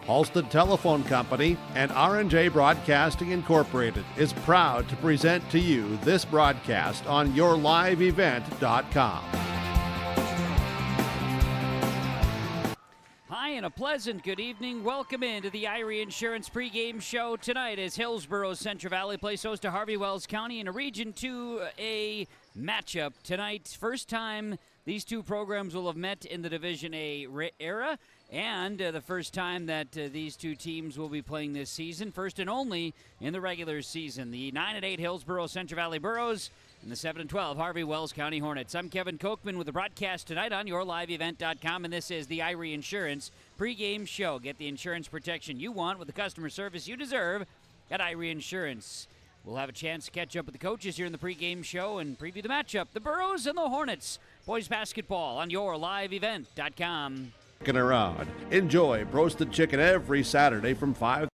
Halstead Telephone Company and R&J Broadcasting Incorporated is proud to present to you this broadcast on yourliveevent.com. Hi, and a pleasant good evening. Welcome into the Irie Insurance pregame show tonight as Hillsboro's Central Valley plays host to Harvey-Wells County in a Region 2A matchup tonight. First time these two programs will have met in the Division A era, and the first time that these two teams will be playing this season. First and only in the regular season. The 9-8 Hillsboro Central Valley Burros and the 7-12 Harvey-Wells County Hornets. I'm Kevin Kochman with the broadcast tonight on yourliveevent.com, and this is the Irie Insurance pregame show. Get the insurance protection you want with the customer service you deserve at Irie Insurance. We'll have a chance to catch up with the coaches here in the pregame show and preview the matchup, the Burros and the Hornets. Boys basketball on yourliveevent.com. Around. Enjoy roasted chicken every Saturday from 5.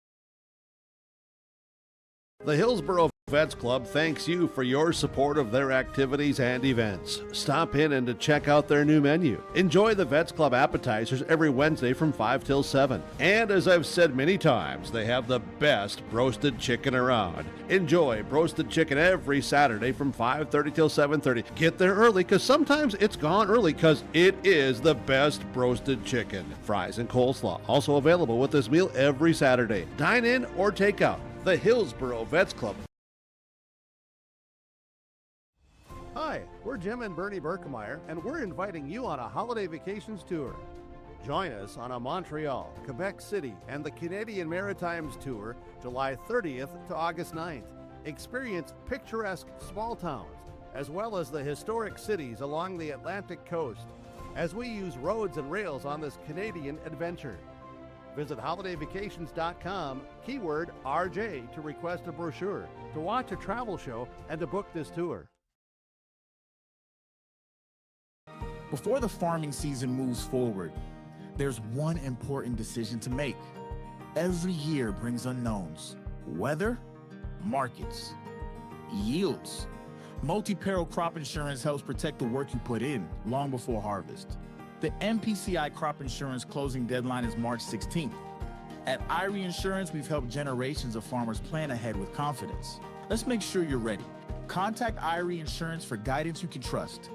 The Hillsboro Vets Club thanks you for your support of their activities and events. Stop in and to check out their new menu. Enjoy the Vets Club appetizers every Wednesday from 5 till 7. And as I've said many times, they have the best roasted chicken around. Enjoy roasted chicken every Saturday from 5:30 till 7:30. Get there early because sometimes it's gone early because it is the best roasted chicken. Fries and coleslaw also available with this meal every Saturday. Dine in or take out. The Hillsboro Vets Club. Hi, we're Jim and Bernie Berkemeyer, and we're inviting you on a holiday vacations tour. Join us on a Montreal, Quebec City, and the Canadian Maritimes tour, July 30th to August 9th. Experience picturesque small towns, as well as the historic cities along the Atlantic coast, as we use roads and rails on this Canadian adventure. Visit holidayvacations.com, keyword RJ, to request a brochure, to watch a travel show, and to book this tour. Before the farming season moves forward, there's one important decision to make. Every year brings unknowns: weather, markets, yields. Multi-peril crop insurance helps protect the work you put in long before harvest. The MPCI crop insurance closing deadline is March 16th. At Irie Insurance, we've helped generations of farmers plan ahead with confidence. Let's make sure you're ready. Contact Irie Insurance for guidance you can trust.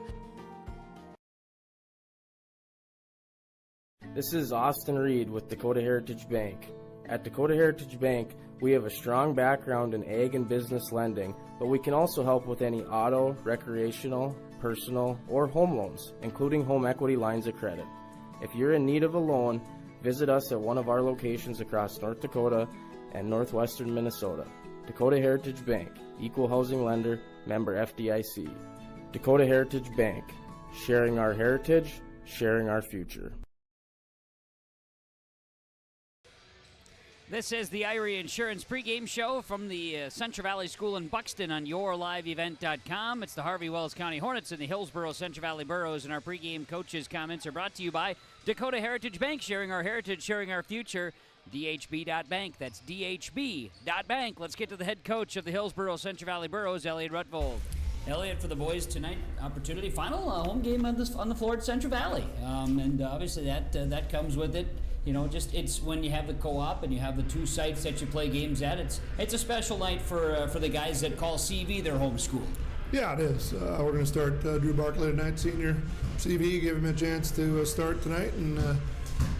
This is Austin Reed with Dakota Heritage Bank. At Dakota Heritage Bank, we have a strong background in ag and business lending, but we can also help with any auto, recreational, personal, or home loans, including home equity lines of credit. If you're in need of a loan, visit us at one of our locations across North Dakota and northwestern Minnesota. Dakota Heritage Bank, equal housing lender, member FDIC. Dakota Heritage Bank, sharing our heritage, sharing our future. This is the Irie Insurance pregame show from the Central Valley School in Buxton on yourliveevent.com. It's the Harvey-Wells County Hornets and the Hillsboro Central Valley Burros, and our pregame coaches' comments are brought to you by Dakota Heritage Bank, sharing our heritage, sharing our future. DHB.bank. That's DHB.bank. Let's get to the head coach of the Hillsboro Central Valley Burros, Elliot Rutold. Elliot, for the boys tonight, opportunity, final home game on the floor at Central Valley, and obviously that comes with it. You know, just it's when you have the co-op and you have the two sites that you play games at. It's a special night for the guys that call CV their home school. Yeah, it is. We're going to start Drew Barkley tonight, senior CV. Give him a chance to start tonight and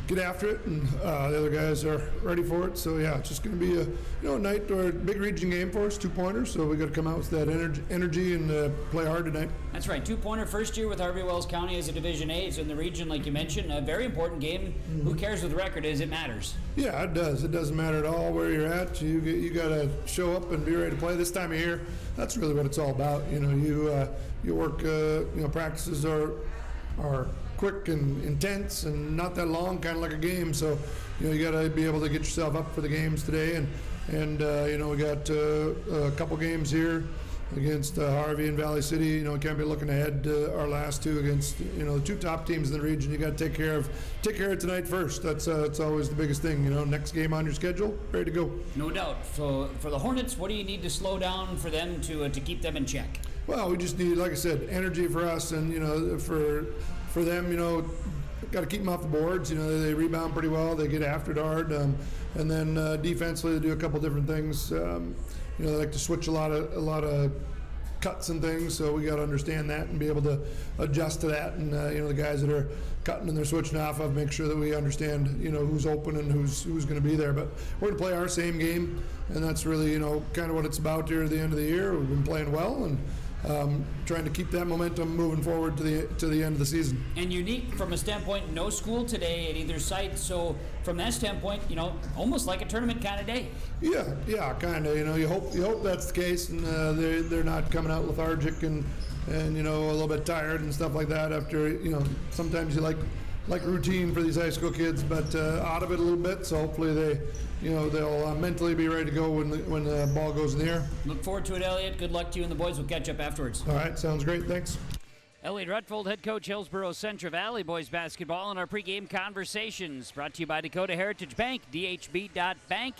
get after it, and the other guys are ready for it. So yeah, it's just going to be a night or a big region game for us, 2-pointers. So we got to come out with that energy and play hard tonight. That's right, 2-pointer first year with Harvey-Wells County as a Division A. It's in the region, like you mentioned, a very important game. Mm-hmm. Who cares what the record is? It matters. Yeah, it does. It doesn't matter at all where you're at. You got to show up and be ready to play. This time of year, that's really what it's all about. You know, you work. Practices are quick and intense and not that long, kind of like a game. So, you got to be able to get yourself up for the games today. And we got a couple games here against Harvey and Valley City. We can't be looking ahead to our last two against the two top teams in the region. You got to take care of tonight first. That's always the biggest thing. Next game on your schedule, ready to go. No doubt. So for the Hornets, what do you need to slow down for them to keep them in check? Well, we just need, like I said, energy for us, and for them, got to keep them off the boards. They rebound pretty well. They get after it hard, and then defensively they do a couple different things. They like to switch a lot of cuts and things, so we got to understand that and be able to adjust to that. And the guys that are cutting and they're switching off of, make sure that we understand who's open and who's going to be there. But we're going to play our same game, and that's really kind of what it's about here at the end of the year. We've been playing well and trying to keep that momentum moving forward to the end of the season. And unique from a standpoint, no school today at either site, so from that standpoint, almost like a tournament kind of day. Yeah, kind of. You hope that's the case, and they're not coming out lethargic and a little bit tired and stuff like that. After sometimes you like routine for these high school kids, but out of it a little bit. So hopefully they'll mentally be ready to go when the ball goes in the air. Look forward to it, Elliot. Good luck to you and the boys. We'll catch up afterwards. All right, sounds great. Thanks. Elliot Rutold, head coach, Hillsboro Central Valley boys basketball, and our pregame conversations brought to you by Dakota Heritage Bank, dhb.bank.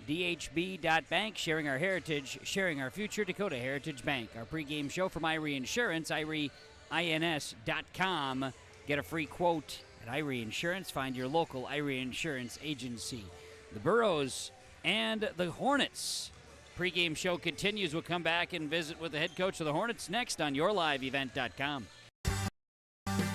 DHB.bank, sharing our heritage, sharing our future. Dakota Heritage Bank. Our pregame show from Irie Insurance, IrieINS.com. Get a free quote at Irie Insurance. Find your local Irie Insurance agency. The Burros and the Hornets. Pregame show continues. We'll come back and visit with the head coach of the Hornets next on YourLiveEvent.com.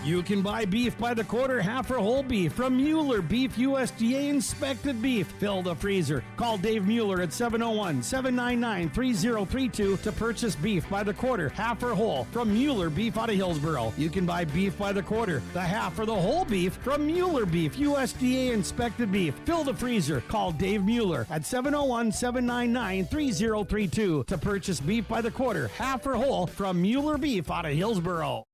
You can buy beef by the quarter, half or whole beef from Mueller Beef, USDA inspected beef. Fill the freezer. Call Dave Mueller at 701-799-3032 to purchase beef by the quarter, half or whole from Mueller Beef out of Hillsboro. You can buy beef by the quarter, the half or the whole beef from Mueller Beef, USDA inspected beef. Fill the freezer. Call Dave Mueller at 701-799-3032 to purchase beef by the quarter, half or whole from Mueller Beef out of Hillsboro.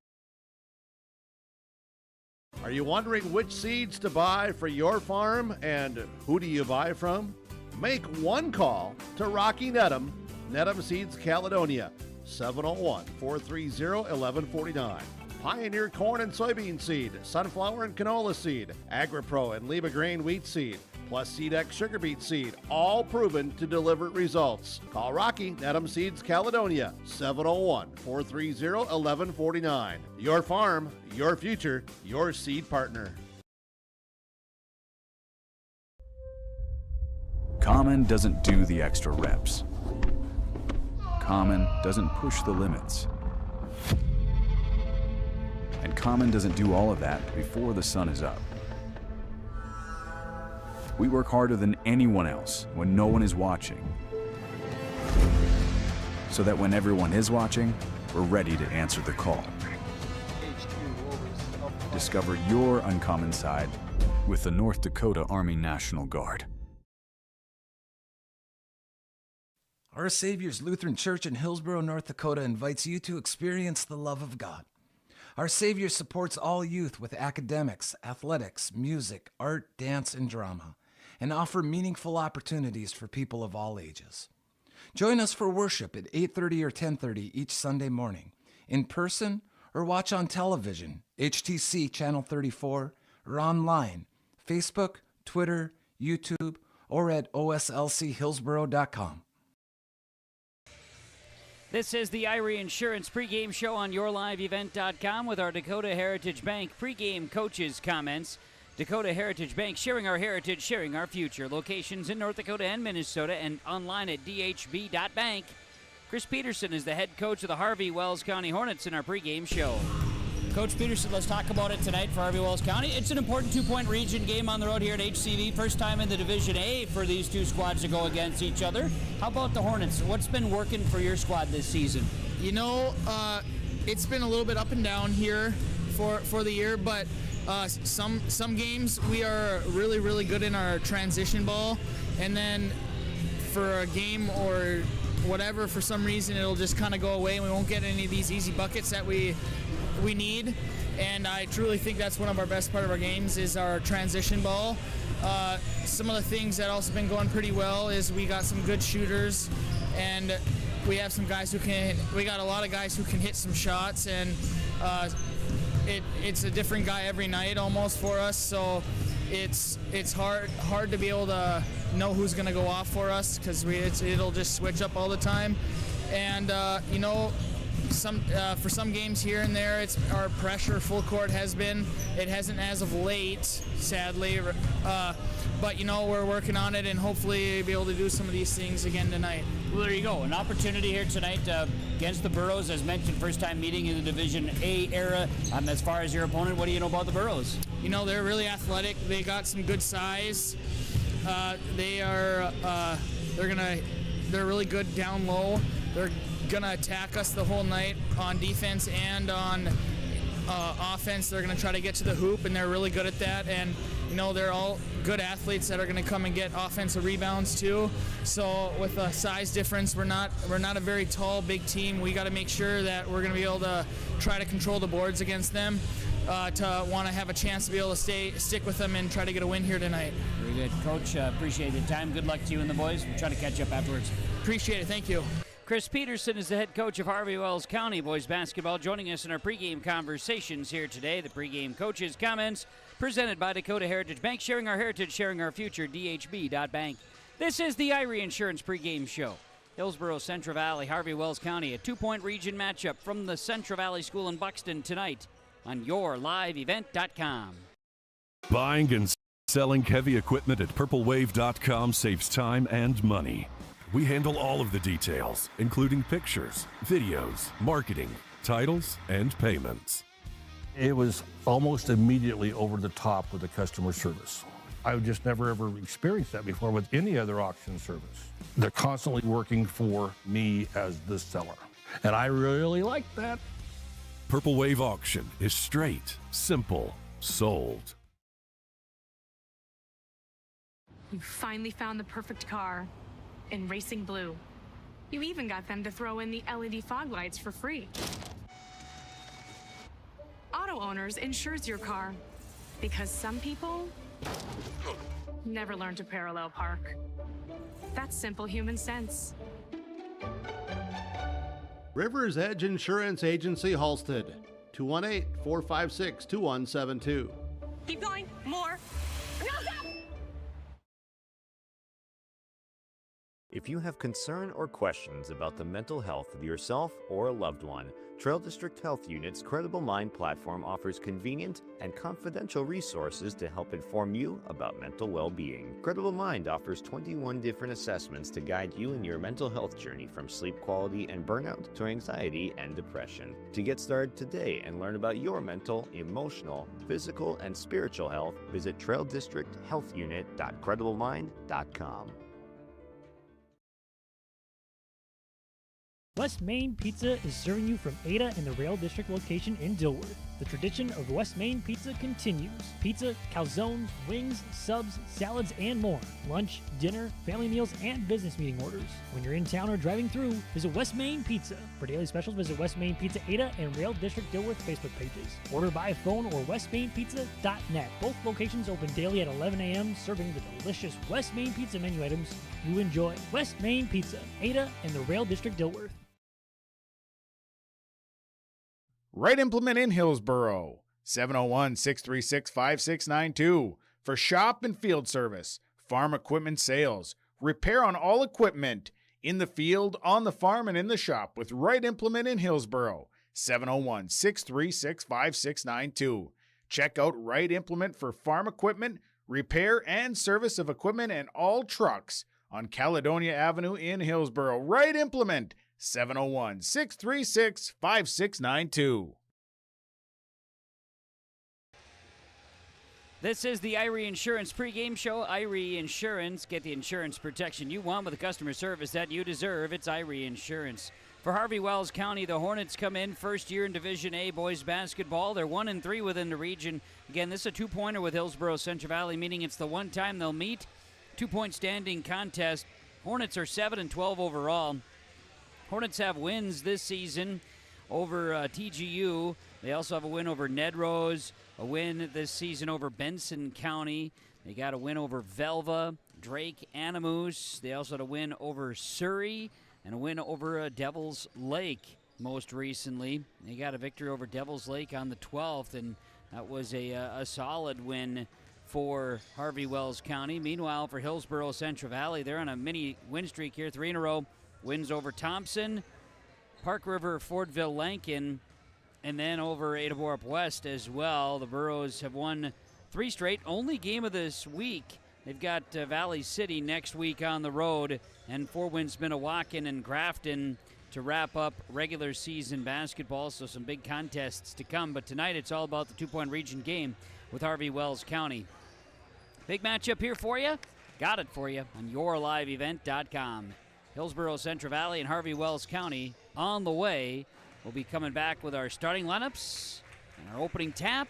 Are you wondering which seeds to buy for your farm and who do you buy from? Make one call to Rocky Nedham, Nedham Seeds Caledonia, 701-430-1149. Pioneer corn and soybean seed, sunflower and canola seed, AgriPro and Lima grain wheat seed, plus SeedX sugar beet seed, all proven to deliver results. Call Rocky Nedham Seeds Caledonia, 701-430-1149. Your farm, your future, your seed partner. Common doesn't do the extra reps. Common doesn't push the limits. And Common doesn't do all of that before the sun is up. We work harder than anyone else when no one is watching, so that when everyone is watching, we're ready to answer the call. Discover your uncommon side with the North Dakota Army National Guard. Our Savior's Lutheran Church in Hillsboro, North Dakota invites you to experience the love of God. Our Savior supports all youth with academics, athletics, music, art, dance, and drama, and offer meaningful opportunities for people of all ages. Join us for worship at 8:30 or 10:30 each Sunday morning, in person or watch on television, HTC Channel 34, or online, Facebook, Twitter, YouTube, or at oslchillsboro.com. This is the Irie Insurance pregame show on YourLiveEvent.com with our Dakota Heritage Bank pregame coaches' comments. Dakota Heritage Bank, sharing our heritage, sharing our future. Locations in North Dakota and Minnesota, and online at dhb.bank. Chris Peterson is the head coach of the Harvey-Wells County Hornets in our pregame show. Coach Peterson, let's talk about it tonight for Harvey-Wells County. It's an important two-point region game on the road here at HCV. First time in the Division A for these two squads to go against each other. How about the Hornets? What's been working for your squad this season? It's been a little bit up and down here for the year, but some games we are really, really good in our transition ball, and then for a game or whatever, for some reason it'll just kind of go away and we won't get any of these easy buckets that we need. And I truly think that's one of our best part of our games is our transition ball. Some of the things that also been going pretty well is we got some good shooters, and we have some guys we got a lot of guys who can hit some shots, and it's a different guy every night almost for us, so it's hard to be able to know who's going to go off for us because it'll just switch up all the time. And for some games here and there, it's our pressure full court has been. It hasn't as of late, sadly. But we're working on it and hopefully be able to do some of these things again tonight. Well, there you go. An opportunity here tonight against the Burros. As mentioned, first time meeting in the Division A era. As far as your opponent, what do you know about the Burros? They're really athletic. They got some good size. They're really good down low. They're gonna attack us the whole night on defense and on offense. They're gonna try to get to the hoop, and they're really good at that. And they're all good athletes that are gonna come and get offensive rebounds too. So with a size difference, we're not a very tall, big team. We got to make sure that we're gonna be able to try to control the boards against them. To want to have a chance to be able to stick with them and try to get a win here tonight. Very good. Coach, appreciate the time. Good luck to you and the boys. We'll try to catch up afterwards. Appreciate it. Thank you. Chris Peterson is the head coach of Harvey-Wells County boys basketball, joining us in our pregame conversations here today. The pregame coaches' comments presented by Dakota Heritage Bank, sharing our heritage, sharing our future, dhb.bank. This is the Irie Insurance pregame show. Hillsboro, Central Valley, Harvey-Wells County, a 2-point region matchup from the Central Valley School in Buxton tonight on yourliveevent.com. Buying and selling heavy equipment at purplewave.com saves time and money. We handle all of the details, including pictures, videos, marketing, titles, and payments. It was almost immediately over the top with the customer service. I've just never ever experienced that before with any other auction service. They're constantly working for me as the seller, and I really like that. Purple Wave Auction is straight, simple, sold. You finally found the perfect car in racing blue. You even got them to throw in the LED fog lights for free. Auto Owners insures your car because some people never learn to parallel park. That's simple human sense. River's Edge Insurance Agency, Halstead, 218-456-2172. Keep going. More. No, stop! If you have concern or questions about the mental health of yourself or a loved one, Trail District Health Unit's Credible Mind platform offers convenient and confidential resources to help inform you about mental well-being. Credible Mind offers 21 different assessments to guide you in your mental health journey, from sleep quality and burnout to anxiety and depression. To get started today and learn about your mental, emotional, physical, and spiritual health, visit traildistricthealthunit.crediblemmind.com. West Main Pizza is serving you from Ada and the Rail District location in Dilworth. The tradition of West Main Pizza continues. Pizza, calzones, wings, subs, salads, and more. Lunch, dinner, family meals, and business meeting orders. When you're in town or driving through, visit West Main Pizza. For daily specials, visit West Main Pizza Ada and Rail District Dilworth Facebook pages. Order by phone or westmainpizza.net. Both locations open daily at 11 a.m., serving the delicious West Main Pizza menu items you enjoy. West Main Pizza, Ada and the Rail District Dilworth. Right Implement in Hillsboro, 701-636-5692. For shop and field service, farm equipment sales, repair on all equipment, in the field, on the farm, and in the shop with Right Implement in Hillsboro, 701-636-5692. Check out Right Implement for farm equipment, repair and service of equipment and all trucks on Caledonia Avenue in Hillsboro. Right Implement, 701-636-5692. This is the Irie Insurance pregame show. Irie Insurance. Get the insurance protection you want with the customer service that you deserve. It's Irie Insurance. For Harvey-Wells County, the Hornets come in first year in Division A boys basketball. They're 1-3 within the region. Again, this is a two-pointer with Hillsboro Central Valley, meaning it's the one time they'll meet. 2-point standing contest. Hornets are 7-12 overall. Hornets have wins this season over TGU. They also have a win over Ned Rose, a win this season over Benson County. They got a win over Velva, Drake, Animus. They also had a win over Surrey and a win over Devil's Lake most recently. They got a victory over Devil's Lake on the 12th, and that was a solid win for Harvey-Wells County. Meanwhile, for Hillsboro Central Valley, they're on a mini win streak here, 3 in a row. Wins over Thompson, Park River, Fordville, Lankin, and then over Ada-Borup West as well. The Burros have won 3 straight. Only game of this week. They've got Valley City next week on the road, and Four Winds, Minnewacan, and Grafton to wrap up regular season basketball. So some big contests to come. But tonight it's all about the 2-point region game with Harvey-Wells County. Big matchup here for you. Got it for you on yourliveevent.com. Hillsboro, Central Valley, and Harvey-Wells County on the way. We'll be coming back with our starting lineups and our opening tap.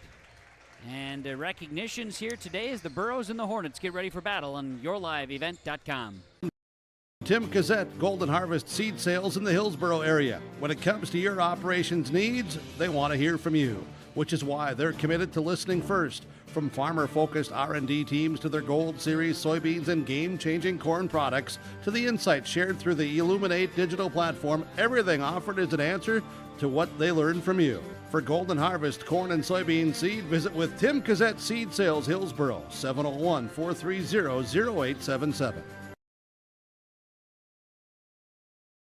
And recognitions here today as the Burros and the Hornets get ready for battle on yourliveevent.com. Tim Cassette, Golden Harvest Seed Sales in the Hillsboro area. When it comes to your operations needs, they want to hear from you, which is why they're committed to listening first. From farmer-focused R&D teams to their Gold Series soybeans and game-changing corn products to the insights shared through the Illuminate digital platform, everything offered is an answer to what they learned from you. For Golden Harvest corn and soybean seed, visit with Tim Cassette Seed Sales Hillsboro, 701-430-0877.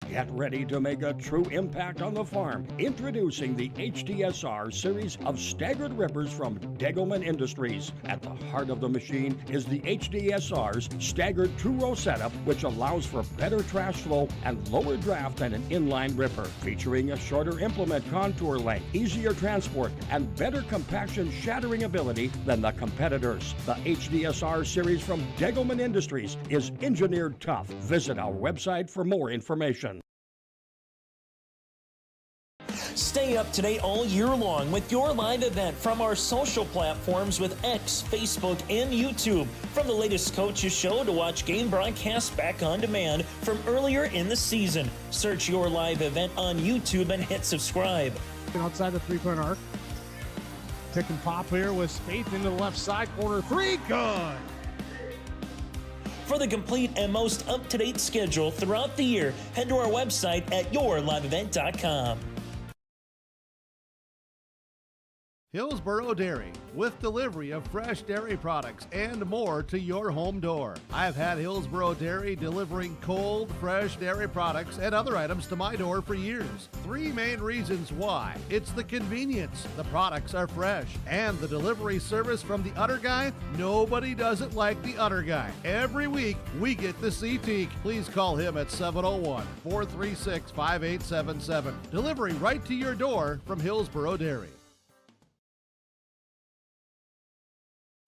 Get ready to make a true impact on the farm. Introducing the HDSR series of staggered rippers from Degelman Industries. At the heart of the machine is the HDSR's staggered two-row setup, which allows for better trash flow and lower draft than an inline ripper. Featuring a shorter implement contour length, easier transport, and better compaction shattering ability than the competitors. The HDSR series from Degelman Industries is engineered tough. Visit our website for more information. Stay up to date all year long with your live event from our social platforms with X, Facebook, and YouTube. From the latest coaches show to watch game broadcasts back on demand from earlier in the season. Search your live event on YouTube and hit subscribe. Outside the three-point arc. Pick and pop here with Spaeth into the left side corner. 3, good. For the complete and most up-to-date schedule throughout the year, head to our website at yourliveevent.com. Hillsboro Dairy, with delivery of fresh dairy products and more to your home door. I've had Hillsboro Dairy delivering cold, fresh dairy products and other items to my door for years. 3 main reasons why. It's the convenience, the products are fresh, and the delivery service from the Udder Guy. Nobody does it like the Udder Guy. Every week, we get the CT. Please call him at 701-436-5877. Delivery right to your door from Hillsboro Dairy.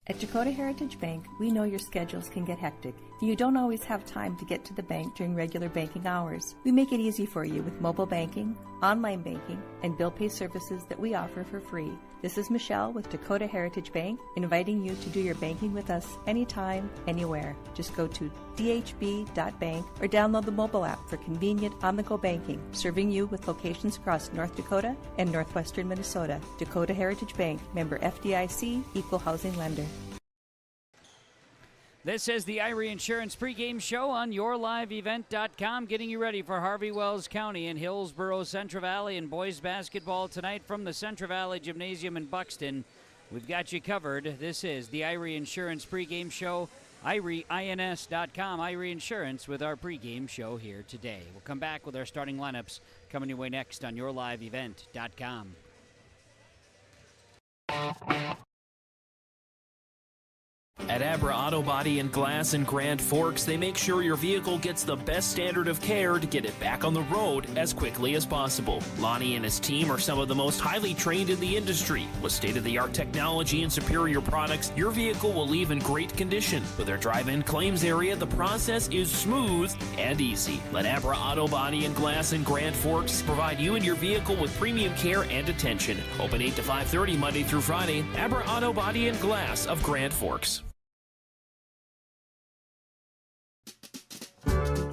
At Dakota Heritage Bank, we know your schedules can get hectic, and you don't always have time to get to the bank during regular banking hours. We make it easy for you with mobile banking, online banking, and bill pay services that we offer for free. This is Michelle with Dakota Heritage Bank, inviting you to do your banking with us anytime, anywhere. Just go to dhb.bank or download the mobile app for convenient on-the-go banking, serving you with locations across North Dakota and northwestern Minnesota. Dakota Heritage Bank, member FDIC, equal housing lender. This is the Irie Insurance pregame show on yourliveevent.com, getting you ready for Harvey-Wells County and Hillsboro, Central Valley, and boys basketball tonight from the Central Valley Gymnasium in Buxton. We've got you covered. This is the Irie Insurance pregame show, IRIEINS.com, Irie Insurance, with our pregame show here today. We'll come back with our starting lineups coming your way next on yourliveevent.com. At Abra Auto Body and Glass in Grand Forks, they make sure your vehicle gets the best standard of care to get it back on the road as quickly as possible. Lonnie and his team are some of the most highly trained in the industry. With state-of-the-art technology and superior products, your vehicle will leave in great condition. With their drive-in claims area, the process is smooth and easy. Let Abra Auto Body and Glass in Grand Forks provide you and your vehicle with premium care and attention. Open 8 to 5:30 Monday through Friday. Abra Auto Body and Glass of Grand Forks.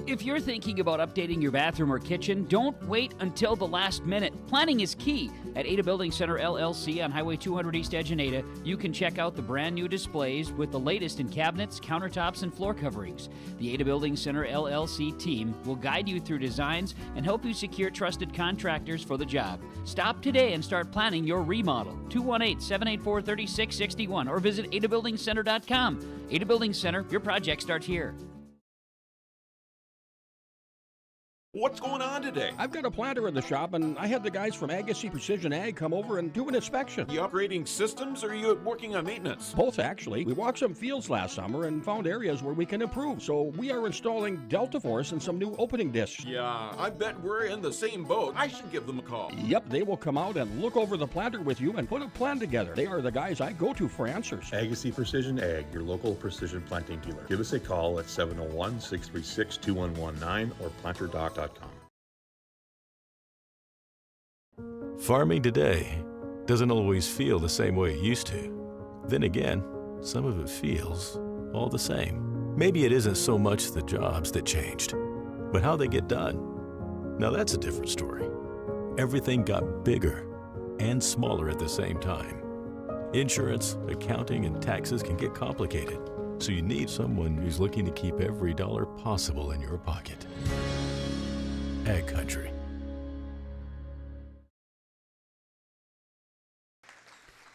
If you're thinking about updating your bathroom or kitchen, don't wait until the last minute. Planning is key. At Ada Building Center LLC on Highway 200 East Edge in Ada, you can check out the brand new displays with the latest in cabinets, countertops, and floor coverings. The Ada Building Center LLC team will guide you through designs and help you secure trusted contractors for the job. Stop today and start planning your remodel. 218-784-3661 or visit adabuildingcenter.com. Ada Building Center, your project starts here. What's going on today? I've got a planter in the shop, and I had the guys from Agassi Precision Ag come over and do an inspection. You upgrading systems, or are you working on maintenance? Both, actually. We walked some fields last summer and found areas where we can improve. So we are installing Delta Force and some new opening discs. Yeah, I bet we're in the same boat. I should give them a call. Yep, they will come out and look over the planter with you and put a plan together. They are the guys I go to for answers. Agassi Precision Ag, your local precision planting dealer. Give us a call at 701-636-2119 or planterdoc.com. Farming today doesn't always feel the same way it used to. Then again, some of it feels all the same. Maybe it isn't so much the jobs that changed, but how they get done. Now that's a different story. Everything got bigger and smaller at the same time. Insurance, accounting, and taxes can get complicated, so you need someone who's looking to keep every dollar possible in your pocket. Ag Country.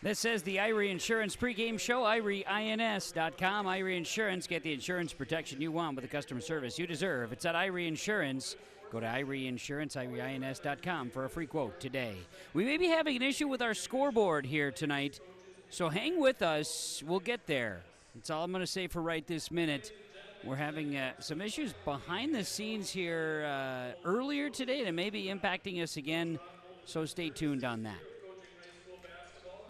This is the Irie Insurance pregame show, IrieINS.com. Irie Insurance, get the insurance protection you want with the customer service you deserve. It's at Irie Insurance. Go to Irie Insurance, IrieINS.com for a free quote today. We may be having an issue with our scoreboard here tonight, so hang with us. We'll get there. That's all I'm going to say for right this minute. We're having some issues behind the scenes here earlier today that may be impacting us again, so stay tuned on that.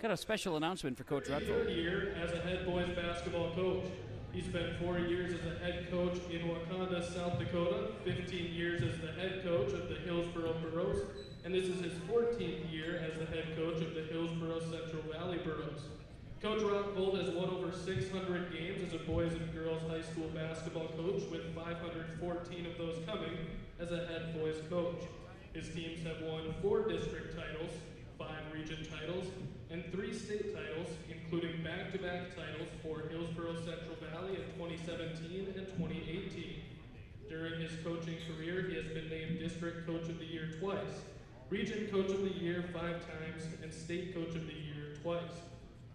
Got a special announcement for Coach Rutold. Here as a head boys basketball coach. He spent 4 years as a head coach in Wakanda, South Dakota, 15 years as the head coach of the Hillsboro Burros, and this is his 14th year as the head coach of the Hillsboro Central Valley Burros. Coach Rutold has won over 600 games as a boys and girls high school basketball coach, with 514 of those coming as a head boys coach. His teams have won 4 district titles, 5 region titles, and 3 state titles, including back-to-back titles for Hillsboro Central Valley in 2017 and 2018. During his coaching career, he has been named District Coach of the Year twice, Region Coach of the Year 5 times, and State Coach of the Year twice.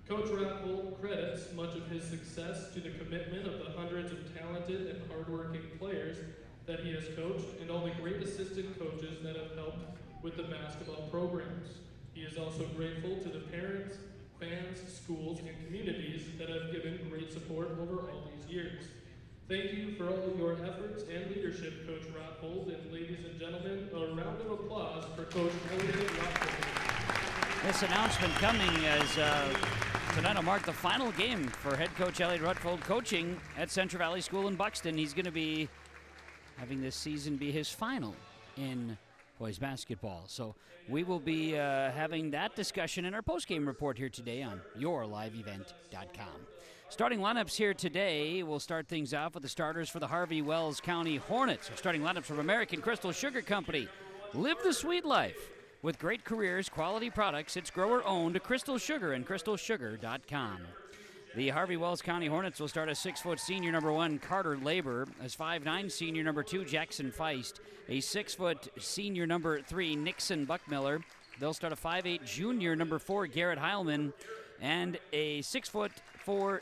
Coach Rutold credits much of his success to the commitment of the hundreds of talented and hardworking players that he has coached, and all the great assistant coaches that have helped with the basketball programs. He is also grateful to the parents, fans, schools, and communities that have given great support over all these years. Thank you for all of your efforts and leadership, Coach Rutold, and ladies and gentlemen, a round of applause for Coach Elliott Rutold. This announcement coming as tonight will mark the final game for head coach Elliott Rutold coaching at Central Valley School in Buxton. He's going to be having this season be his final in boys basketball. So we will be having that discussion in our postgame report here today on yourliveevent.com. Starting lineups here today, we'll start things off with the starters for the Harvey-Wells County Hornets. Our starting lineups from American Crystal Sugar Company. Live the sweet life. With great careers, quality products, it's grower-owned Crystal Sugar and crystalsugar.com. The Harvey-Wells County Hornets will start a 6-foot senior number 1, Carter Labor, as 5'9" senior number 2, Jackson Feist, a 6-foot senior number 3, Nixon Buckmiller. They'll start a 5'8" junior number 4, Garrett Heilman, and a 6'4"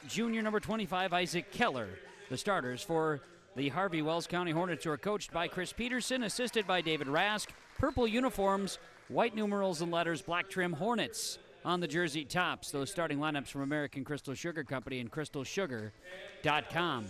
junior number 25, Isaac Keller. The starters for the Harvey-Wells County Hornets, who are coached by Chris Peterson, assisted by David Rask. Purple uniforms, white numerals and letters, black trim Hornets on the jersey tops. Those starting lineups from American Crystal Sugar Company and crystalsugar.com.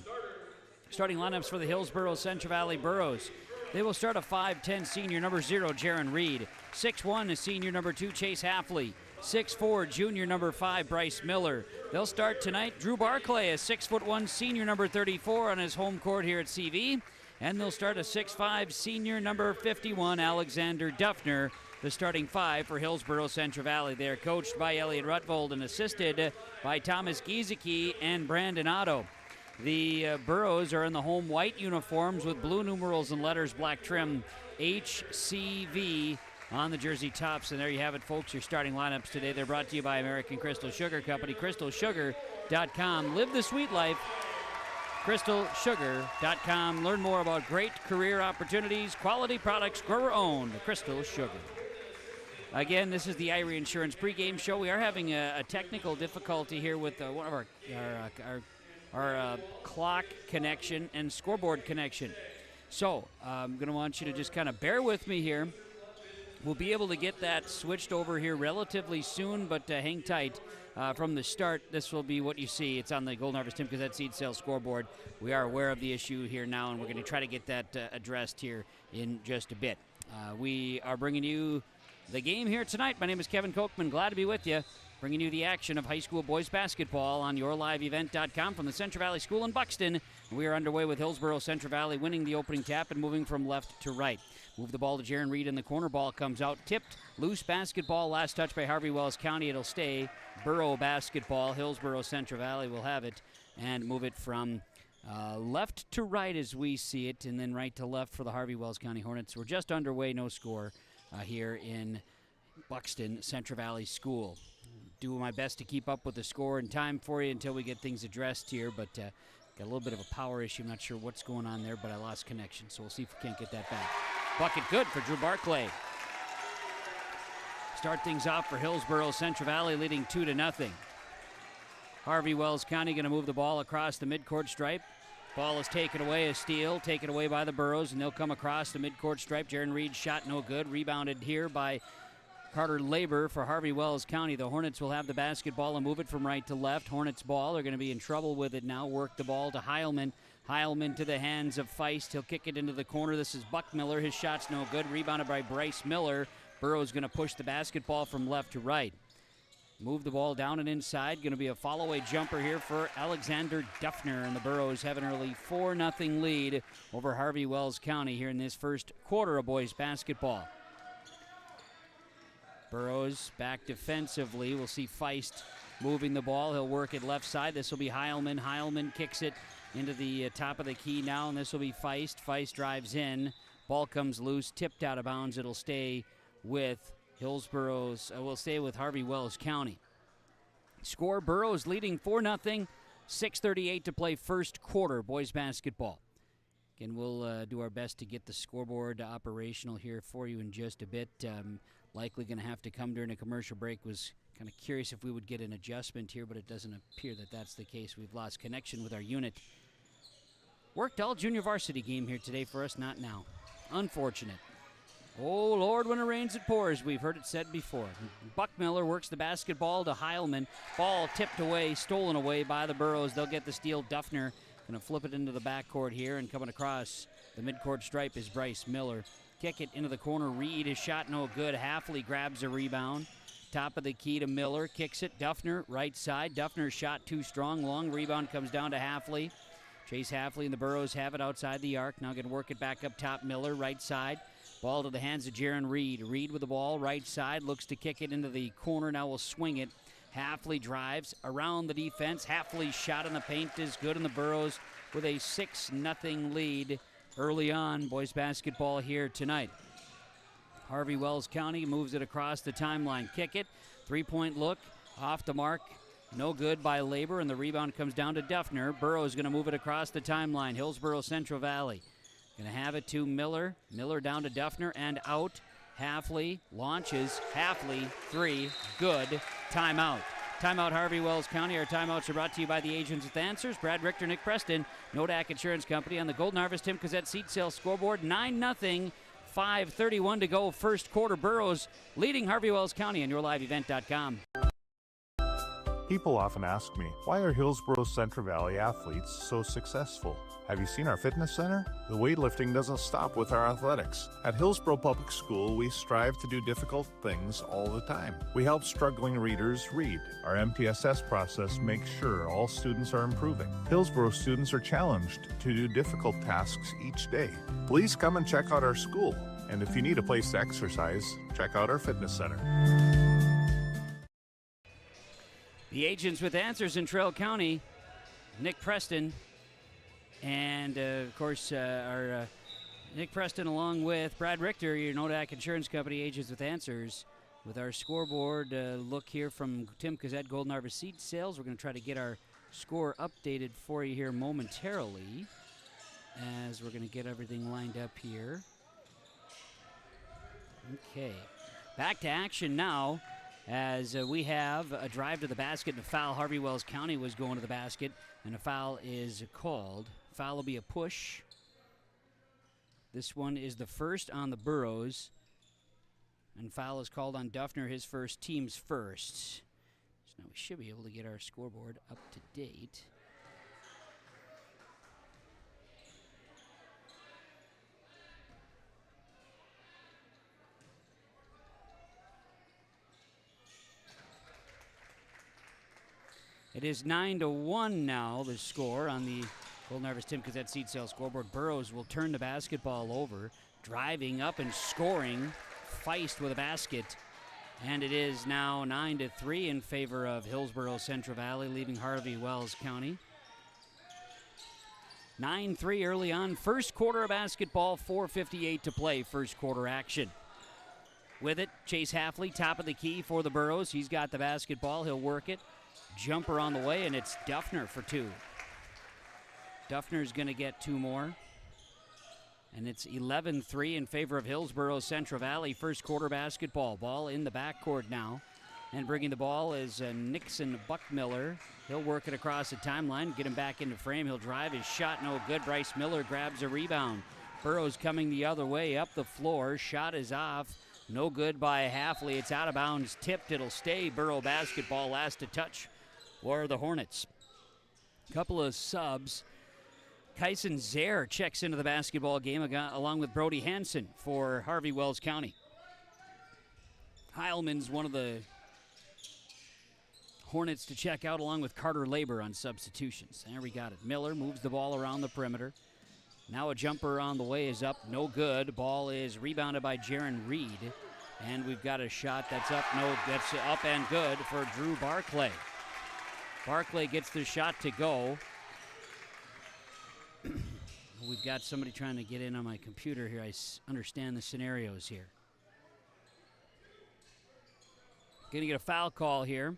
Starting lineups for the Hillsboro Central Valley Burros. They will start a 5'10" senior number 0, Jaron Reed. 6'1" senior number 2, Chase Halfley. 6'4" junior number 5, Bryce Miller. They'll start tonight. Drew Barclay, a 6'1" senior number 34 on his home court here at CV. And they'll start a 6'5" senior number 51, Alexander Duffner. The starting 5 for Hillsboro Central Valley. They are coached by Elliott Rutold and assisted by Thomas Giesecke and Brandon Otto. The Burros are in the home white uniforms with blue numerals and letters, black trim, HCV on the jersey tops. And there you have it, folks, your starting lineups today. They're brought to you by American Crystal Sugar Company, crystalsugar.com. Live the sweet life, crystalsugar.com. Learn more about great career opportunities, quality products, grower-owned, Crystal Sugar. Again, this is the Irie Insurance pregame show. We are having a technical difficulty here with one of our clock connection and scoreboard connection. So I'm going to want you to just kind of bear with me here. We'll be able to get that switched over here relatively soon, but hang tight. From the start, this will be what you see. It's on the Golden Harvest Tim Gazette seed sales scoreboard. We are aware of the issue here now, and we're going to try to get that addressed here in just a bit. We are bringing you the game here tonight. My name is Kevin Kochman. Glad to be with you. Bringing you the action of high school boys basketball on yourliveevent.com from the Central Valley School in Buxton. We are underway with Hillsboro Central Valley winning the opening tap and moving from left to right. Move the ball to Jaron Reed in the corner. Ball comes out. Tipped. Loose basketball. Last touch by Harvey-Wells County. It'll stay. Borough basketball. Hillsboro Central Valley will have it and move it from left to right as we see it, and then right to left for the Harvey-Wells County Hornets. We're just underway. No score here in Buxton Central Valley School. Do my best to keep up with the score and time for you until we get things addressed here, but got a little bit of a power issue. I'm not sure what's going on there, but I lost connection, so we'll see if we can't get that back. Bucket good for Drew Barclay. Start things off for Hillsboro Central Valley, leading 2-0. Harvey-Wells County going to move the ball across the midcourt stripe. Ball is taken away, a steal, taken away by the Burros, and they'll come across the midcourt stripe. Jaron Reed's shot no good. Rebounded here by Carter Labor for Harvey-Wells County. The Hornets will have the basketball and move it from right to left. Hornets ball. They're going to be in trouble with it now. Work the ball to Heilman. Heilman to the hands of Feist. He'll kick it into the corner. This is Buckmiller. His shot's no good. Rebounded by Bryce Miller. Burrow's going to push the basketball from left to right. Move the ball down and inside. Going to be a follow-away jumper here for Alexander Duffner. And the Burros have an early 4-0 lead over Harvey-Wells County here in this first quarter of boys basketball. Burrows back defensively. We'll see Feist moving the ball. He'll work it left side. This will be Heilman. Heilman kicks it into the top of the key now, and this will be Feist. Feist drives in. Ball comes loose, tipped out of bounds. It'll stay with Hillsboro's. Will stay with Harvey-Wells County. Score: Burrows leading 4-0. 6:38 to play first quarter boys basketball. Again, we'll do our best to get the scoreboard operational here for you in just a bit. Likely going to have to come during a commercial break. Was kind of curious if we would get an adjustment here, but it doesn't appear that that's the case. We've lost connection with our unit. Worked all junior varsity game here today for us, not now. Unfortunate. Oh, Lord, when it rains, it pours. We've heard it said before. Buckmiller works the basketball to Heilman. Ball tipped away, stolen away by the Burros. They'll get the steal. Duffner going to flip it into the backcourt here, and coming across the midcourt stripe is Bryce Miller. Kick it into the corner. Reed, his shot no good. Halfley grabs a rebound. Top of the key to Miller. Kicks it. Duffner, right side. Duffner's shot too strong. Long rebound comes down to Halfley. Chase Halfley and the Burros have it outside the arc. Now going to work it back up top. Miller, right side. Ball to the hands of Jaron Reed. Reed with the ball, right side. Looks to kick it into the corner. Now will swing it. Halfley drives around the defense. Halfley's shot in the paint is good, and the Burros with a 6-0 lead early on boys basketball here tonight. Harvey-Wells County moves it across the timeline. Kick it. Three-point look. Off the mark. No good by Labor, and the rebound comes down to Duffner. Burrow's going to move it across the timeline. Hillsboro Central Valley. Going to have it to Miller. Miller down to Duffner and out. Halfley launches. Halfley, three. Good. Timeout. Timeout Harvey-Wells County. Our timeouts are brought to you by the Agents with Answers. Brad Richter, Nick Preston, Nodak Insurance Company on the Golden Harvest Tim Gazette seat sales scoreboard. 9-0. 5:31 to go. First quarter. Burros leading Harvey-Wells County on yourliveevent.com. People often ask me, why are Hillsboro Central Valley athletes so successful? Have you seen our fitness center? The weightlifting doesn't stop with our athletics. At Hillsboro Public School, we strive to do difficult things all the time. We help struggling readers read. Our MTSS process makes sure all students are improving. Hillsboro students are challenged to do difficult tasks each day. Please come and check out our school. And if you need a place to exercise, check out our fitness center. The Agents with Answers in Trail County, Nick Preston, and of course our Nick Preston along with Brad Richter, your Nodak Insurance Company, Agents with Answers, with our scoreboard look here from Tim Gazette Golden Harvest Seed Sales. We're going to try to get our score updated for you here momentarily as we're going to get everything lined up here. Okay, back to action now. As we have a drive to the basket and a foul. Harvey-Wells County was going to the basket, and a foul is called. Foul will be a push. This one is the first on the Burros. And foul is called on Duffner, his first, team's first. So now we should be able to get our scoreboard up to date. It is 9-1 now, the score on the Golden Harvest Tim Cassette seed sale scoreboard. Burros will turn the basketball over, driving up and scoring. Feist with a basket. And it is now 9-3 in favor of Hillsboro Central Valley, leaving Harvey-Wells County. 9-3 early on. First quarter of basketball, 4:58 to play, first quarter action. With it, Chase Halfley, top of the key for the Burros. He's got the basketball. He'll work it. Jumper on the way, and it's Duffner for two. Duffner's going to get two more. And it's 11-3 in favor of Hillsboro Central Valley. First quarter basketball. Ball in the backcourt now. And bringing the ball is Nixon Buckmiller. He'll work it across the timeline, get him back into frame. He'll drive his shot, no good. Bryce Miller grabs a rebound. Burrows coming the other way, up the floor. Shot is off. No good by Halfley. It's out of bounds, tipped. It'll stay Burrow basketball. Last to touch were the Hornets. Couple of subs. Kyson Zare checks into the basketball game along with Brody Hansen for Harvey-Wells County. Heilman's one of the Hornets to check out along with Carter Labor on substitutions. There we got it. Miller moves the ball around the perimeter. Now a jumper on the way is up. No good. Ball is rebounded by Jaron Reed. And we've got a shot that's up. No, that's up and good for Drew Barclay. Barclay gets the shot to go. We've got somebody trying to get in on my computer here. I understand the scenarios here. Going to get a foul call here.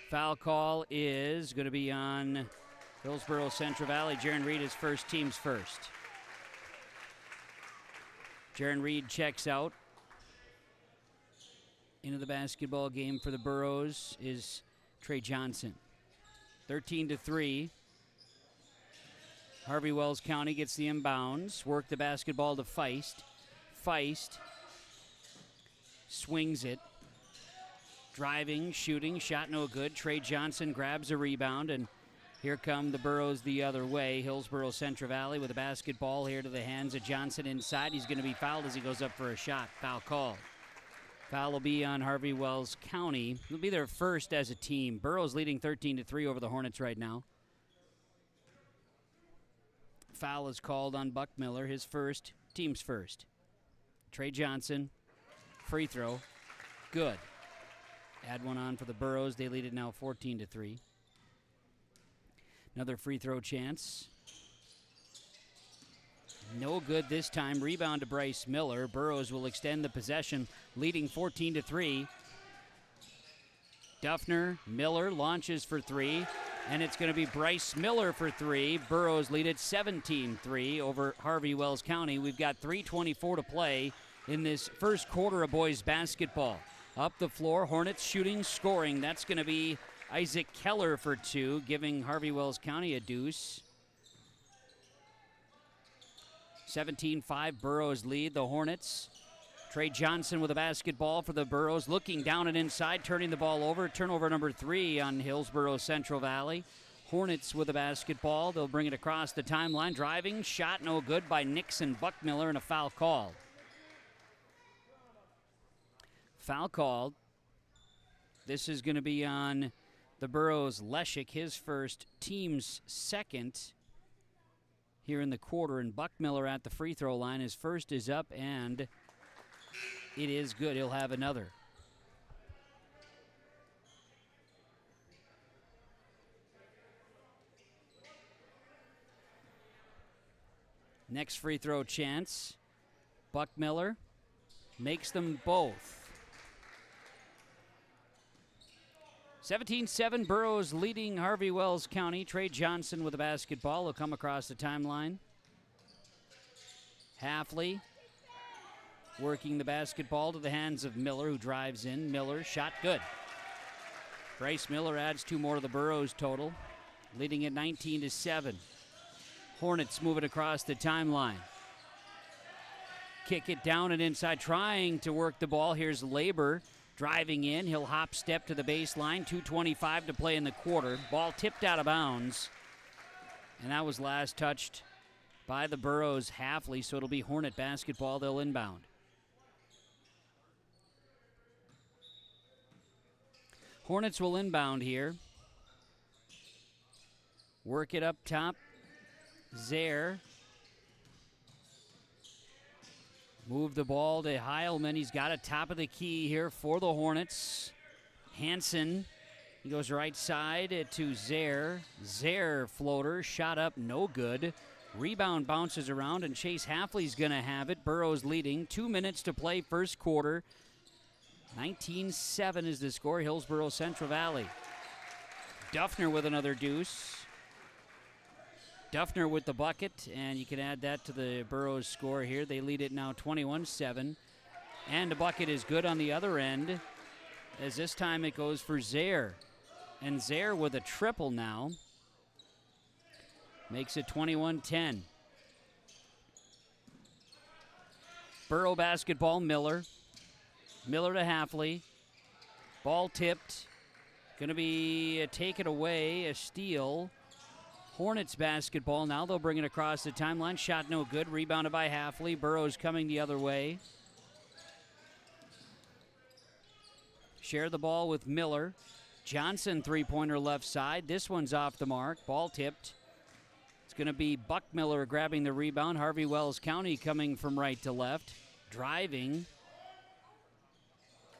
Foul call is going to be on Hillsboro Central Valley. Jaron Reed is first, team's first. Jaron Reed checks out. Into the basketball game for the Burros is Trey Johnson. 13-3. Harvey-Wells County gets the inbounds. Work the basketball to Feist. Feist swings it. Driving, shooting, shot no good. Trey Johnson grabs a rebound, and here come the Burros the other way. Hillsboro Central Valley with a basketball here to the hands of Johnson inside. He's going to be fouled as he goes up for a shot. Foul called. Foul will be on Harvey-Wells County. It'll be their first as a team. Burros leading 13-3 over the Hornets right now. Foul is called on Buckmiller, his first, team's first. Trey Johnson, free throw, good. Add one on for the Burros. They lead it now 14-3. Another free throw chance. No good this time. Rebound to Bryce Miller. Burros will extend the possession, leading 14-3. Duffner, Miller launches for three, and it's going to be Bryce Miller for three. Burros lead it 17-3 over Harvey-Wells County. We've got 3:24 to play in this first quarter of boys basketball. Up the floor, Hornets shooting, scoring. That's going to be Isaac Keller for two, giving Harvey-Wells County a deuce. 17-5, Burros lead the Hornets. Trey Johnson with a basketball for the Burros, looking down and inside, turning the ball over. Turnover number 3 on Hillsboro Central Valley. Hornets with a basketball. They'll bring it across the timeline. Driving, shot no good by Nixon Buckmiller, and a foul called. Foul called. This is going to be on the Burros' Leshik, his first, team's second here in the quarter. And Buckmiller at the free throw line. His first is up, and it is good. He'll have another. Next free throw chance. Buckmiller makes them both. 17-7, Burros leading Harvey-Wells County. Trey Johnson with the basketball will come across the timeline. Halfley working the basketball to the hands of Miller, who drives in. Miller, shot good. Bryce Miller adds two more to the Burros total, leading at 19-7. Hornets moving across the timeline. Kick it down and inside, trying to work the ball. Here's Labor driving in. He'll hop step to the baseline. 2:25 to play in the quarter. Ball tipped out of bounds. And that was last touched by the Burros Halfley, so it'll be Hornet basketball. They'll inbound. Hornets will inbound here. Work it up top. Zaire. Move the ball to Heilman. He's got a top of the key here for the Hornets. Hansen. He goes right side to Zaire. Zaire floater. Shot up, no good. Rebound bounces around, and Chase Halfley's going to have it. Burrows leading. 2 minutes to play first quarter. 19-7 is the score. Hillsboro Central Valley. Duffner with another deuce. Duffner with the bucket, and you can add that to the Burrows score here. They lead it now 21-7. And the bucket is good on the other end, as this time it goes for Zaire. And Zaire with a triple now. Makes it 21-10. Burrow basketball, Miller. Miller to Halfley. Ball tipped. Going to be taken away, a steal. Hornets basketball now. They'll bring it across the timeline. Shot no good. Rebounded by Halfley. Burrows coming the other way. Share the ball with Miller. Johnson three-pointer left side. This one's off the mark. Ball tipped. It's going to be Buck Miller grabbing the rebound. Harvey-Wells County coming from right to left. Driving.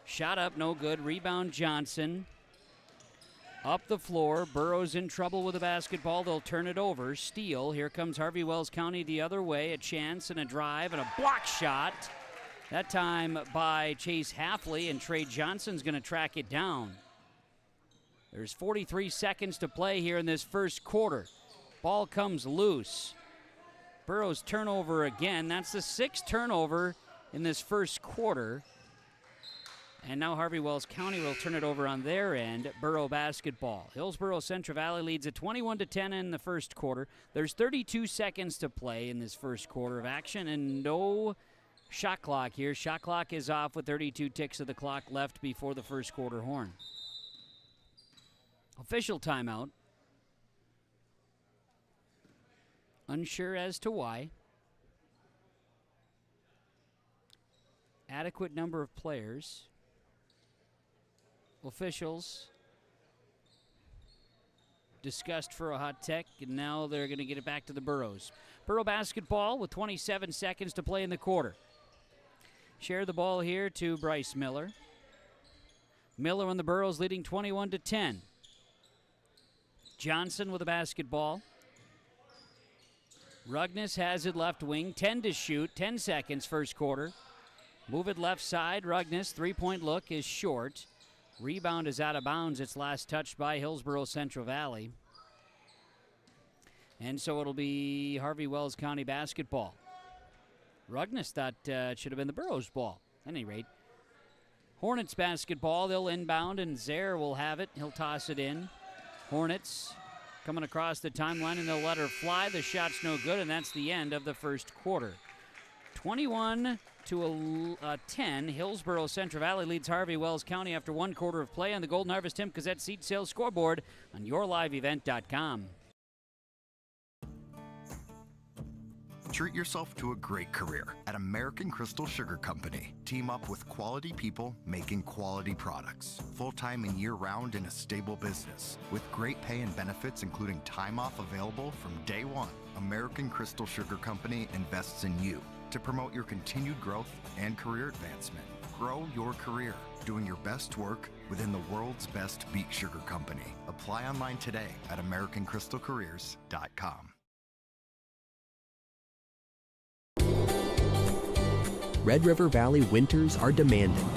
Shot up, no good. Rebound Johnson. Up the floor. Burrows in trouble with the basketball. They'll turn it over. Steal. Here comes Harvey-Wells County the other way. A chance and a drive and a block shot. That time by Chase Halfley, and Trey Johnson's going to track it down. There's 43 seconds to play here in this first quarter. Ball comes loose. Burrows turnover again. That's the sixth turnover in this first quarter. And now Harvey-Wells County will turn it over on their end. Burrow basketball. Hillsboro Central Valley leads at 21-10 in the first quarter. There's 32 seconds to play in this first quarter of action, and no shot clock here. Shot clock is off with 32 ticks of the clock left before the first quarter horn. Official timeout. Unsure as to why. Adequate number of players. Officials discussed for a hot tech, and now they're going to get it back to the Burros. Burrow basketball with 27 seconds to play in the quarter. Share the ball here to Bryce Miller. Miller and the Burros leading 21-10. Johnson with the basketball. Rugnes has it left wing. 10 to shoot. 10 seconds first quarter. Move it left side. Rugnes, three-point look is short. Rebound is out of bounds. It's last touched by Hillsboro Central Valley. And so it'll be Harvey-Wells County basketball. Rugnes thought it should have been the Burros ball. At any rate, Hornets basketball. They'll inbound, and Zaire will have it. He'll toss it in. Hornets coming across the timeline, and they'll let her fly. The shot's no good, and that's the end of the first quarter. 21-10, Hillsboro Central Valley leads Harvey-Wells County after one quarter of play on the Golden Harvest Hemp Gazette seed sales scoreboard on yourliveevent.com. Treat yourself to a great career at American Crystal Sugar Company. Team up with quality people making quality products. Full-time and year-round in a stable business. With great pay and benefits including time off available from day one. American Crystal Sugar Company invests in you to promote your continued growth and career advancement. Grow your career, doing your best work within the world's best beet sugar company. Apply online today at AmericanCrystalCareers.com. Red River Valley winters are demanding.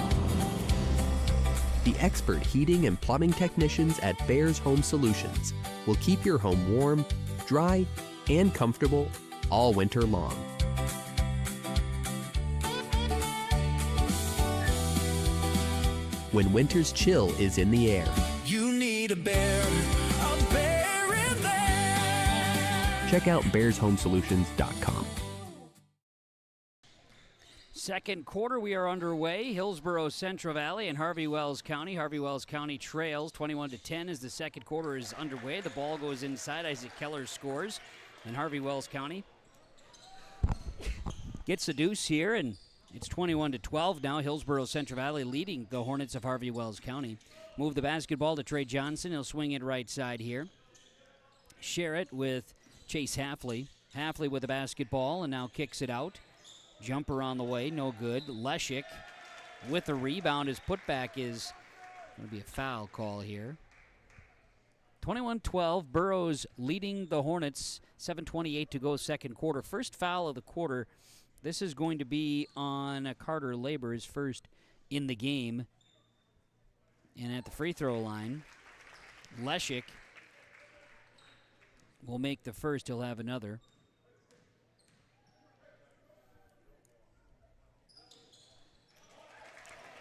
The expert heating and plumbing technicians at Bears Home Solutions will keep your home warm, dry, and comfortable all winter long. When winter's chill is in the air, you need a bear in there. Check out bearshomesolutions.com. Second quarter, we are underway. Hillsboro, Central Valley, and Harvey-Wells County. Harvey-Wells County trails 21-10 as the second quarter is underway. The ball goes inside. Isaac Keller scores, and Harvey-Wells County gets the deuce here, and it's 21-12 now. Hillsboro, Central Valley leading the Hornets of Harvey-Wells County. Move the basketball to Trey Johnson. He'll swing it right side here. Share it with Chase Halfley. Halfley with the basketball and now kicks it out. Jumper on the way, no good. Leshik with the rebound. His putback is going to be a foul call here. 21-12, Burroughs leading the Hornets. 7:28 to go, second quarter. First foul of the quarter. This is going to be on Carter Labor, his first in the game. And at the free throw line, Leshik will make the first. He'll have another.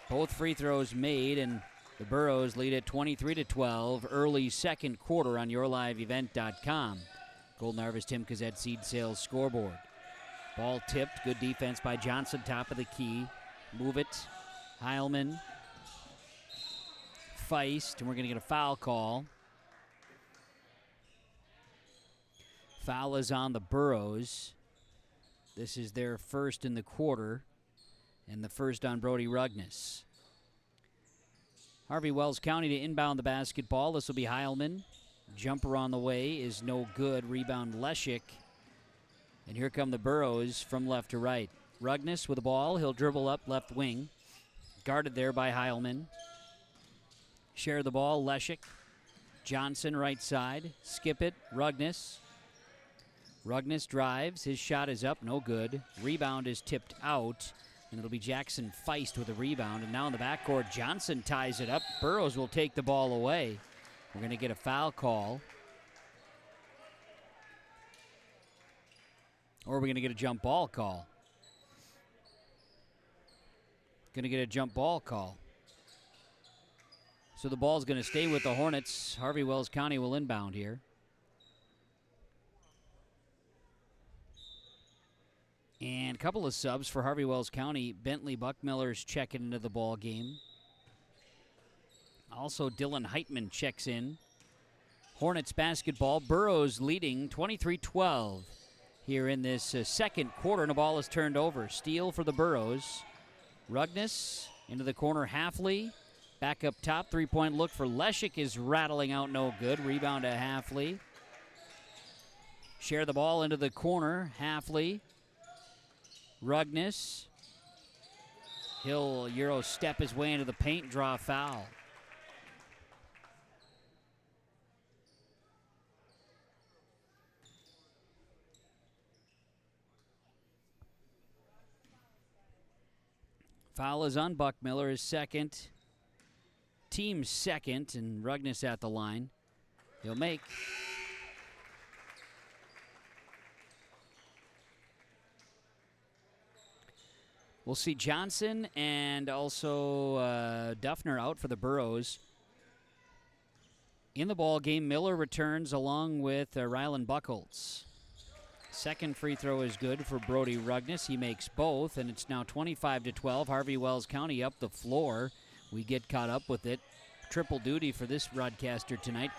Both free throws made, and the Burroughs lead at 23-12. Early second quarter on YourLiveEvent.com. Golden Harvest Tim Kazet Seed Sales scoreboard. Ball tipped. Good defense by Johnson, top of the key. Move it. Heilman. Feist, and we're going to get a foul call. Foul is on the Burroughs. This is their first in the quarter, and the first on Brody Rugnes. Harvey-Wells County to inbound the basketball. This will be Heilman. Jumper on the way is no good. Rebound Leshik. And here come the Burroughs from left to right. Rugnes with the ball. He'll dribble up left wing. Guarded there by Heilman. Share the ball, Leshik. Johnson right side. Skip it, Rugnes. Rugnes drives. His shot is up, no good. Rebound is tipped out. And it'll be Jackson Feist with a rebound. And now in the backcourt, Johnson ties it up. Burroughs will take the ball away. We're going to get a foul call. Or are we going to get a jump ball call? Going to get a jump ball call. So the ball's going to stay with the Hornets. Harvey-Wells County will inbound here. And a couple of subs for Harvey-Wells County. Bentley Buckmiller's checking into the ball game. Also, Dylan Heitman checks in. Hornets basketball. Burroughs leading 23-12 here in this second quarter, and the ball is turned over. Steal for the Burroughs. Rugnes into the corner. Halfley back up top. Three-point look for Leshik is rattling out, no good. Rebound to Halfley. Share the ball into the corner. Halfley. Rugnes. He'll Euro step his way into the paint, draw a foul. Foul is on Buckmiller, his second. Team second, and Rugnes at the line. He'll make. We'll see Johnson and also Duffner out for the Burroughs. In the ball game, Miller returns along with Rylan Buckholz. Second free throw is good for Brody Rugnes. He makes both, and it's now 25-12. Harvey-Wells County up the floor. We get caught up with it. Triple duty for this broadcaster tonight.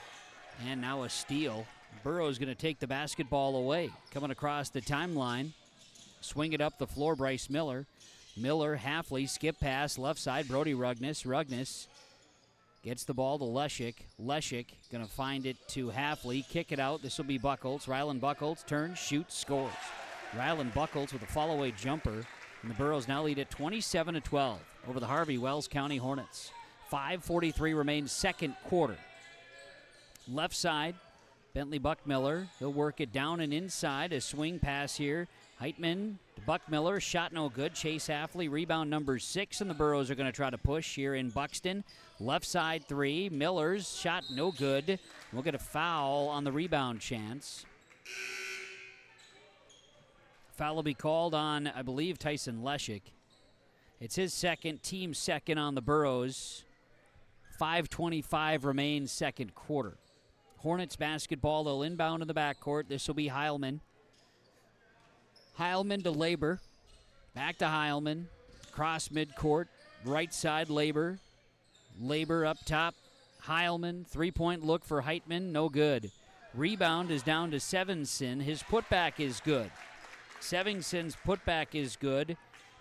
And now a steal. Burroughs going to take the basketball away. Coming across the timeline. Swing it up the floor, Bryce Miller. Miller, Halfley, skip pass, left side, Brody Rugnes. Rugnes gets the ball to Leshik. Leshik going to find it to Halfley. Kick it out. This will be Buckholz. Rylan Buckholz turns, shoots, scores. Rylan Buckholz with a fall-away jumper. And the Burroughs now lead at 27-12 over the Harvey-Wells County Hornets. 5:43 remains second quarter. Left side, Bentley Buckmiller. He'll work it down and inside. A swing pass here. Heitman to Buckmiller. Shot no good. Chase Halfley. Rebound number 6. And the Burroughs are going to try to push here in Buxton. Left side 3. Miller's shot no good. We'll get a foul on the rebound chance. Foul will be called on, I believe, Tyson Leshik. It's his second, team second on the Burroughs. 5:25 remains second quarter. Hornets basketball. They'll inbound in the backcourt. This will be Heilman. Heilman to Labor. Back to Heilman. Cross midcourt. Right side, Labor. Labor up top. Heilman. Three-point look for Heitman. No good. Rebound is down to Sevenson. His putback is good. Sevingson's putback is good.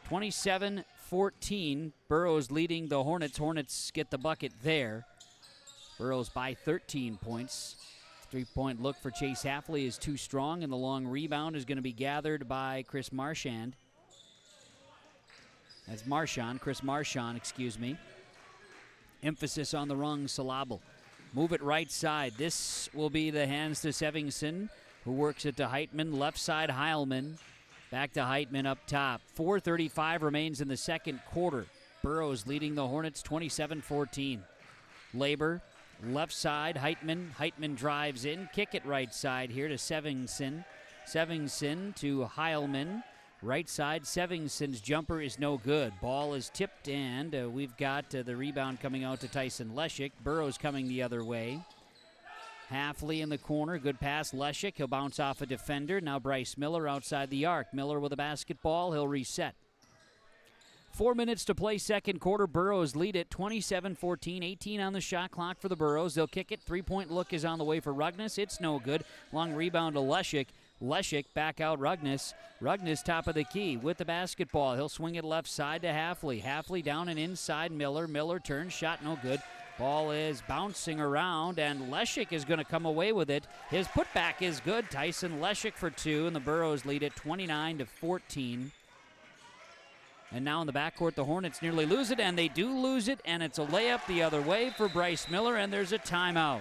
27-14. Burroughs leading the Hornets. Hornets get the bucket there. Burroughs by 13 points. Three-point look for Chase Hafley is too strong, and the long rebound is going to be gathered by Chris Marchand. That's Chris Marchand, excuse me. Emphasis on the wrong syllable. Move it right side. This will be the hands to Sevingson, who works it to Heitman. Left side, Heilman. Back to Heitman up top. 4:35 remains in the second quarter. Burroughs leading the Hornets 27-14. Labor, left side, Heitman. Heitman drives in. Kick it right side here to Sevingson. Sevingson to Heilman. Right side, Sevingson's jumper is no good. Ball is tipped, and we've got the rebound coming out to Tyson Leshik. Burroughs coming the other way. Hafley in the corner. Good pass, Leshik. He'll bounce off a defender. Now Bryce Miller outside the arc. Miller with a basketball. He'll reset. 4 minutes to play second quarter. Burroughs lead it 27-14. 18 on the shot clock for the Burroughs. They'll kick it. Three-point look is on the way for Rugnes. It's no good. Long rebound to Leshik. Leshik back out Rugnes. Rugnes top of the key with the basketball. He'll swing it left side to Hafley. Hafley down and inside Miller. Miller turns. Shot no good. Ball is bouncing around, and Leshik is going to come away with it. His putback is good. Tyson Leshik for two, and the Burroughs lead it 29-14. And now in the backcourt, the Hornets nearly lose it, and they do lose it, and it's a layup the other way for Bryce Miller, and there's a timeout.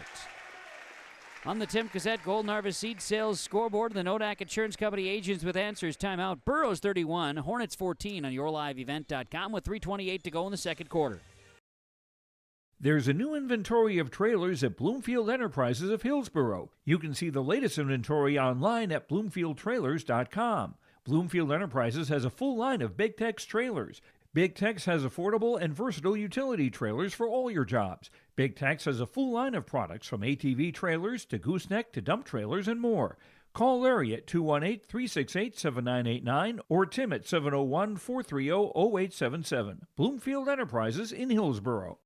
On the Tim Cassette Golden Harvest Seed Sales scoreboard, the Nodak Insurance Company agents with answers. Timeout. Burroughs 31, Hornets 14 on yourliveevent.com with 3:28 to go in the second quarter. There's a new inventory of trailers at Bloomfield Enterprises of Hillsboro. You can see the latest inventory online at bloomfieldtrailers.com. Bloomfield Enterprises has a full line of Big Tex trailers. Big Tex has affordable and versatile utility trailers for all your jobs. Big Tex has a full line of products from ATV trailers to gooseneck to dump trailers and more. Call Larry at 218-368-7989 or Tim at 701-430-0877. Bloomfield Enterprises in Hillsboro.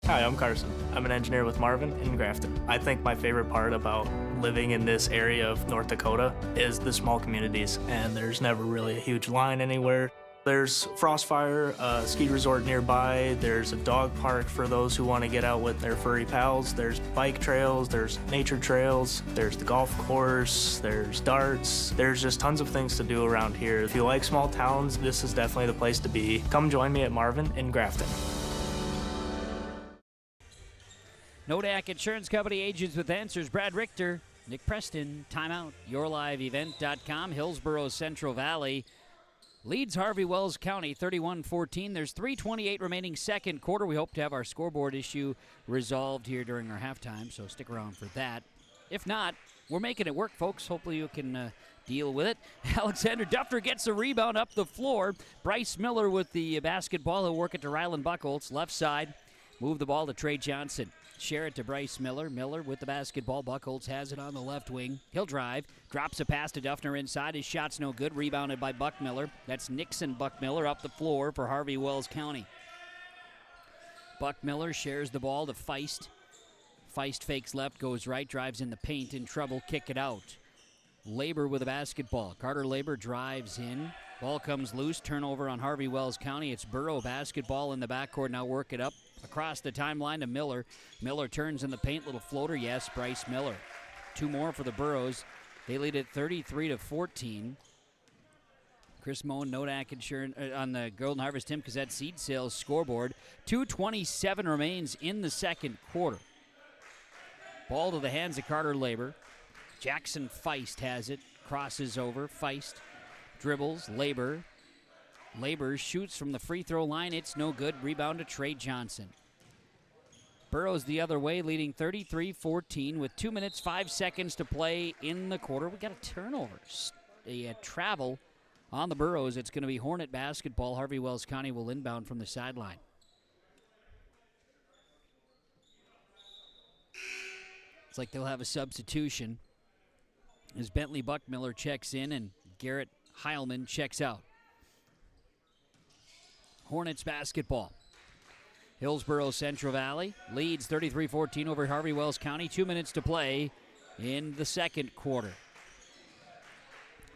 Hi, I'm Carson. I'm an engineer with Marvin in Grafton. I think my favorite part about living in this area of North Dakota is the small communities, and there's never really a huge line anywhere. There's Frostfire, a ski resort nearby. There's a dog park for those who want to get out with their furry pals. There's bike trails, there's nature trails, there's the golf course, there's darts. There's just tons of things to do around here. If you like small towns, this is definitely the place to be. Come join me at Marvin in Grafton. Nodak Insurance Company agents with answers. Brad Richter, Nick Preston, timeout. yourliveevent.com. Hillsboro Central Valley leads Harvey-Wells County 31-14. There's 3:28 remaining second quarter. We hope to have our scoreboard issue resolved here during our halftime, so stick around for that. If not, we're making it work, folks. Hopefully you can deal with it. Alexander Duffner gets the rebound up the floor. Bryce Miller with the basketball. He'll work it to Rylan Buchholz. Left side. Move the ball to Trey Johnson. Share it to Bryce Miller. Miller with the basketball. Buchholz has it on the left wing. He'll drive. Drops a pass to Duffner inside. His shot's no good. Rebounded by Buck Miller. That's Nixon Buck Miller up the floor for Harvey-Wells County. Buck Miller shares the ball to Feist. Feist fakes left, goes right, drives in the paint. In trouble, kick it out. Labor with the basketball. Carter Labor drives in. Ball comes loose. Turnover on Harvey-Wells County. It's Burrow basketball in the backcourt. Now work it up across the timeline to Miller. Miller turns in the paint. Little floater. Yes, Bryce Miller. Two more for the Burrows. They lead it 33-14. Chris Moen, Nodak Insurance on the Golden Harvest Tim Cassette Seed Sales scoreboard. 2:27 remains in the second quarter. Ball to the hands of Carter Labor. Jackson Feist has it. Crosses over. Feist dribbles. Labor. Labor shoots from the free throw line. It's no good. Rebound to Trey Johnson. Burroughs the other way, leading 33-14 with 2 minutes, 5 seconds to play in the quarter. We got a turnover. A travel on the Burroughs. It's going to be Hornet basketball. Harvey-Wells County will inbound from the sideline. It's like they'll have a substitution as Bentley Buckmiller checks in and Garrett Heilman checks out. Hornets basketball. Hillsboro Central Valley leads 33-14 over Harvey-Wells County. 2 minutes to play in the second quarter.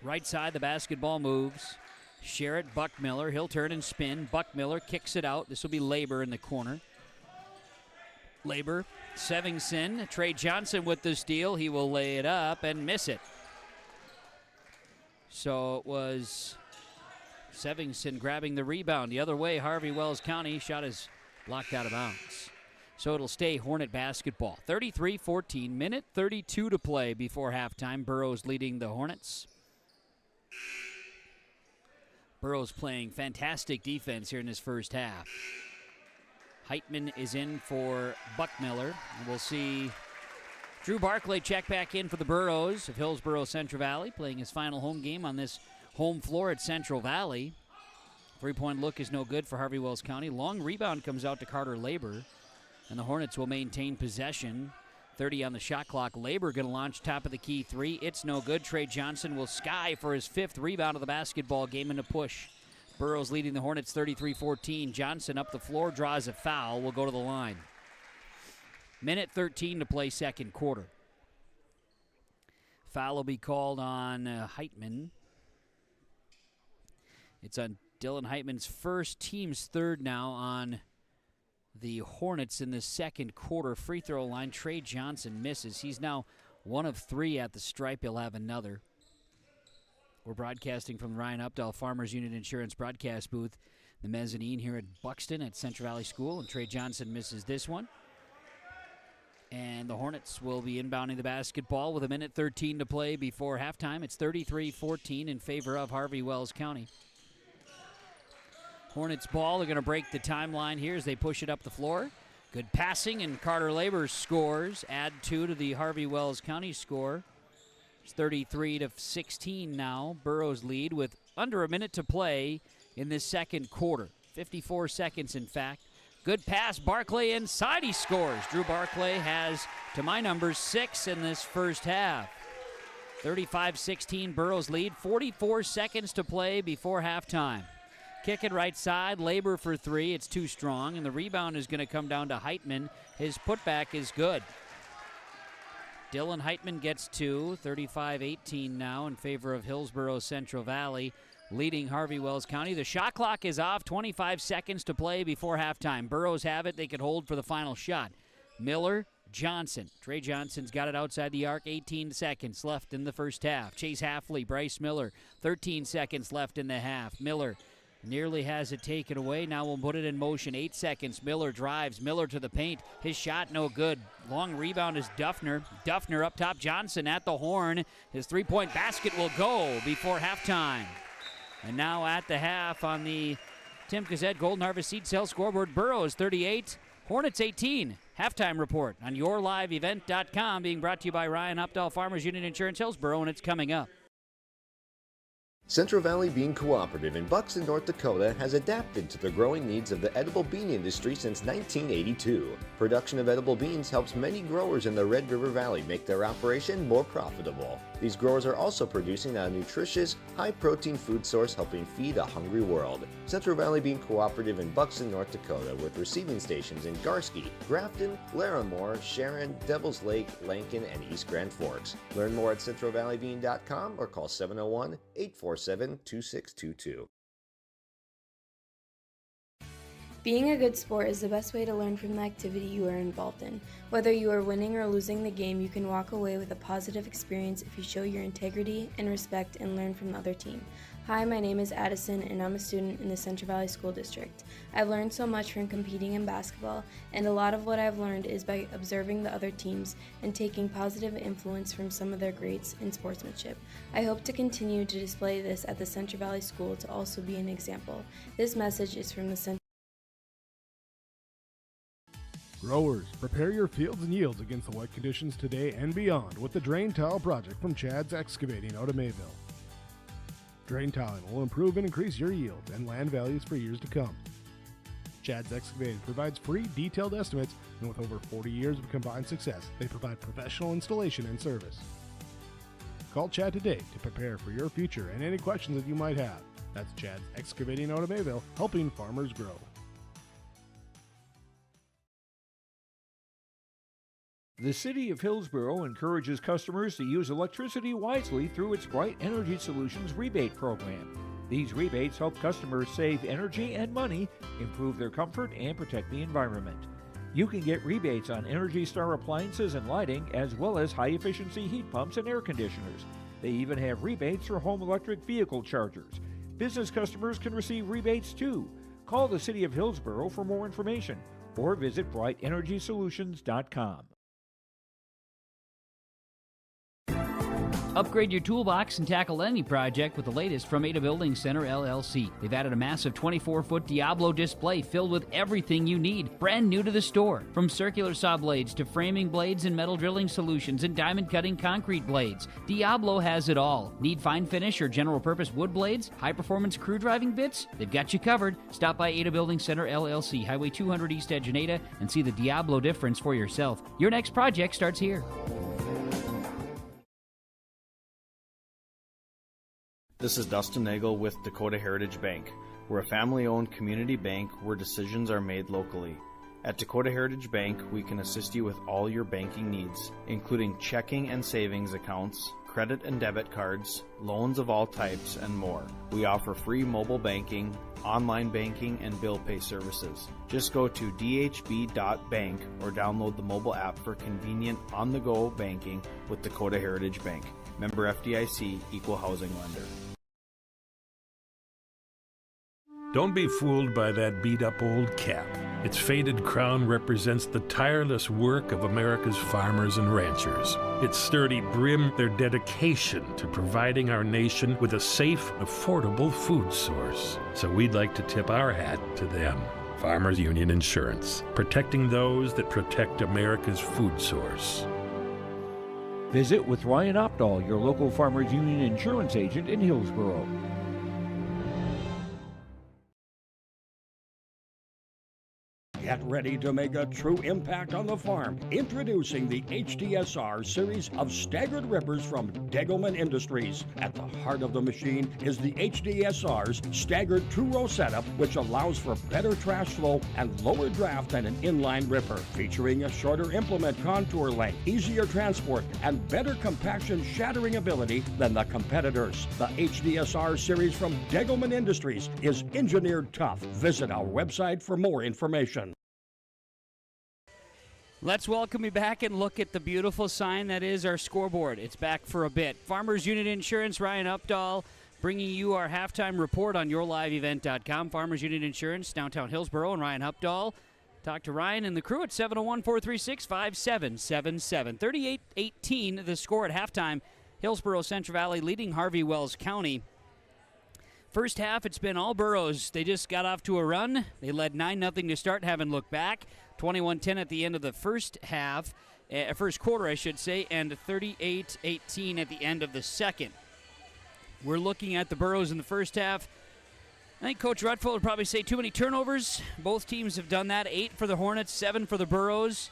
Right side, the basketball moves. Sherritt, Buckmiller. He'll turn and spin. Buckmiller kicks it out. This will be Labor in the corner. Labor, Sevingson. Trey Johnson with the steal. He will lay it up and miss it. So it was Sevingson grabbing the rebound. The other way, Harvey-Wells County shot is blocked out of bounds. So it'll stay Hornet basketball. 33-14, minute 32 to play before halftime. Burrows leading the Hornets. Burrows playing fantastic defense here in his first half. Heitman is in for Buckmiller. We'll see Drew Barclay check back in for the Burrows of Hillsboro Central Valley, playing his final home game on this home floor at Central Valley. Three-point look is no good for Harvey-Wells County. Long rebound comes out to Carter Labor, and the Hornets will maintain possession. 30 on the shot clock. Labor going to launch top of the key three. It's no good. Trey Johnson will sky for his 5th rebound of the basketball game and a push. Burrows leading the Hornets 33-14. Johnson up the floor, draws a foul, will go to the line. Minute 13 to play second quarter. Foul will be called on Heitman. It's on Dylan Heitman's first, team's third now on the Hornets in the second quarter. Free throw line, Trey Johnson misses. He's now 1 of 3 at the stripe. He'll have another. We're broadcasting from the Ryan Updahl Farmers Union Insurance broadcast booth, the mezzanine here at Buxton at Central Valley School, and Trey Johnson misses this one. And the Hornets will be inbounding the basketball with a minute 13 to play before halftime. It's 33-14 in favor of Harvey-Wells County. Hornets ball. They're going to break the timeline here as they push it up the floor. Good passing, and Carter Labor scores. Add 2 to the Harvey-Wells County score. It's 33-16 now. Burrows lead with under a minute to play in this second quarter. 54 seconds, in fact. Good pass. Barclay inside. He scores. Drew Barclay has, to my numbers, 6 in this first half. 35-16. Burrows lead. 44 seconds to play before halftime. Kick it right side. Labor for 3. It's too strong, and the rebound is going to come down to Heitman. His putback is good. Dylan Heitman gets 2. 35-18 now in favor of Hillsboro Central Valley, leading Harvey-Wells County. The shot clock is off. 25 seconds to play before halftime. Burrows have it. They could hold for the final shot. Miller, Johnson. Trey Johnson's got it outside the arc. 18 seconds left in the first half. Chase Halfley, Bryce Miller. 13 seconds left in the half. Miller nearly has it taken away. Now we'll put it in motion. 8 seconds. Miller drives. Miller to the paint. His shot no good. Long rebound is Duffner. Duffner up top. Johnson at the horn. His three-point basket will go before halftime. And now at the half on the Tim Gazette Golden Harvest Seed Sale scoreboard, Burrows 38, Hornets 18. Halftime report on yourliveevent.com, being brought to you by Ryan Updahl Farmers Union Insurance Hillsboro, and it's coming up. Central Valley Bean Cooperative in Buxton, North Dakota has adapted to the growing needs of the edible bean industry since 1982. Production of edible beans helps many growers in the Red River Valley make their operation more profitable. These growers are also producing a nutritious, high-protein food source helping feed a hungry world. Central Valley Bean Cooperative in Buxton, North Dakota, with receiving stations in Garsky, Grafton, Larimore, Sharon, Devils Lake, Lankin, and East Grand Forks. Learn more at centralvalleybean.com or call 701-847-2622. Being a good sport is the best way to learn from the activity you are involved in. Whether you are winning or losing the game, you can walk away with a positive experience if you show your integrity and respect and learn from the other team. Hi, my name is Addison, and I'm a student in the Central Valley School District. I've learned so much from competing in basketball, and a lot of what I've learned is by observing the other teams and taking positive influence from some of their greats in sportsmanship. I hope to continue to display this at the Central Valley School to also be an example. This message is from the Central Growers, prepare your fields and yields against the wet conditions today and beyond with the Drain Tile project from Chad's Excavating out of Mayville. Drain tiling will improve and increase your yields and land values for years to come. Chad's Excavating provides free detailed estimates, and with over 40 years of combined success, they provide professional installation and service. Call Chad today to prepare for your future and any questions that you might have. That's Chad's Excavating out of Mayville, helping farmers grow. The City of Hillsboro encourages customers to use electricity wisely through its Bright Energy Solutions rebate program. These rebates help customers save energy and money, improve their comfort, and protect the environment. You can get rebates on Energy Star appliances and lighting, as well as high-efficiency heat pumps and air conditioners. They even have rebates for home electric vehicle chargers. Business customers can receive rebates too. Call the City of Hillsboro for more information or visit brightenergysolutions.com. Upgrade your toolbox and tackle any project with the latest from Ada Building Center, LLC. They've added a massive 24-foot Diablo display filled with everything you need, brand new to the store. From circular saw blades to framing blades and metal drilling solutions and diamond cutting concrete blades, Diablo has it all. Need fine finish or general purpose wood blades? High-performance crew driving bits? They've got you covered. Stop by Ada Building Center, LLC, Highway 200 East Edge in Ada, and see the Diablo difference for yourself. Your next project starts here. This is Dustin Nagel with Dakota Heritage Bank. We're a family-owned community bank where decisions are made locally. At Dakota Heritage Bank, we can assist you with all your banking needs, including checking and savings accounts, credit and debit cards, loans of all types, and more. We offer free mobile banking, online banking, and bill pay services. Just go to dhb.bank or download the mobile app for convenient on-the-go banking with Dakota Heritage Bank. Member FDIC, Equal Housing Lender. Don't be fooled by that beat-up old cap. Its faded crown represents the tireless work of America's farmers and ranchers. Its sturdy brim, their dedication to providing our nation with a safe, affordable food source. So we'd like to tip our hat to them. Farmers Union Insurance, protecting those that protect America's food source. Visit with Ryan Opdahl, your local Farmers Union insurance agent in Hillsboro. Get ready to make a true impact on the farm. Introducing the HDSR series of staggered rippers from Degelman Industries. At the heart of the machine is the HDSR's staggered two-row setup, which allows for better trash flow and lower draft than an inline ripper. Featuring a shorter implement contour length, easier transport, and better compaction shattering ability than the competitors. The HDSR series from Degelman Industries is engineered tough. Visit our website for more information. Let's welcome you back and look at the beautiful sign that is our scoreboard. It's back for a bit. Farmers Union Insurance, Ryan Updahl, bringing you our halftime report on yourliveevent.com. Farmers Union Insurance, downtown Hillsboro, and Ryan Updahl. Talk to Ryan and the crew at 701-436-5777. 38-18 the score at halftime. Hillsboro Central Valley leading Harvey-Wells County. First half, it's been all Burros. They just got off to a run. They led 9-0 to start, haven't looked back. 21-10 at the end of the first half, first quarter, I should say, and 38-18 at the end of the second. We're looking at the Burros in the first half. I think Coach Rutold would probably say too many turnovers. Both teams have done that. 8 for the Hornets, 7 for the Burros.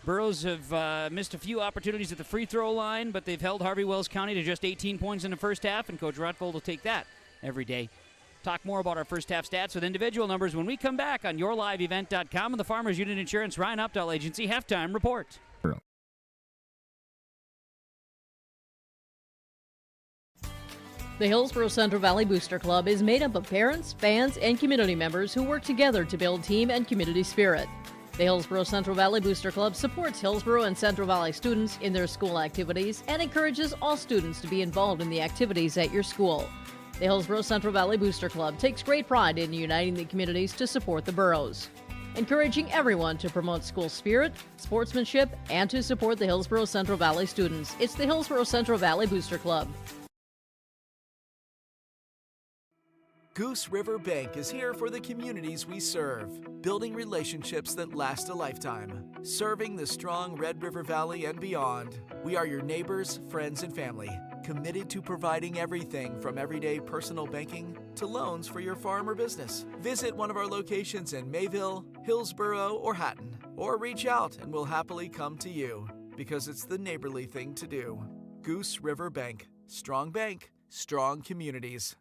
Burros have missed a few opportunities at the free throw line, but they've held Harvey-Wells County to just 18 points in the first half, and Coach Rutold will take that every day. Talk more about our first half stats with individual numbers when we come back on yourliveevent.com and the Farmers Union Insurance Ryan Updahl Agency halftime report. The Hillsboro Central Valley Booster Club is made up of parents, fans, and community members who work together to build team and community spirit. The Hillsboro Central Valley Booster Club supports Hillsboro and Central Valley students in their school activities and encourages all students to be involved in the activities at your school. The Hillsboro Central Valley Booster Club takes great pride in uniting the communities to support the boroughs, encouraging everyone to promote school spirit, sportsmanship, and to support the Hillsboro Central Valley students. It's the Hillsboro Central Valley Booster Club. Goose River Bank is here for the communities we serve, building relationships that last a lifetime, serving the strong Red River Valley and beyond. We are your neighbors, friends, and family. committed to providing everything from everyday personal banking to loans for your farm or business. Visit one of our locations in Mayville, Hillsboro, or Hatton, or reach out and we'll happily come to you because it's the neighborly thing to do. Goose River Bank, strong communities.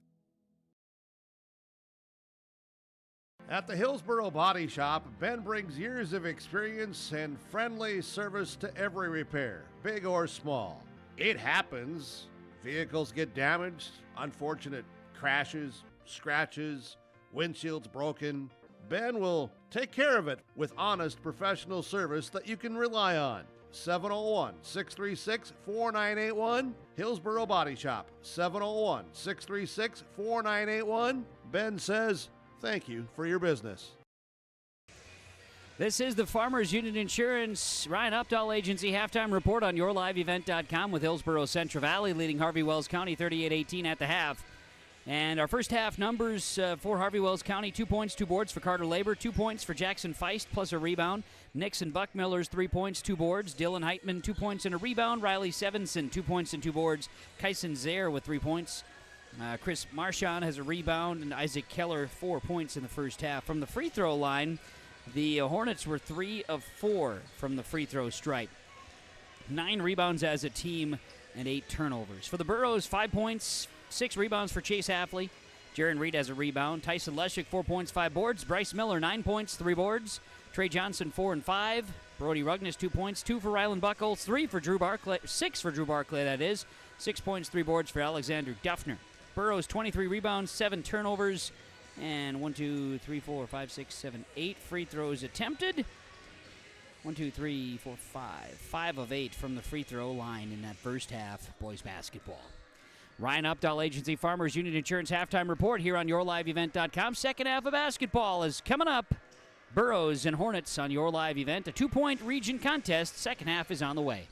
At the Hillsboro Body Shop, Ben brings years of experience and friendly service to every repair, big or small. It happens. Vehicles get damaged, unfortunate crashes, scratches, windshields broken. Ben will take care of it with honest professional service that you can rely on. 701-636-4981, Hillsboro Body Shop, 701-636-4981. Ben says, thank you for your business. This is the Farmers Union Insurance Ryan Updahl Agency halftime report on yourliveevent.com with Hillsboro Central Valley leading Harvey-Wells County 38-18 at the half. And our first half numbers for Harvey-Wells County: 2 points, 2 boards for Carter Labor, 2 points for Jackson Feist plus a rebound. Nixon Buckmiller's 3 points, 2 boards. Dylan Heitman 2 points and a rebound. Riley Sevenson 2 points and 2 boards. Kyson Zaire with 3 points. Chris Marchand has a rebound, and Isaac Keller 4 points in the first half. From the free throw line, the Hornets were 3 of 4 from the free throw stripe. 9 rebounds as a team and 8 turnovers. For the Burros, 5 points, 6 rebounds for Chase Hafley. Jaron Reed has a rebound. Tyson Leshik, 4 points, 5 boards. Bryce Miller, 9 points, 3 boards. Trey Johnson, 4 and 5. Brody Rugnes, 2 points, 2 for Rylan Buckles, 3 for Drew Barclay, 6 for Drew Barclay, that is. 6 points, 3 boards for Alexander Duffner. Burros, 23 rebounds, 7 turnovers, and 8 free throws attempted. 5 of 8 from the free throw line in that first half, boys basketball. Ryan Updahl Agency Farmers Union Insurance halftime report here on yourliveevent.com. Second half of basketball is coming up. Burros and Hornets on Your Live Event. A 2-point region contest. Second half is on the way.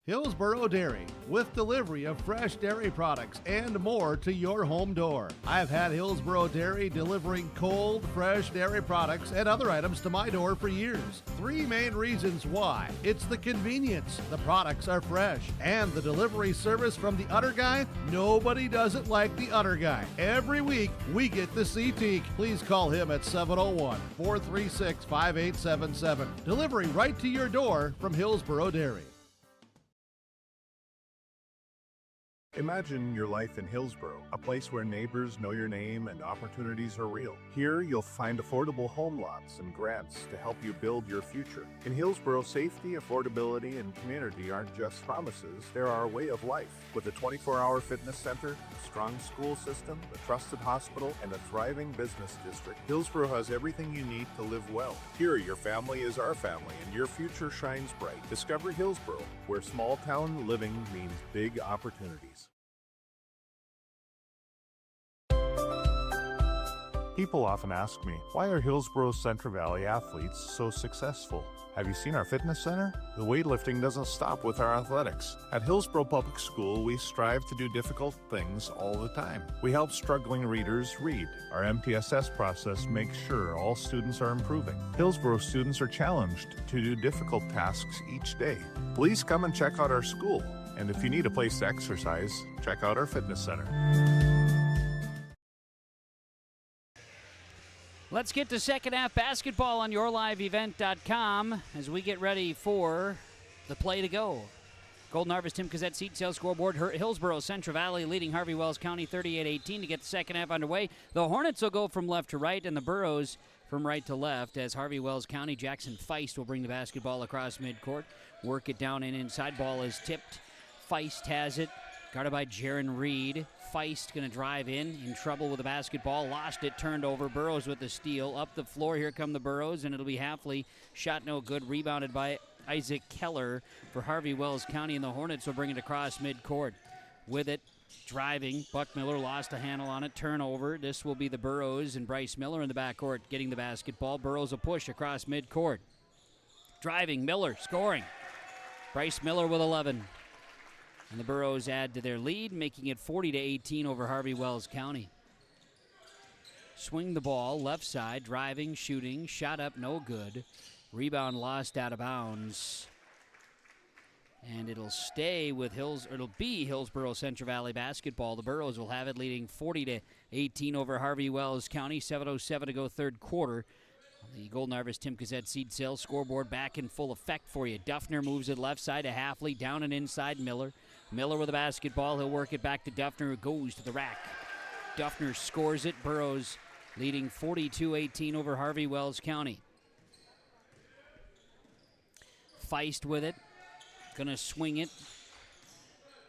Hillsboro Dairy, with delivery of fresh dairy products and more to your home door. I've had Hillsboro Dairy delivering cold, fresh dairy products and other items to my door for years. 3 main reasons why. It's the convenience, the products are fresh, and the delivery service from the Udder Guy. Nobody does it like the Udder Guy. Every week, we get to see Teak. Please call him at 701-436-5877. Delivery right to your door from Hillsboro Dairy. Imagine your life in Hillsboro, a place where neighbors know your name and opportunities are real. Here, you'll find affordable home lots and grants to help you build your future. In Hillsboro, safety, affordability, and community aren't just promises, they're our way of life. With a 24-hour fitness center, a strong school system, a trusted hospital, and a thriving business district, Hillsboro has everything you need to live well. Here, your family is our family, and your future shines bright. Discover Hillsboro, where small-town living means big opportunities. People often ask me, why are Hillsboro Central Valley athletes so successful? Have you seen our fitness center? The weightlifting doesn't stop with our athletics. At Hillsboro Public School, we strive to do difficult things all the time. We help struggling readers read. Our MTSS process makes sure all students are improving. Hillsboro students are challenged to do difficult tasks each day. Please come and check out our school. And if you need a place to exercise, check out our fitness center. Let's get to second half basketball on yourliveevent.com as we get ready for the play to go. Golden Harvest Tim Cassette seat sales scoreboard. Hillsboro Central Valley leading Harvey-Wells County 38-18 to get the second half underway. The Hornets will go from left to right and the Burros from right to left as Harvey-Wells County Jackson Feist will bring the basketball across midcourt. Work it down and inside. Ball is tipped. Feist has it. Guarded by Jaron Reed. Feist going to drive in trouble with the basketball. Lost it, turned over. Burros with the steal. Up the floor, here come the Burros, and it'll be Hafley. Shot no good. Rebounded by Isaac Keller for Harvey-Wells County, and the Hornets will bring it across midcourt. With it, driving. Buckmiller lost a handle on it. Turnover. This will be the Burros and Bryce Miller in the backcourt getting the basketball. Burros a push across midcourt. Driving. Miller scoring. Bryce Miller with 11. And the Burros add to their lead, making it 40-18 over Harvey-Wells County. Swing the ball, left side, driving, shooting, shot up, no good. Rebound lost out of bounds. And it'll stay with it'll be Hillsboro Central Valley basketball. The Burros will have it, leading 40-18 over Harvey-Wells County. 7:07 to go, third quarter. The Golden Harvest Tim Gazette seed sales scoreboard back in full effect for you. Duffner moves it left side to Halfley, down and inside Miller. Miller with the basketball. He'll work it back to Duffner, who goes to the rack. Duffner scores it. Burros leading 42-18 over Harvey-Wells County. Feist with it. Gonna swing it.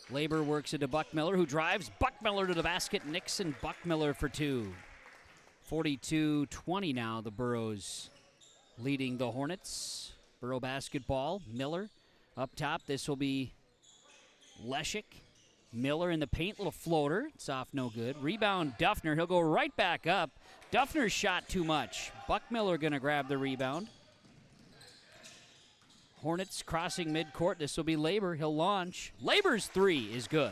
Labor works it to Buckmiller, who drives. Buckmiller to the basket. Nixon, Buckmiller for two. 42-20 now, the Burros leading the Hornets. Burro basketball. Miller up top. This will be Leshik. Miller in the paint, little floater. It's off, no good. Rebound, Duffner. He'll go right back up. Duffner's shot too much. Buckmiller gonna grab the rebound. Hornets crossing midcourt. This will be Labor. He'll launch. Labor's three is good.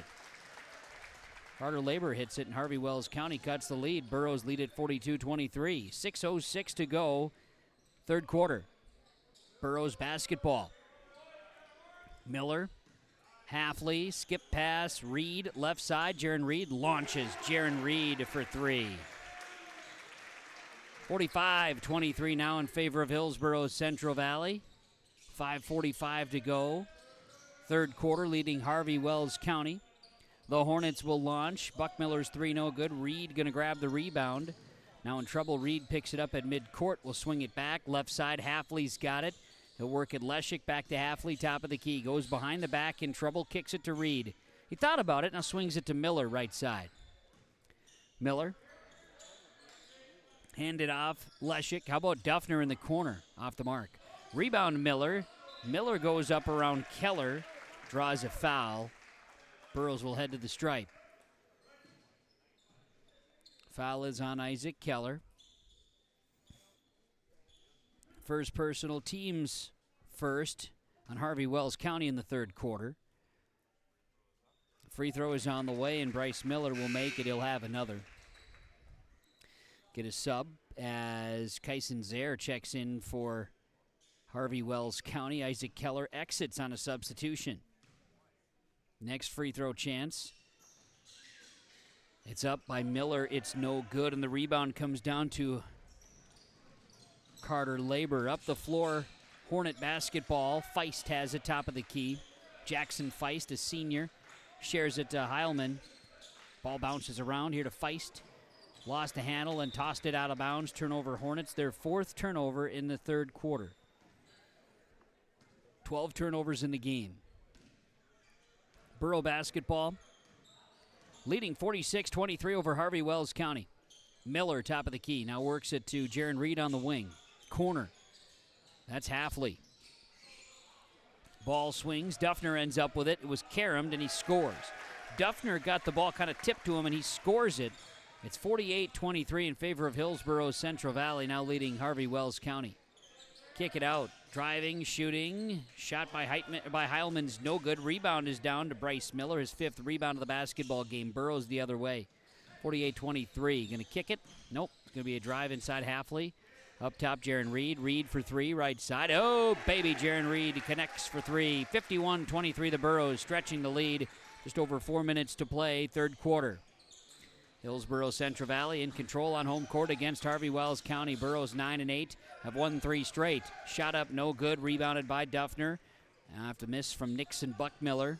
Carter Labor hits it, and Harvey-Wells County cuts the lead. Burros lead at 42-23. 6:06 to go, third quarter. Burros basketball. Miller, Halfley, skip pass, Reed, left side. Jaron Reed launches. Jaron Reed for three. 45-23 now in favor of Hillsboro Central Valley. 5:45 to go. Third quarter, leading Harvey-Wells County. The Hornets will launch. Buckmiller's three, no good. Reed going to grab the rebound. Now in trouble, Reed picks it up at midcourt. Will swing it back. Left side, Halfley's got it. He'll work it Leshik back to Halfley, top of the key. Goes behind the back, in trouble, kicks it to Reed. He thought about it, now swings it to Miller, right side. Miller. Hand it off, Leshik. How about Duffner in the corner, off the mark. Rebound, Miller. Miller goes up around Keller, draws a foul. Burros will head to the stripe. Foul is on Isaac Keller. First personal, teams first on Harvey-Wells County in the third quarter. Free throw is on the way, and Bryce Miller will make it. He'll have another. Get a sub as Kyson Zaire checks in for Harvey-Wells County. Isaac Keller exits on a substitution. Next free throw chance. It's up by Miller. It's no good, and the rebound comes down to Carter Labor. Up the floor, Hornet basketball. Feist has it, top of the key. Jackson Feist, a senior, shares it to Heilman. Ball bounces around here to Feist. Lost a handle and tossed it out of bounds. Turnover Hornets, their fourth turnover in the third quarter. 12 turnovers in the game. Burro basketball leading 46-23 over Harvey-Wells County. Miller, top of the key, now works it to Jaron Reed on the wing. Corner. That's Halfley. Ball swings. Duffner ends up with it. It was caromed, and he scores. Duffner got the ball kind of tipped to him, and he scores it. It's 48-23 in favor of Hillsboro Central Valley, now leading Harvey-Wells County. Kick it out. Driving, shooting. Shot by Heilman's no good. Rebound is down to Bryce Miller, his fifth rebound of the basketball game. Burrows the other way. 48-23. Going to kick it? Nope. It's going to be a drive inside Halfley. Up top, Jaron Reed. Reed for three, right side. Oh, baby, Jaron Reed connects for three. 51-23, the Burros stretching the lead. Just over 4 minutes to play, third quarter. Hillsboro Central Valley in control on home court against Harvey-Wells County. Burros 9-8, have won 3 straight. Shot up, no good. Rebounded by Duffner. After miss from Nixon Buckmiller.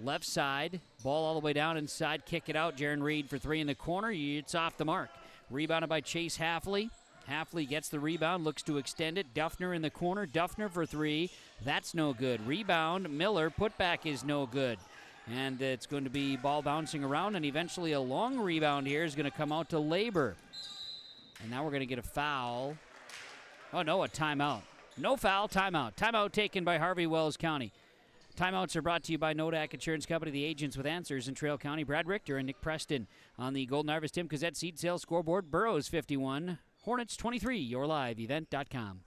Left side, ball all the way down inside. Kick it out. Jaron Reed for three in the corner. It's off the mark. Rebounded by Chase Halfley. Halfley gets the rebound, looks to extend it. Duffner in the corner. Duffner for three. That's no good. Rebound, Miller. Putback is no good. And it's going to be ball bouncing around, and eventually a long rebound here is going to come out to Labor. And now we're going to get a foul. Oh, no, a timeout. No foul, timeout. Timeout taken by Harvey-Wells County. Timeouts are brought to you by Nodak Insurance Company, the agents with answers in Trail County. Brad Richter and Nick Preston on the Golden Harvest Tim Gazette seed sales scoreboard. Burros 51, Hornets 23, yourliveevent.com.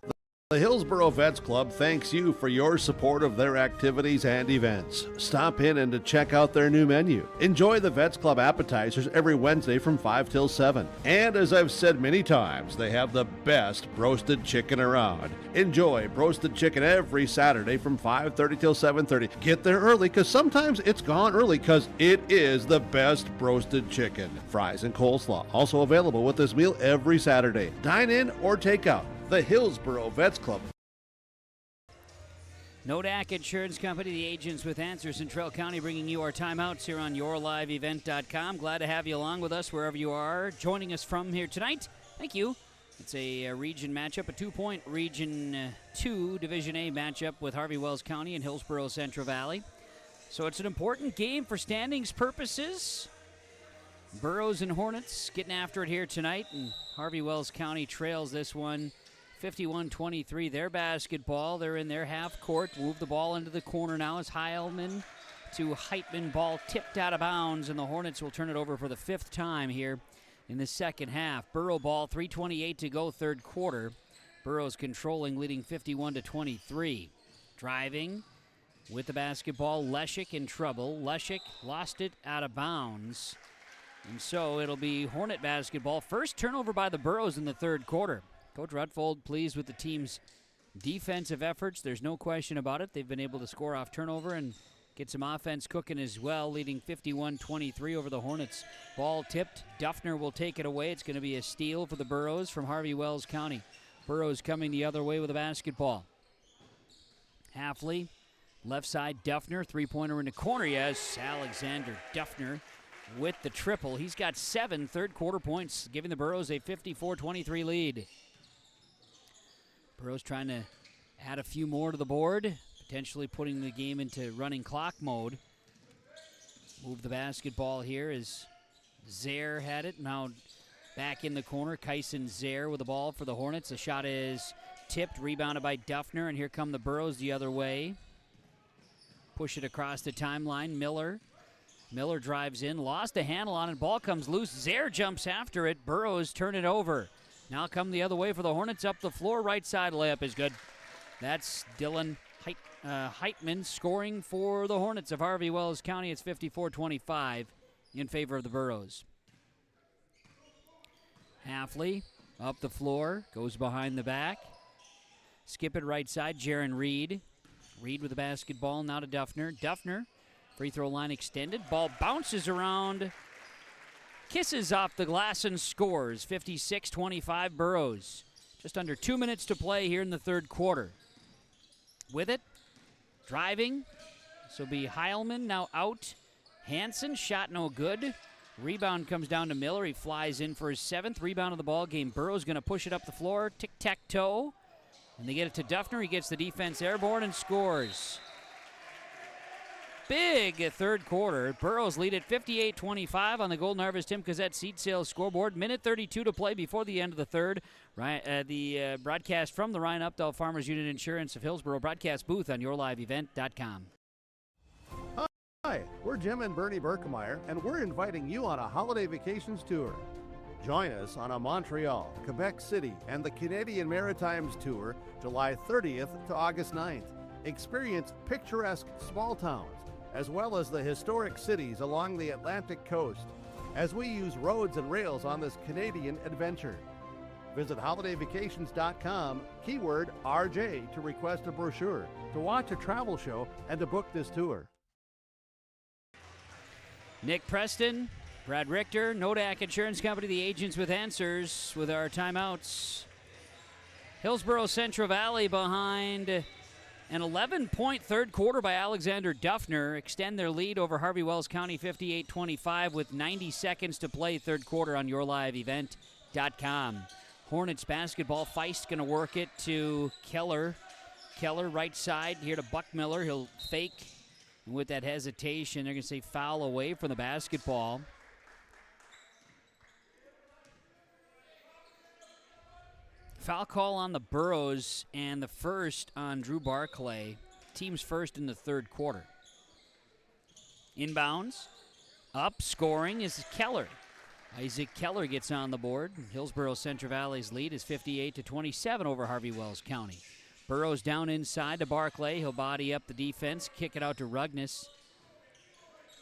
The Hillsboro Vets Club thanks you for your support of their activities and events. Stop in and to check out their new menu. Enjoy the Vets Club appetizers every Wednesday from 5 till 7. And as I've said many times, they have the best roasted chicken around. Enjoy roasted chicken every Saturday from 5:30 till 7:30. Get there early because sometimes it's gone early because it is the best roasted chicken. Fries and coleslaw also available with this meal every Saturday. Dine in or take out. The Hillsboro Vets Club. Nodak Insurance Company, the agents with answers in Trail County, bringing you our timeouts here on yourliveevent.com. Glad to have you along with us wherever you are joining us from here tonight. Thank you. It's a region matchup, a 2-point Region 2 Division A matchup with Harvey-Wells County and Hillsboro Central Valley. So it's an important game for standings purposes. Burros and Hornets getting after it here tonight, and Harvey-Wells County trails this one 51-23, their basketball. They're in their half court. Move the ball into the corner now as Heilman to Heitman. Ball tipped out of bounds, and the Hornets will turn it over for the 5th time here in the second half. Burro ball, 3:28 to go, third quarter. Burrows controlling, leading 51-23. Driving with the basketball, Leshik in trouble. Leshik lost it out of bounds. And so it'll be Hornet basketball. First turnover by the Burros in the third quarter. Coach Rutold pleased with the team's defensive efforts. There's no question about it. They've been able to score off turnover and get some offense cooking as well, leading 51-23 over the Hornets. Ball tipped. Duffner will take it away. It's going to be a steal for the Burros from Harvey-Wells County. Burros coming the other way with a basketball. Halfley, left side, Duffner. Three-pointer in the corner. Yes, Alexander Duffner with the triple. He's got 7 third-quarter points, giving the Burros a 54-23 lead. Burros trying to add a few more to the board, potentially putting the game into running clock mode. Move the basketball here as Zaire had it. Now back in the corner, Kyson Zaire with the ball for the Hornets. The shot is tipped, rebounded by Duffner, and here come the Burros the other way. Push it across the timeline. Miller drives in, lost a handle on it. Ball comes loose. Zaire jumps after it. Burros turn it over. Now come the other way for the Hornets up the floor. Right side layup is good. That's Dylan Heitman scoring for the Hornets of Harvey-Wells County. It's 54-25 in favor of the Burros. Halfley up the floor, goes behind the back. Skip it right side, Jaron Reed. Reed with the basketball, now to Duffner. Duffner, free throw line extended. Ball bounces around, kisses off the glass and scores. 56-25 Burros. Just under 2 minutes to play here in the third quarter. With it, driving. This will be Heilman now out. Hansen, shot no good. Rebound comes down to Miller. He flies in for his 7th rebound of the ball game. Burrows going to push it up the floor. Tic-tac-toe. And they get it to Duffner. He gets the defense airborne and scores. Big third quarter. Burrows lead at 58-25 on the Golden Harvest Tim Cazette seat sales scoreboard. Minute 32 to play before the end of the third. The broadcast from the Ryan Updahl Farmers Unit Insurance of Hillsboro broadcast booth on yourliveevent.com. Hi, we're Jim and Bernie Berkemeyer, and we're inviting you on a holiday vacations tour. Join us on a Montreal, Quebec City, and the Canadian Maritimes tour, July 30th to August 9th. Experience picturesque small towns, as well as the historic cities along the Atlantic coast, as we use roads and rails on this Canadian adventure. Visit holidayvacations.com, keyword RJ, to request a brochure, to watch a travel show, and to book this tour. Nick Preston, Brad Richter, Nodak Insurance Company, the agents with answers with our timeouts. Hillsboro Central Valley behind an 11-point third quarter by Alexander Duffner. Extend their lead over Harvey-Wells County 58-25 with 90 seconds to play third quarter on yourliveevent.com. Hornets basketball. Feist going to work it to Keller. Keller right side here to Buckmiller. He'll fake. And with that hesitation, they're going to say foul away from the basketball. Foul call on the Burros and the first on Drew Barclay. Team's first in the third quarter. Inbounds. Up, scoring is Keller. Isaac Keller gets on the board. Hillsboro Central Valley's lead is 58-27 over Harvey-Wells County. Burrows down inside to Barclay. He'll body up the defense, kick it out to Rugnes.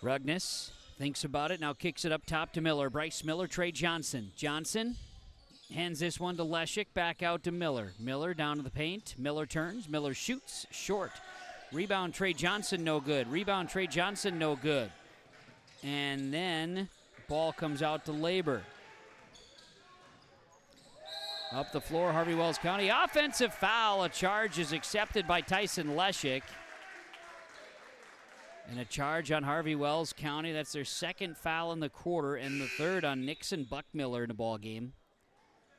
Rugnes thinks about it, now kicks it up top to Miller. Bryce Miller, Trey Johnson. Johnson hands this one to Leshek, back out to Miller. Miller down to the paint. Miller turns. Miller shoots. Short. Rebound, Trey Johnson, no good. Rebound, Trey Johnson, no good. And then ball comes out to Labor. Up the floor, Harvey-Wells County. Offensive foul. A charge is accepted by Tyson Leshek. And a charge on Harvey-Wells County. That's their second foul in the quarter and the third on Nixon Buckmiller in the ball game.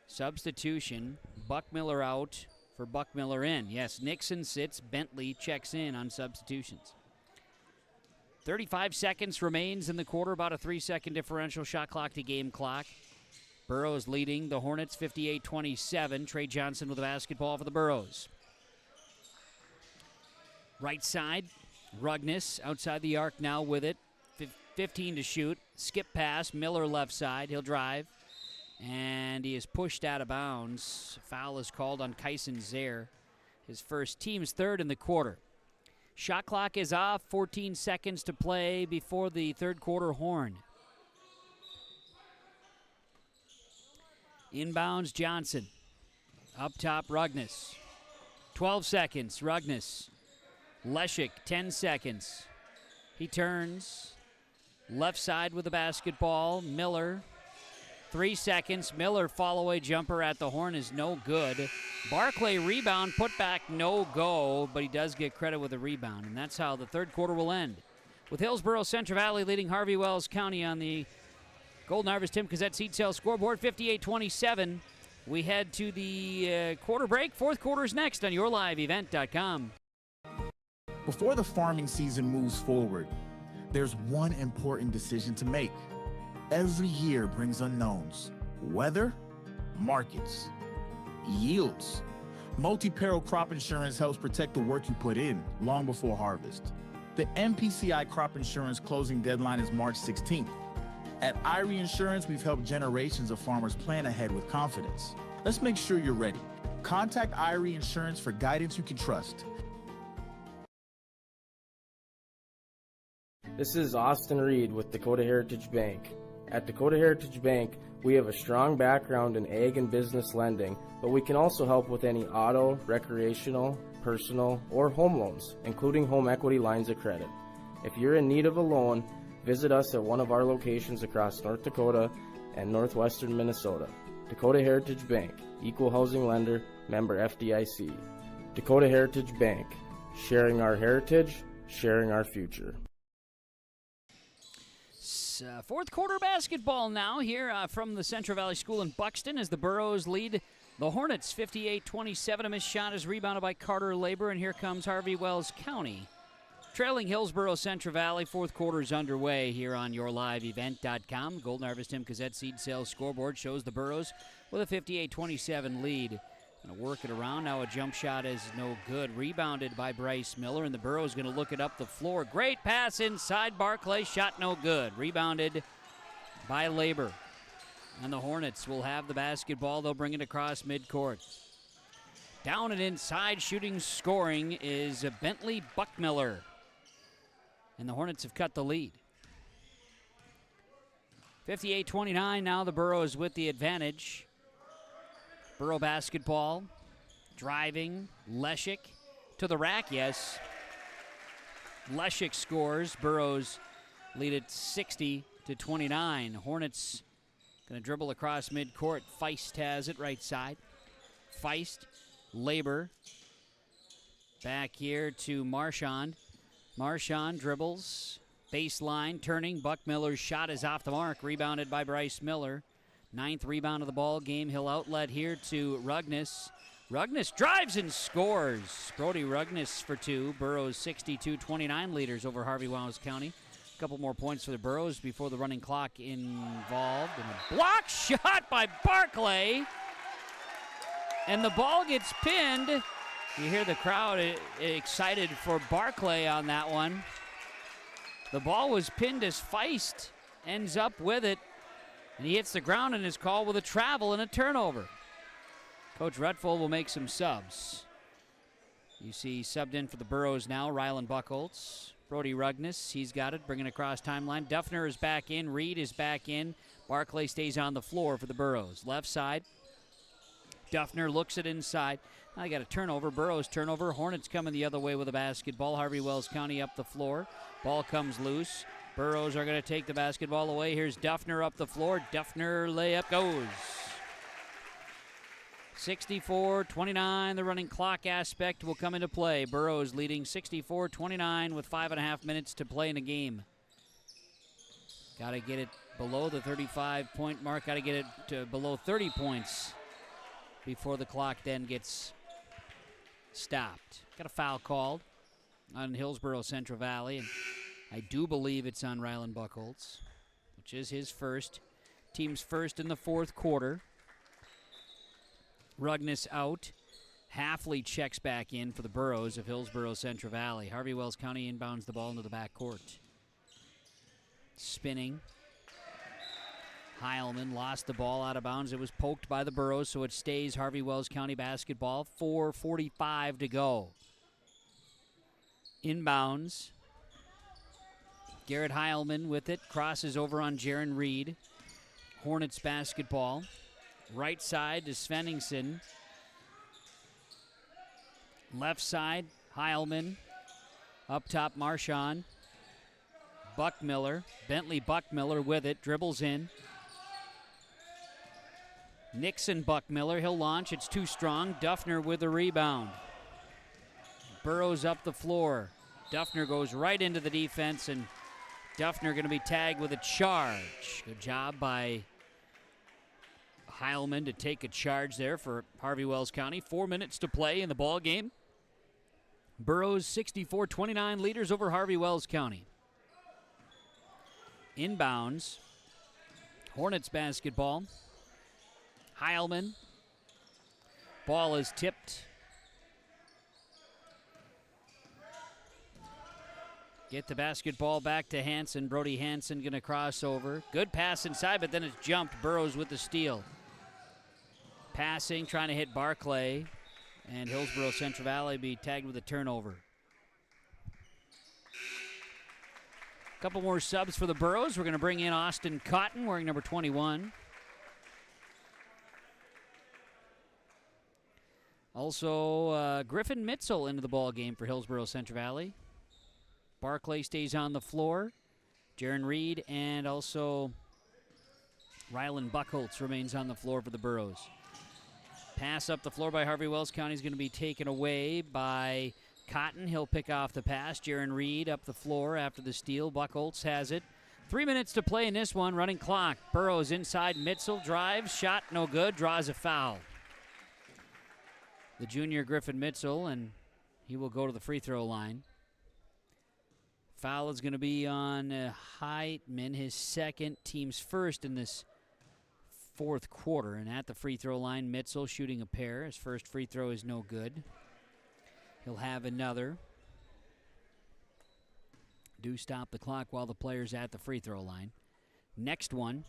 Substitution. Buckmiller out for Buckmiller in. Yes, Nixon sits. Bentley checks in on substitutions. 35 seconds remains in the quarter. About a 3-second differential. Shot clock to game clock. Burrows leading the Hornets 58-27. Trey Johnson with the basketball for the Burrows. Right side. Rugnes outside the arc now with it. 15 to shoot. Skip pass. Miller left side. He'll drive. And he is pushed out of bounds. Foul is called on Kyson Zaire. His first, team's third in the quarter. Shot clock is off. 14 seconds to play before the third quarter horn. Inbounds Johnson. Up top Rugnes. 12 seconds. Rugnes. Leshek, 10 seconds. He turns. Left side with the basketball. Miller. 3 seconds. Miller fall-away jumper at the horn is no good. Barclay rebound, put back, no go, but he does get credit with a rebound, and that's how the third quarter will end. With Hillsboro Central Valley leading Harvey-Wells County on the Golden Harvest Tim Cassette seed sales scoreboard, 58-27. We head to the quarter break. Fourth quarter is next on YourLiveEvent.com. Before the farming season moves forward, there's one important decision to make. Every year brings unknowns. Weather, markets, yields. Multi-peril crop insurance helps protect the work you put in long before harvest. The MPCI crop insurance closing deadline is March 16th. At Irie Insurance, we've helped generations of farmers plan ahead with confidence. Let's make sure you're ready. Contact Irie Insurance for guidance you can trust. This is Austin Reed with Dakota Heritage Bank. At Dakota Heritage Bank, we have a strong background in ag and business lending, but we can also help with any auto, recreational, personal, or home loans, including home equity lines of credit. If you're in need of a loan, visit us at one of our locations across North Dakota and northwestern Minnesota. Dakota Heritage Bank, equal housing lender, member FDIC. Dakota Heritage Bank, sharing our heritage, sharing our future. Fourth quarter basketball now here from the Central Valley School in Buxton as the Burrows lead the Hornets 58-27. A missed shot is rebounded by Carter Labor, and here comes Harvey-Wells County. Trailing Hillsboro Central Valley, fourth quarter is underway here on YourLiveEvent.com. Golden Harvest Tim Cassette seed sales scoreboard shows the Burrows with a 58-27 lead. Going to work it around. Now a jump shot is no good. Rebounded by Bryce Miller, and the Burrows going to look it up the floor. Great pass inside. Barclay, shot no good. Rebounded by Labor. And the Hornets will have the basketball. They'll bring it across midcourt. Down and inside, shooting, scoring is Bentley Buckmiller. And the Hornets have cut the lead. 58-29, now the Burrows with the advantage. Burrow basketball, driving, Leshek to the rack, yes. Leshek scores, Burrows lead it 60-29. Hornets gonna dribble across midcourt. Feist has it right side. Feist, Labor, back here to Marchand. Marchand dribbles, baseline, turning. Buckmiller's shot is off the mark, rebounded by Bryce Miller. 9th rebound of the ball game. He'll outlet here to Rugnes. Rugnes drives and scores. Brody Rugnes for two. Burrows 62-29 leaders over Harvey-Wells County. A couple more points for the Burrows before the running clock involved. And a block shot by Barclay. And the ball gets pinned. You hear the crowd excited for Barclay on that one. The ball was pinned as Feist ends up with it. And he hits the ground and is called with a travel and a turnover. Coach Rutold will make some subs. You see subbed in for the Burros now, Rylan Buchholz. Brody Rugnes, he's got it, bringing across timeline. Duffner is back in, Reed is back in. Barclay stays on the floor for the Burros. Left side, Duffner looks it inside. Now they got a turnover, Burros turnover. Hornets coming the other way with a basketball. Harvey-Wells County up the floor. Ball comes loose. Burros are going to take the basketball away. Here's Duffner up the floor. Duffner layup goes. 64-29, the running clock aspect will come into play. Burros leading 64-29 with 5.5 minutes to play in the game. Got to get it below the 35-point mark. Got to get it to below 30 points before the clock then gets stopped. Got a foul called on Hillsboro Central Valley, and I do believe it's on Rylan Buchholz, which is his first. Team's first in the fourth quarter. Rugnes out. Halfley checks back in for the Burros of Hillsboro Central Valley. Harvey-Wells County inbounds the ball into the backcourt. Spinning. Heilman lost the ball out of bounds. It was poked by the Burros, so it stays Harvey-Wells County basketball. 4:45 to go. Inbounds. Garrett Heilman with it. Crosses over on Jaron Reed. Hornets basketball. Right side to Svenningsson. Left side, Heilman. Up top, Marchand. Buckmiller. Bentley Buckmiller with it. Dribbles in. Nixon Buckmiller. He'll launch. It's too strong. Duffner with the rebound. Burrows up the floor. Duffner goes right into the defense, and Duffner going to be tagged with a charge. Good job by Heilman to take a charge there for Harvey-Wells County. 4 minutes to play in the ball game. Burros 64-29 leaders over Harvey-Wells County. Inbounds. Hornets basketball. Heilman. Ball is tipped. Get the basketball back to Hansen. Brody Hansen going to cross over. Good pass inside, but then it's jumped. Burros with the steal. Passing, trying to hit Barclay, and Hillsboro Central Valley be tagged with a turnover. A couple more subs for the Burros. We're going to bring in Austin Cotton, wearing number 21. Also, Griffin Mitzel into the ball game for Hillsboro Central Valley. Barclay stays on the floor. Jaron Reed and also Rylan Buchholz remains on the floor for the Burros. Pass up the floor by Harvey-Wells County is going to be taken away by Cotton. He'll pick off the pass. Jaron Reed up the floor after the steal. Buchholz has it. 3 minutes to play in this one. Running clock. Burrows inside. Mitzel drives. Shot no good. Draws a foul. The junior Griffin Mitzel, and he will go to the free throw line. Foul is going to be on Heitman, his second, team's first in this fourth quarter. And at the free throw line, Mitzel shooting a pair. His first free throw is no good. He'll have another. Do stop the clock while the player's at the free throw line. Next one,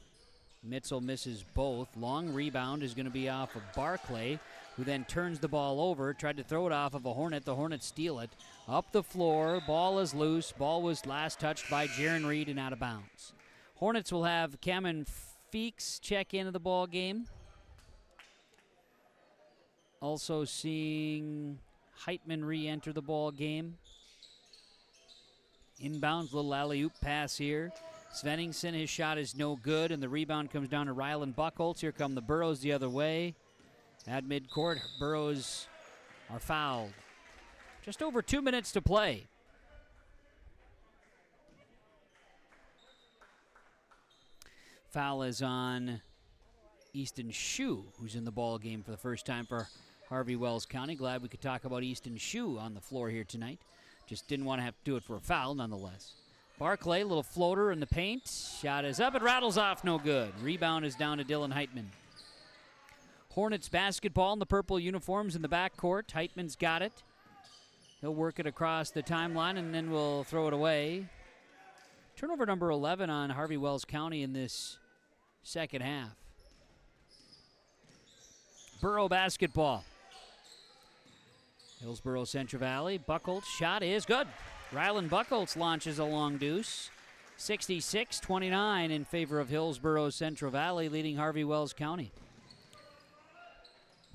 Mitzel misses both. Long rebound is going to be off of Barclay, who then turns the ball over. Tried to throw it off of a Hornet. The Hornets steal it. Up the floor. Ball is loose. Ball was last touched by Jaron Reed and out of bounds. Hornets will have Cameron Feeks check into the ball game. Also seeing Heitman re-enter the ball game. Inbounds, little alley-oop pass here. Svenningsson, his shot is no good, and the rebound comes down to Rylan Buchholz. Here come the Burros the other way. At midcourt, Burros are fouled. Just over 2 minutes to play. Foul is on Easton Shue, who's in the ball game for the first time for Harvey-Wells County. Glad we could talk about Easton Shue on the floor here tonight. Just didn't want to have to do it for a foul nonetheless. Barclay, little floater in the paint. Shot is up. It rattles off, no good. Rebound is down to Dylan Heitman. Hornets basketball in the purple uniforms in the backcourt. Heitman's got it. He'll work it across the timeline, and then we'll throw it away. Turnover number 11 on Harvey-Wells County in this second half. Burro basketball. Hillsboro Central Valley. Buckholz shot is good. Rylan Buckholz launches a long deuce. 66-29 in favor of Hillsboro Central Valley, leading Harvey-Wells County.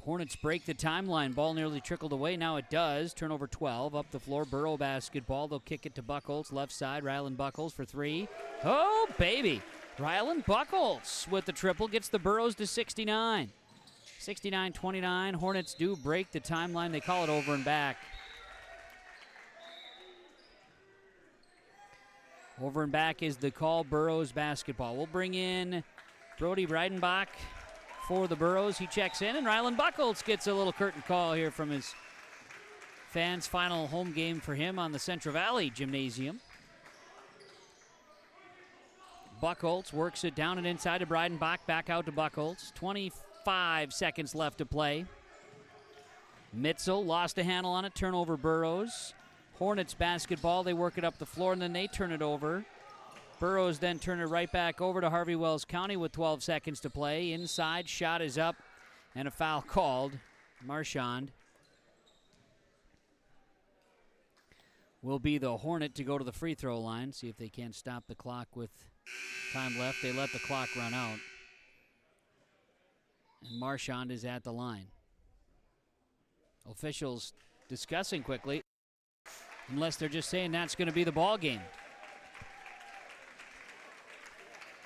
Hornets break the timeline. Ball nearly trickled away. Now it does. Turnover 12. Up the floor. Burrow basketball. They'll kick it to Buckholz. Left side. Rylan Buckholz for three. Oh, baby. Rylan Buckholz with the triple gets the Burrows to 69. 69-29. Hornets do break the timeline. They call it over and back. Over and back is the call. Burrows basketball. We'll bring in Brody Breidenbach for the Burrows. He checks in, and Rylan Buckholz gets a little curtain call here from his fans. Final home game for him on the Central Valley Gymnasium. Buckholz works it down and inside to Breidenbach. Back out to Buckholz. 25 seconds left to play. Mitzel lost a handle on it. Turnover Burrows. Hornets basketball. They work it up the floor, and then they turn it over. Burrows then turn it right back over to Harvey-Wells County with 12 seconds to play. Inside, shot is up, and a foul called. Marchand will be the Hornet to go to the free throw line. See if they can't stop the clock with time left. They let the clock run out. And Marchand is at the line. Officials discussing quickly, unless they're just saying that's going to be the ball game.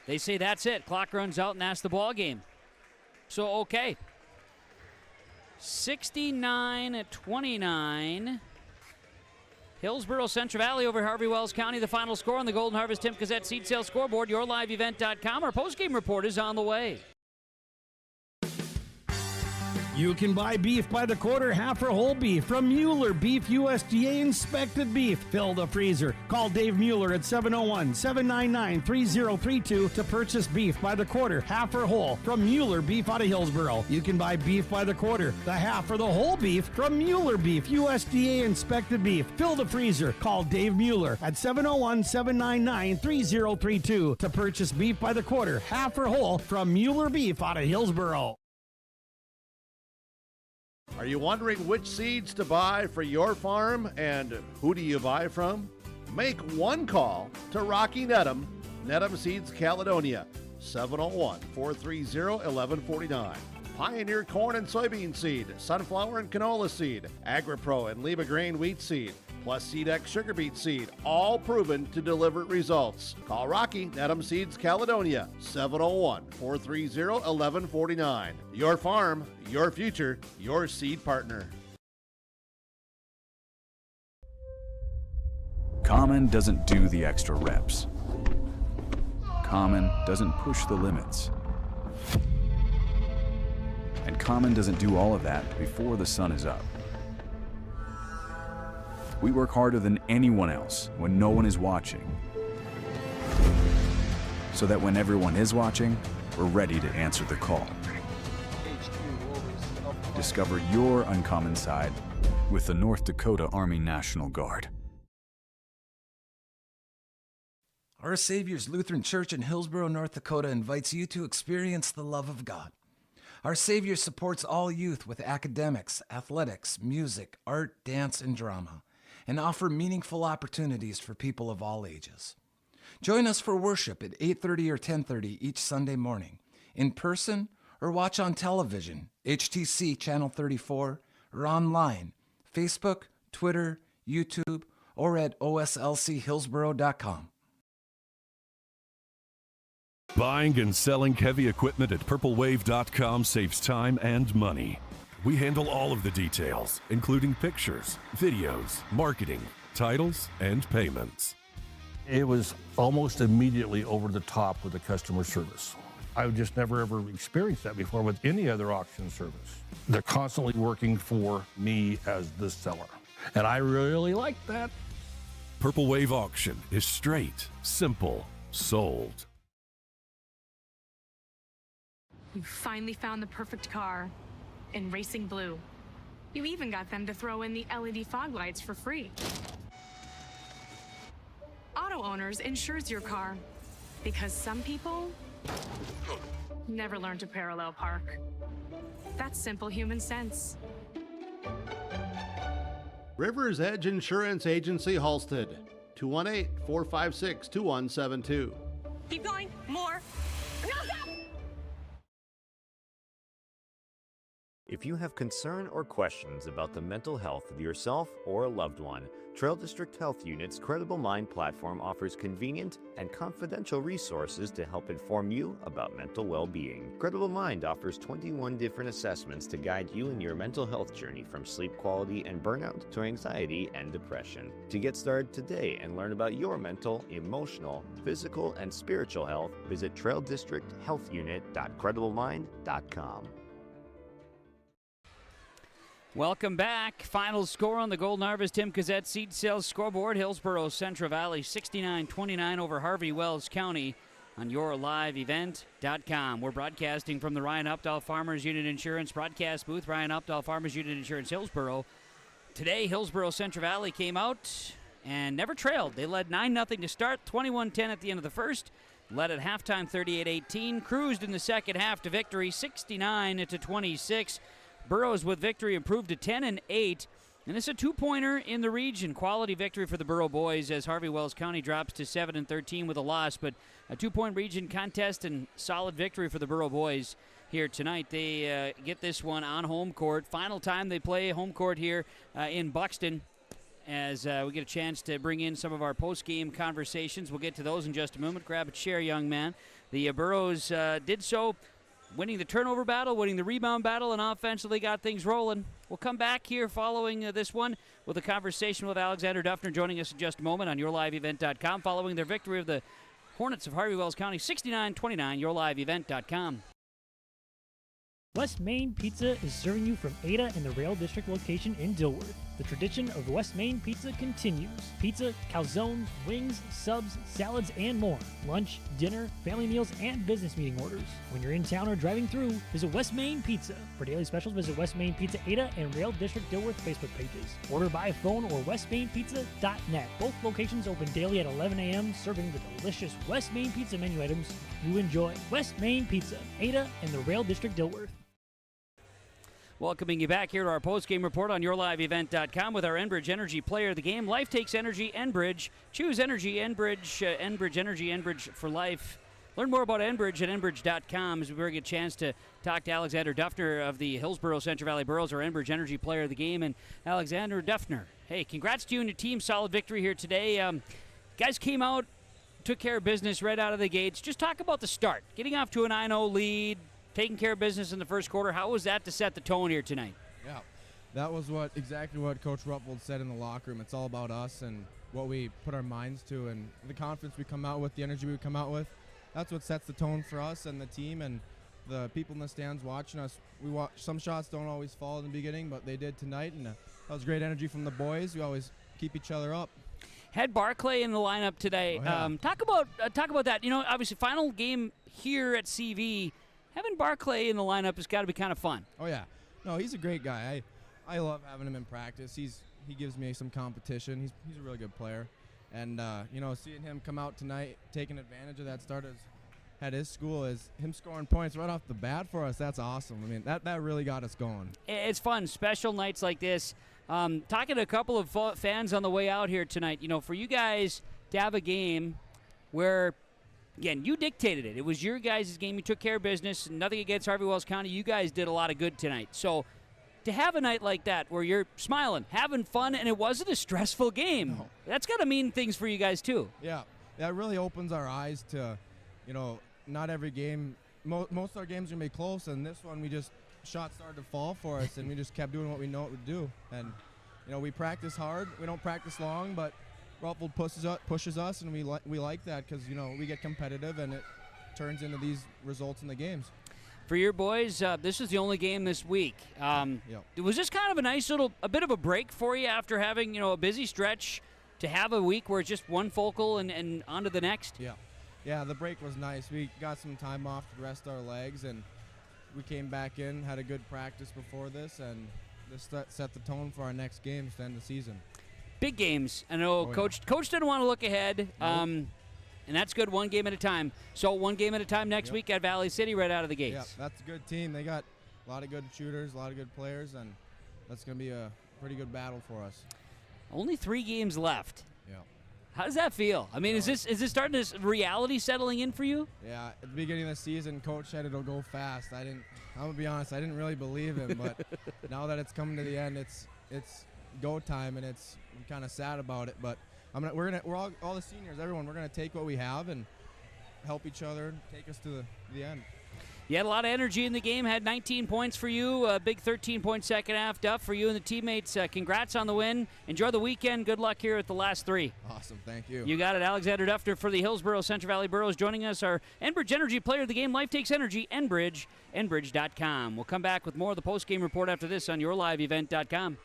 They say that's it. Clock runs out and that's the ball game. So, okay. 69-29. Hillsboro Central Valley over Harvey-Wells County. The final score on the Golden Harvest Timp Gazette Seed Sale Scoreboard. YourLiveEvent.com. Our postgame report is on the way. You can buy beef by the quarter, half or whole beef from Mueller Beef, USDA inspected beef. Fill the freezer. Call Dave Mueller at 701-799-3032 to purchase beef by the quarter, half or whole from Mueller Beef out of Hillsboro. You can buy beef by the quarter, the half or the whole beef from Mueller Beef, USDA inspected beef. Fill the freezer. Call Dave Mueller at 701-799-3032 to purchase beef by the quarter, half or whole from Mueller Beef out of Hillsboro. Are you wondering which seeds to buy for your farm and who do you buy from? Make one call to Rocky Nedham, Nedham Seeds Caledonia, 701-430-1149. Pioneer corn and soybean seed, sunflower and canola seed, AgriPro and Lima Grain wheat seed, plus SeedX sugar beet seed, all proven to deliver results. Call Rocky Nedham Seeds Caledonia, 701-430-1149. Your farm, your future, your seed partner. Common doesn't do the extra reps. Common doesn't push the limits. And Common doesn't do all of that before the sun is up. We work harder than anyone else when no one is watching, so that when everyone is watching, we're ready to answer the call. Discover your uncommon side with the North Dakota Army National Guard. Our Savior's Lutheran Church in Hillsboro, North Dakota invites you to experience the love of God. Our Savior supports all youth with academics, athletics, music, art, dance, and drama, and offer meaningful opportunities for people of all ages. Join us for worship at 8:30 or 10:30 each Sunday morning, in person or watch on television, HTC Channel 34, or online, Facebook, Twitter, YouTube, or at oslchillsboro.com. Buying and selling heavy equipment at purplewave.com saves time and money. We handle all of the details, including pictures, videos, marketing, titles, and payments. It was almost immediately over the top with the customer service. I've just never ever experienced that before with any other auction service. They're constantly working for me as the seller, and I really like that. Purple Wave Auction is straight, simple, sold. You finally found the perfect car in racing blue. You even got them to throw in the LED fog lights for free. Auto Owners insures your car because some people never learn to parallel park. That's simple human sense. Rivers Edge Insurance Agency, Halstead, 218-456-2172. Keep going. More. No, stop! If you have concern or questions about the mental health of yourself or a loved one, Trail District Health Unit's Credible Mind platform offers convenient and confidential resources to help inform you about mental well-being. Credible Mind offers 21 different assessments to guide you in your mental health journey, from sleep quality and burnout to anxiety and depression. To get started today and learn about your mental, emotional, physical, and spiritual health, visit traildistricthealthunit.crediblemmind.com. Welcome back. Final score on the Golden Harvest Tim Cazette Seed Sales scoreboard. Hillsboro Central Valley 69-29 over Harvey-Wells County on yourliveevent.com. We're broadcasting from the Ryan Updahl Farmers Unit Insurance broadcast booth. Ryan Updahl Farmers Unit Insurance, Hillsboro. Today, Hillsboro Central Valley came out and never trailed. They led 9-0 to start, 21-10 at the end of the first. Led at halftime 38-18. Cruised in the second half to victory 69-26. Burrows with victory improved to 10-8, and it's a two-pointer in the region. Quality victory for the Burrow boys as Harvey-Wells County drops to 7-13 with a loss, but a two-point region contest and solid victory for the Burrow boys here tonight. They get this one on home court. Final time they play home court here in Buxton, as we get a chance to bring in some of our post-game conversations. We'll get to those in just a moment. Grab a chair, young man. The Burrows did so, winning the turnover battle, winning the rebound battle, and offensively got things rolling. We'll come back here following this one with a conversation with Alexander Duffner joining us in just a moment on yourliveevent.com following their victory of the Hornets of Harvey-Wells County 69-29, yourliveevent.com. West Main Pizza is serving you from Ada and the Rail District location in Dilworth. The tradition of West Main Pizza continues. Pizza, calzones, wings, subs, salads, and more. Lunch, dinner, family meals, and business meeting orders. When you're in town or driving through, visit West Main Pizza. For daily specials, visit West Main Pizza Ada and Rail District Dilworth Facebook pages. Order by phone or westmainpizza.net. Both locations open daily at 11 a.m., serving the delicious West Main Pizza menu items you enjoy. West Main Pizza, Ada and the Rail District Dilworth. Welcoming you back here to our post-game report on yourliveevent.com with our Enbridge Energy Player of the Game. Life takes energy, Enbridge. Choose Energy, Enbridge, Enbridge Energy, Enbridge for life. Learn more about Enbridge at enbridge.com as we bring a chance to talk to Alexander Duffner of the Hillsboro Central Valley Burrows, our Enbridge Energy Player of the Game. And Alexander Duffner, hey, congrats to you and your team. Solid victory here today. Guys came out, took care of business right out of the gates. Just talk about the start. Getting off to a 9-0 lead, taking care of business in the first quarter. How was that to set the tone here tonight? Yeah, that was exactly what Coach Rutold said in the locker room. It's all about us and what we put our minds to, and the confidence we come out with, the energy we come out with. That's what sets the tone for us and the team and the people in the stands watching us. Some shots don't always fall in the beginning, but they did tonight, and that was great energy from the boys. We always keep each other up. Had Barclay in the lineup today. Oh, yeah. Talk about that. You know, obviously, final game here at CV. Having Barclay in the lineup has got to be kind of fun. Oh, yeah. No, he's a great guy. I love having him in practice. He gives me some competition. He's a really good player. And, seeing him come out tonight, taking advantage of that start at his school, is him scoring points right off the bat for us. That's awesome. I mean, that really got us going. It's fun. Special nights like this. Talking to a couple of fans on the way out here tonight, for you guys to have a game where – again, you dictated it. It was your guys' game. You took care of business. Nothing against Harvey-Wells County. You guys did a lot of good tonight. So to have a night like that where you're smiling, having fun, and it wasn't a stressful game, that's got to mean things for you guys too. Yeah, that really opens our eyes to, not every game. Most of our games are going to be close, and this one shots started to fall for us, and we just kept doing what we know what to do. And, we practice hard. We don't practice long, but Rutold pushes us, and we like that because, we get competitive, and it turns into these results in the games. For your boys, this is the only game this week. Was this kind of a bit of a break for you after having, a busy stretch, to have a week where it's just one focal and on to the next? Yeah, the break was nice. We got some time off to rest our legs, and we came back in, had a good practice before this, and this set the tone for our next games to end the season. Big games. I know Coach didn't want to look ahead, and that's good, one game at a time. So one game at a time next week at Valley City right out of the gates. Yeah, that's a good team. They got a lot of good shooters, a lot of good players, and that's going to be a pretty good battle for us. Only 3 games left. Yeah. How does that feel? I mean, is this starting to reality settling in for you? Yeah, at the beginning of the season, Coach said it'll go fast. I'm gonna be honest, I didn't really believe him, but now that it's coming to the end, it's go time, and I'm kind of sad about it. But we're all the seniors, everyone, we're gonna take what we have and help each other, take us to the end. You had a lot of energy in the game, had 19 points for you, a big 13-point second half. Duff, for you and the teammates, congrats on the win. Enjoy the weekend. Good luck here at the last 3. Awesome, thank you. You got it. Alexander Duffner for the Hillsboro Central Valley Burros joining us. Our Enbridge Energy player of the game. Life takes energy. Enbridge, enbridge.com. We'll come back with more of the postgame report after this on yourliveevent.com.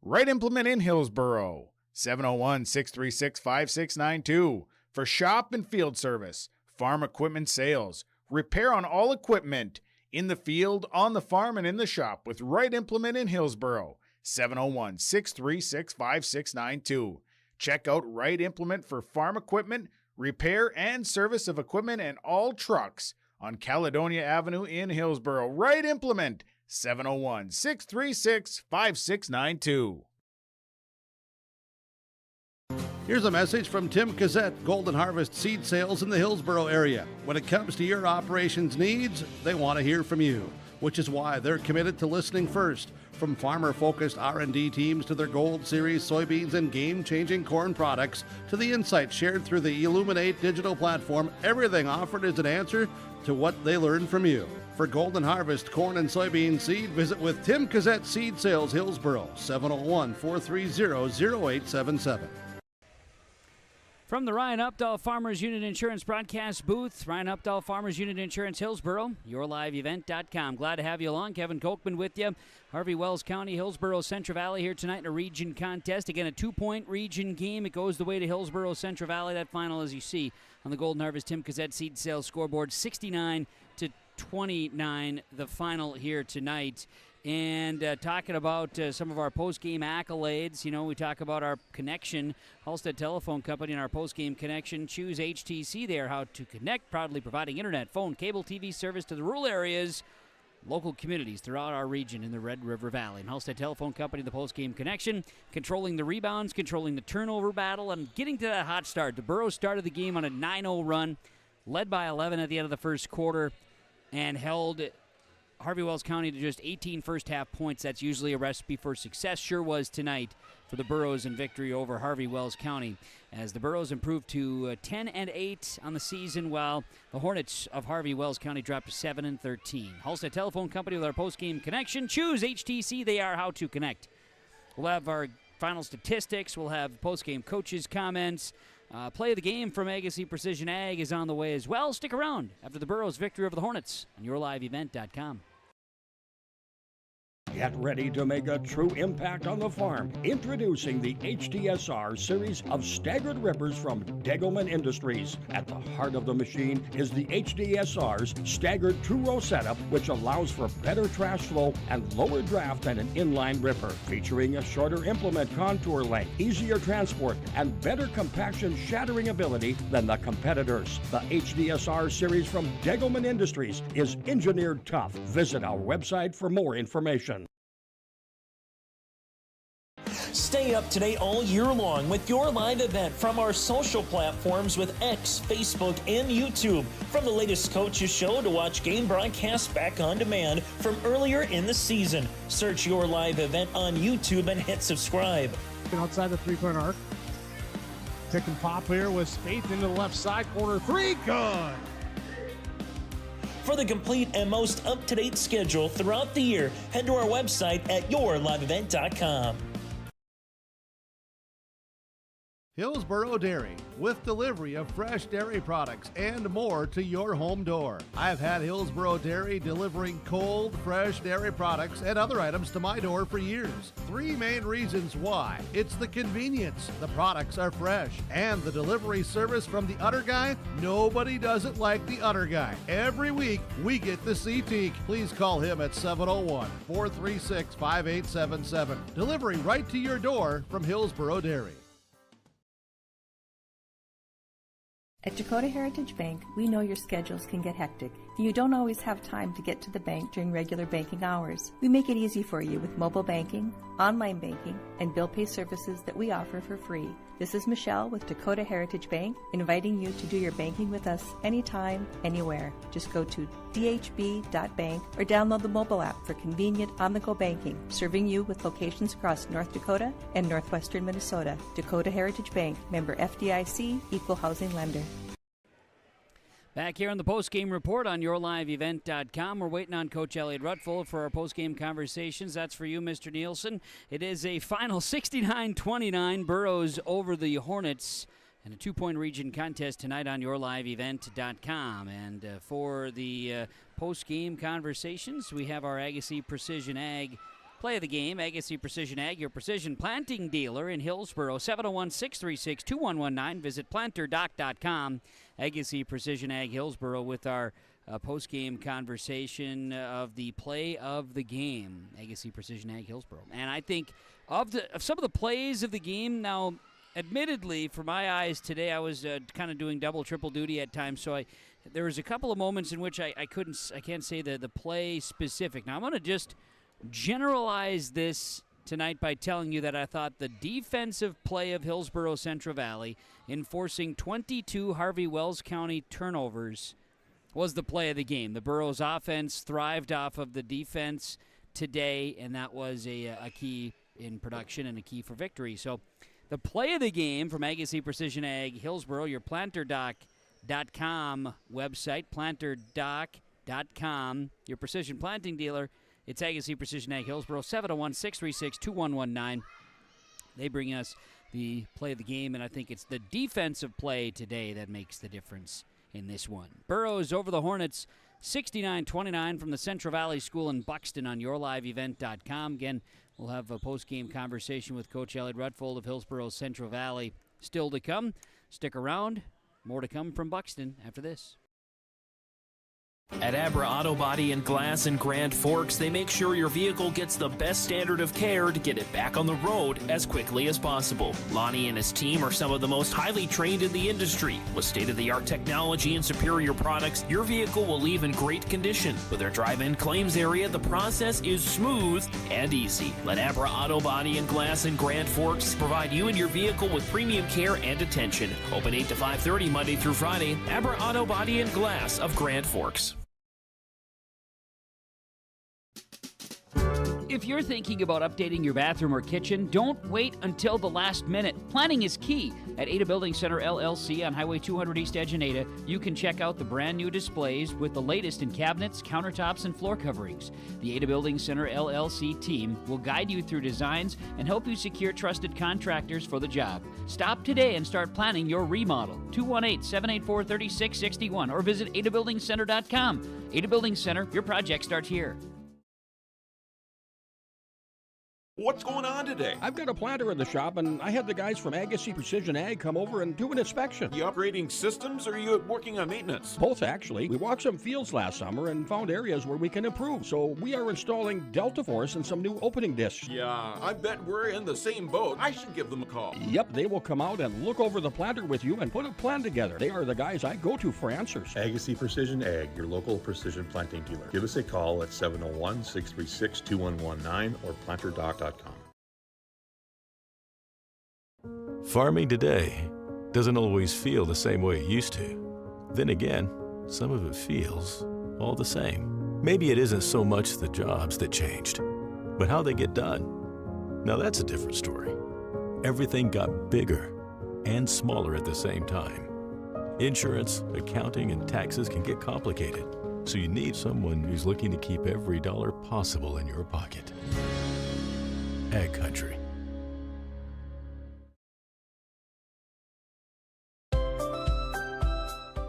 Right Implement in Hillsboro, 701-636-5692 for shop and field service, farm equipment sales, repair on all equipment in the field, on the farm, and in the shop with Right Implement in Hillsboro, 701-636-5692. Check out Right Implement for farm equipment, repair and service of equipment and all trucks on Caledonia Avenue in Hillsboro. Right Implement, 701-636-5692. Here's a message from Tim Cassette, Golden Harvest Seed Sales in the Hillsboro area. When it comes to your operations needs, they want to hear from you, which is why they're committed to listening first. From farmer-focused R&D teams to their Gold Series soybeans and game-changing corn products to the insights shared through the Illuminate digital platform, everything offered is an answer to what they learned from you. For Golden Harvest corn and soybean seed, visit with Tim Cassette Seed Sales Hillsboro, 701-430-0877. From the Ryan Updahl Farmers Unit Insurance broadcast booth, Ryan Updahl Farmers Unit Insurance Hillsboro, yourliveevent.com. Glad to have you along. Kevin Kochman with you. Harvey-Wells County, Hillsboro, Central Valley here tonight in a region contest. Again, a 2-point region game. It goes the way to Hillsboro, Central Valley. That final, as you see on the Golden Harvest Tim Cassette Seed Sales scoreboard, 69-29, the final here tonight. And talking about some of our post-game accolades, we talk about our connection, Halstead Telephone Company and our post-game connection. Choose HTC. They are how to connect, proudly providing internet, phone, cable, TV service to the rural areas, local communities throughout our region in the Red River Valley. And Halstead Telephone Company, the post-game connection, controlling the rebounds, controlling the turnover battle, and getting to that hot start. The Burros started the game on a 9-0 run, led by 11 at the end of the first quarter, and held Harvey-Wells County to just 18 first-half points. That's usually a recipe for success. Sure was tonight for the Burros in victory over Harvey-Wells County, as the Burros improved to 10-8 on the season, while the Hornets of Harvey-Wells County dropped to 7-13. Halstead Telephone Company with our post-game connection. Choose HTC. They are how to connect. We'll have our final statistics. We'll have post-game coaches' comments. Play of the game from Agassi Precision Ag is on the way as well. Stick around after the Burros' victory over the Hornets on yourliveevent.com. Get ready to make a true impact on the farm. Introducing the HDSR series of staggered rippers from Degelman Industries. At the heart of the machine is the HDSR's staggered two-row setup, which allows for better trash flow and lower draft than an inline ripper. Featuring a shorter implement contour length, easier transport, and better compaction shattering ability than the competitors. The HDSR series from Degelman Industries is engineered tough. Visit our website for more information. Stay up to date all year long with your live event from our social platforms with X, Facebook, and YouTube. From the latest coaches show to watch game broadcasts back on demand from earlier in the season. Search your live event on YouTube and hit subscribe. Outside the three-point arc. Pick and pop here with Spaeth into the left side corner. 3, good. For the complete and most up-to-date schedule throughout the year, head to our website at yourliveevent.com. Hillsboro Dairy, with delivery of fresh dairy products and more to your home door. I've had Hillsboro Dairy delivering cold, fresh dairy products and other items to my door for years. 3 main reasons why. It's the convenience, the products are fresh, and the delivery service from the Udder Guy. Nobody does it like the Udder Guy. Every week, we get to see Teak. Please call him at 701-436-5877. Delivery right to your door from Hillsboro Dairy. At Dakota Heritage Bank, we know your schedules can get hectic. You don't always have time to get to the bank during regular banking hours. We make it easy for you with mobile banking, online banking, and bill pay services that we offer for free. This is Michelle with Dakota Heritage Bank, inviting you to do your banking with us anytime, anywhere. Just go to dhb.bank or download the mobile app for convenient on-the-go banking, serving you with locations across North Dakota and northwestern Minnesota. Dakota Heritage Bank, member FDIC, equal housing lender. Back here on the postgame report on yourliveevent.com. We're waiting on Coach Elliot Rutold for our postgame conversations. That's for you, Mr. Nielsen. It is a final 69-29 Burros over the Hornets and a two-point region contest tonight on yourliveevent.com. And for the postgame conversations, we have our Agassiz Precision Ag play of the game. Agassiz Precision Ag, your precision planting dealer in Hillsboro. 701-636-2119. Visit planterdoc.com. Agassiz Precision Ag Hillsboro with our post-game conversation of the play of the game. Agassiz Precision Ag Hillsboro. And I think of some of the plays of the game, now, admittedly, for my eyes today, I was kind of doing double, triple duty at times, so there was a couple of moments in which I can't say the play specific. Now, I'm going to just generalize this tonight by telling you that I thought the defensive play of Hillsboro Central Valley, enforcing 22 Harvey-Wells County turnovers, was the play of the game. The Burros offense thrived off of the defense today, and that was a key in production and a key for victory. So the play of the game from Agassiz Precision Ag Hillsboro, your planterdoc.com website, planterdoc.com, your precision planting dealer. It's Agassiz Precision Ag Hillsboro, 701-636-2119. They bring us the play of the game, and I think it's the defensive play today that makes the difference in this one. Burros over the Hornets, 69-29 from the Central Valley School in Buxton on yourliveevent.com. Again, we'll have a post-game conversation with Coach Elliot Rutold of Hillsboro Central Valley still to come. Stick around. More to come from Buxton after this. At Abra Auto Body and Glass in Grand Forks, they make sure your vehicle gets the best standard of care to get it back on the road as quickly as possible. Lonnie and his team are some of the most highly trained in the industry. With state-of-the-art technology and superior products, your vehicle will leave in great condition. With their drive-in claims area, the process is smooth and easy. Let Abra Auto Body and Glass in Grand Forks provide you and your vehicle with premium care and attention. Open 8 to 5:30 Monday through Friday. Abra Auto Body and Glass of Grand Forks. If you're thinking about updating your bathroom or kitchen, don't wait until the last minute. Planning is key. At Ada Building Center LLC on Highway 200 East Edge in Ada, you can check out the brand new displays with the latest in cabinets, countertops, and floor coverings. The Ada Building Center LLC team will guide you through designs and help you secure trusted contractors for the job. Stop today and start planning your remodel. 218-784-3661 or visit adabuildingcenter.com. Ada Building Center, your project starts here. What's going on today? I've got a planter in the shop, and I had the guys from Agassiz Precision Ag come over and do an inspection. You upgrading systems, or are you working on maintenance? Both, actually. We walked some fields last summer and found areas where we can improve. So we are installing Delta Force and some new opening discs. Yeah, I bet we're in the same boat. I should give them a call. Yep, they will come out and look over the planter with you and put a plan together. They are the guys I go to for answers. Agassiz Precision Ag, your local precision planting dealer. Give us a call at 701-636-2119 or planterdoc.com. Farming today doesn't always feel the same way it used to. Then again, some of it feels all the same. Maybe it isn't so much the jobs that changed, but how they get done. Now that's a different story. Everything got bigger and smaller at the same time. Insurance, accounting, and taxes can get complicated, so you need someone who's looking to keep every dollar possible in your pocket. Ag Country.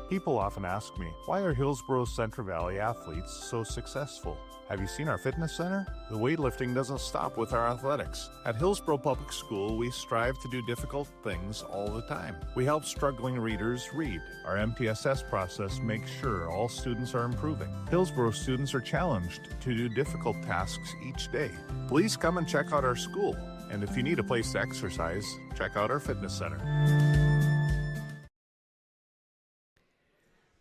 People often ask me, why are Hillsboro Central Valley athletes so successful? Have you seen our fitness center? The weightlifting doesn't stop with our athletics. At Hillsboro Public School, we strive to do difficult things all the time. We help struggling readers read. Our MTSS process makes sure all students are improving. Hillsboro students are challenged to do difficult tasks each day. Please come and check out our school. And if you need a place to exercise, check out our fitness center.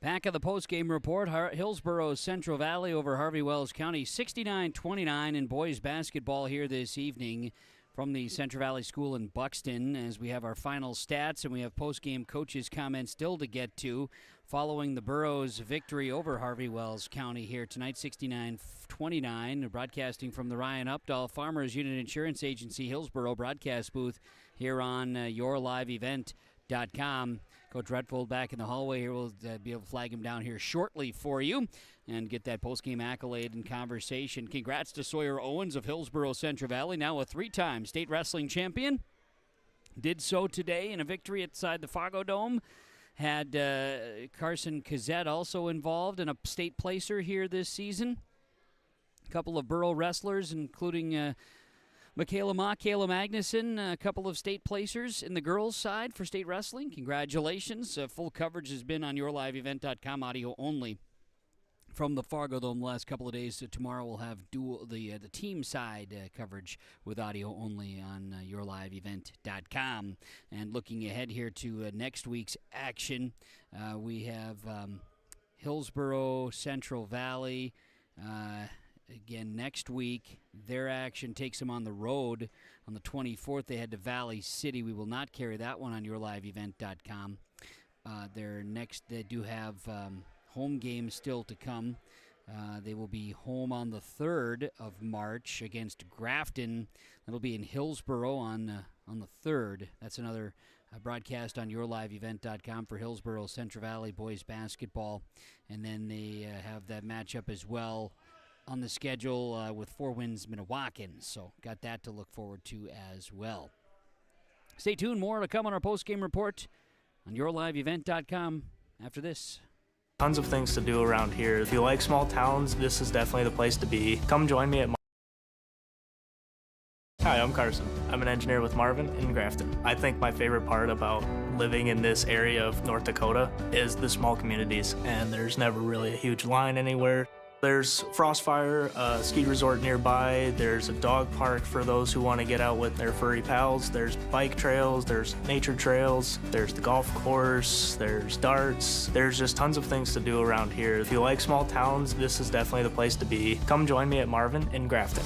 Back Back of the post-game report, Hillsboro Central Valley over Harvey-Wells County, 69-29 in boys basketball here this evening from the Central Valley School in Buxton, as we have our final stats and we have post-game coaches' comments still to get to following the Borough's victory over Harvey-Wells County here tonight, 69-29. Broadcasting from the Ryan Updahl Farmers Unit Insurance Agency Hillsboro broadcast booth here on yourliveevent.com. Coach Rutold back in the hallway here. We'll be able to flag him down here shortly for you and get that post-game accolade and conversation. Congrats to Sawyer Owens of Hillsboro Central Valley, now a 3-time state wrestling champion. Did so today in a victory outside the Fargo Dome. Had Carson Kazette also involved in a state placer here this season. A couple of Borough wrestlers, including Michaela Mock, Kayla Magnuson, a couple of state placers in the girls' side for state wrestling. Congratulations. Full coverage has been on yourliveevent.com, audio only, from the Fargo Dome the last couple of days. So tomorrow we'll have the team side coverage with audio only on yourliveevent.com. And looking ahead here to next week's action, we have Hillsboro Central Valley. Again, next week, their action takes them on the road. On the 24th, they head to Valley City. We will not carry that one on yourliveevent.com. They do have home games still to come. They will be home on the 3rd of March against Grafton. That'll be in Hillsboro on the 3rd. That's another broadcast on yourliveevent.com for Hillsboro Central Valley boys basketball. And then they have that matchup as well on the schedule with Four Winds Minnewaukans. So got that to look forward to as well. Stay tuned. More to come on our post-game report on yourliveevent.com after this. Tons of things to do around here. If you like small towns, this is definitely the place to be. Come join me at Hi, I'm Carson. I'm an engineer with Marvin in Grafton. I think my favorite part about living in this area of North Dakota is the small communities, and there's never really a huge line anywhere. There's Frostfire, a ski resort nearby. There's a dog park for those who want to get out with their furry pals. There's bike trails, there's nature trails, there's the golf course, there's darts. There's just tons of things to do around here. If you like small towns, this is definitely the place to be. Come join me at Marvin in Grafton.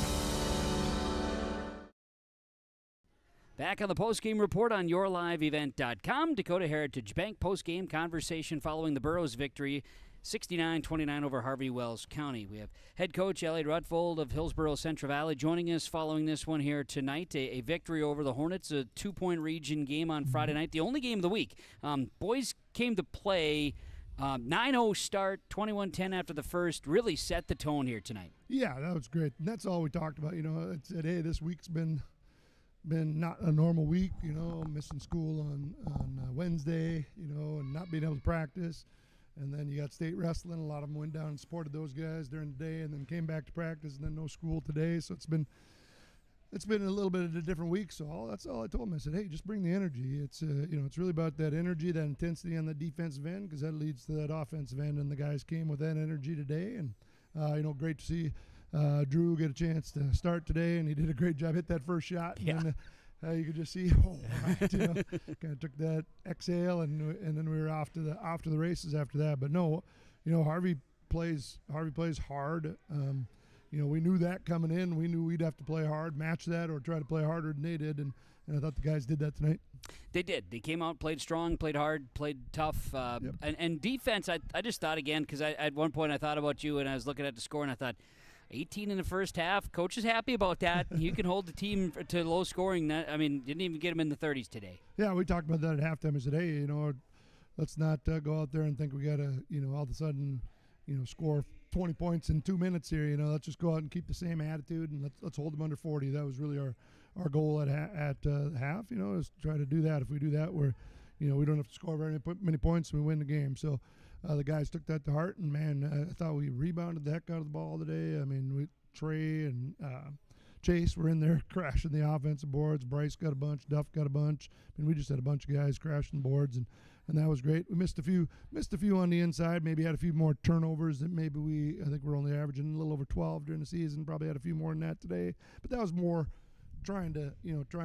Back on the post-game report on yourliveevent.com. Dakota Heritage Bank post-game conversation following the Borough's victory 69-29 over Harvey-Wells County. We have head coach Elliot Rutold of Hillsboro Central Valley joining us following this one here tonight. A victory over the Hornets, a 2-point region game on Friday night, the only game of the week. Boys came to play, 9-0 start, 21-10 after the first, really set the tone here tonight. Yeah, that was great. And that's all we talked about. You know, it said, hey, this week's been not a normal week, you know, missing school on Wednesday, you know, and not being able to practice. And then you got state wrestling. A lot of them went down and supported those guys during the day and then came back to practice, and then no school today. So it's been a little bit of a different week. So that's all I told them. I said, hey, just bring the energy. It's it's really about that energy, that intensity on the defensive end, because that leads to that offensive end. And the guys came with that energy today. And, great to see Drew get a chance to start today, and he did a great job. Hit that first shot. Yeah. And you could just see, kind of took that exhale, and then we were off to the races after that. But no, Harvey plays hard. We knew that coming in. We knew we'd have to play hard, match that, or try to play harder than they did, and I thought the guys did that tonight. They did. They came out, played strong, played hard, played tough. And defense, I just thought again, because at one point I thought about you, and I was looking at the score, and I thought, 18 in the first half. Coach is happy about that. You can hold the team to low scoring. Didn't even get them in the 30s today. Yeah, we talked about that at halftime. I said, hey, let's not go out there and think we got to, all of a sudden, score 20 points in 2 minutes here. Let's just go out and keep the same attitude, and let's hold them under 40. That was really our goal at half. Is try to do that. If we do that, we don't have to score very many points, and we win the game. So. The guys took that to heart, and, man, I thought we rebounded the heck out of the ball today. I mean, Trey and Chase were in there crashing the offensive boards. Bryce got a bunch. Duff got a bunch. I mean, we just had a bunch of guys crashing boards, and that was great. We missed a few on the inside, maybe had a few more turnovers that maybe I think we're only averaging a little over 12 during the season, probably had a few more than that today. But that was more trying to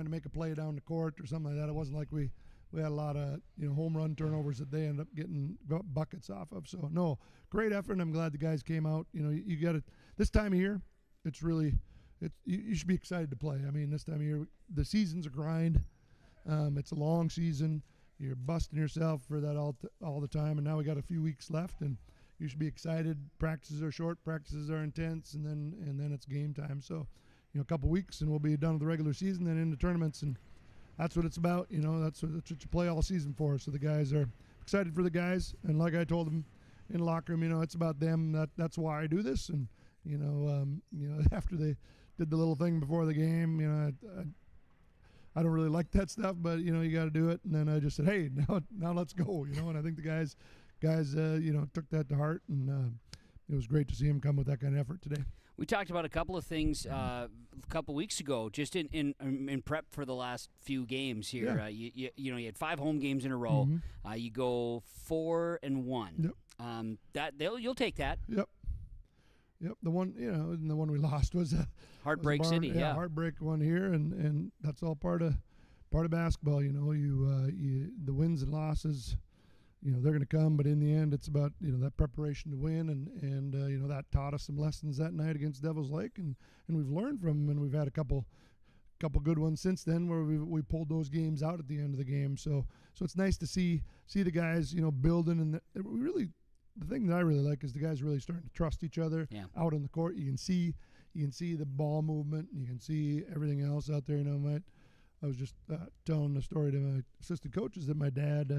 make a play down the court or something like that. It wasn't like we we had a lot of home run turnovers that they end up getting buckets off of. So no, great effort. And I'm glad the guys came out. You got it this time of year. It's really you should be excited to play. I mean, this time of year the season's a grind. It's a long season. You're busting yourself for that all the time, and now we got a few weeks left, and you should be excited. Practices are short, practices are intense, and then it's game time. So, a couple weeks, and we'll be done with the regular season, then into tournaments, and that's what it's about. That's what you play all season for. So the guys are excited for the guys, and like I told them in the locker room, it's about them. That's why I do this, and after they did the little thing before the game, I don't really like that stuff, but you got to do it. And then I just said, hey, now let's go. And I think the guys took that to heart, and it was great to see him come with that kind of effort today. We talked about a couple of things a couple weeks ago, just in prep for the last few games here. Yeah. You had 5 home games in a row. Mm-hmm. You go 4-1. Yep. You'll take that. Yep. The one and the one we lost was Heartbreak City. Yeah, heartbreak one here, and that's all part of basketball. The wins and losses, they're going to come, but in the end, it's about that preparation to win, and that taught us some lessons that night against Devil's Lake, and we've learned from them, and we've had a couple good ones since then where we pulled those games out at the end of the game. So it's nice to see the guys building, and we really. The thing that I really like is the guys really starting to trust each other out on the court. You can see the ball movement. You can see everything else out there. I was just telling the story to my assistant coaches that my dad,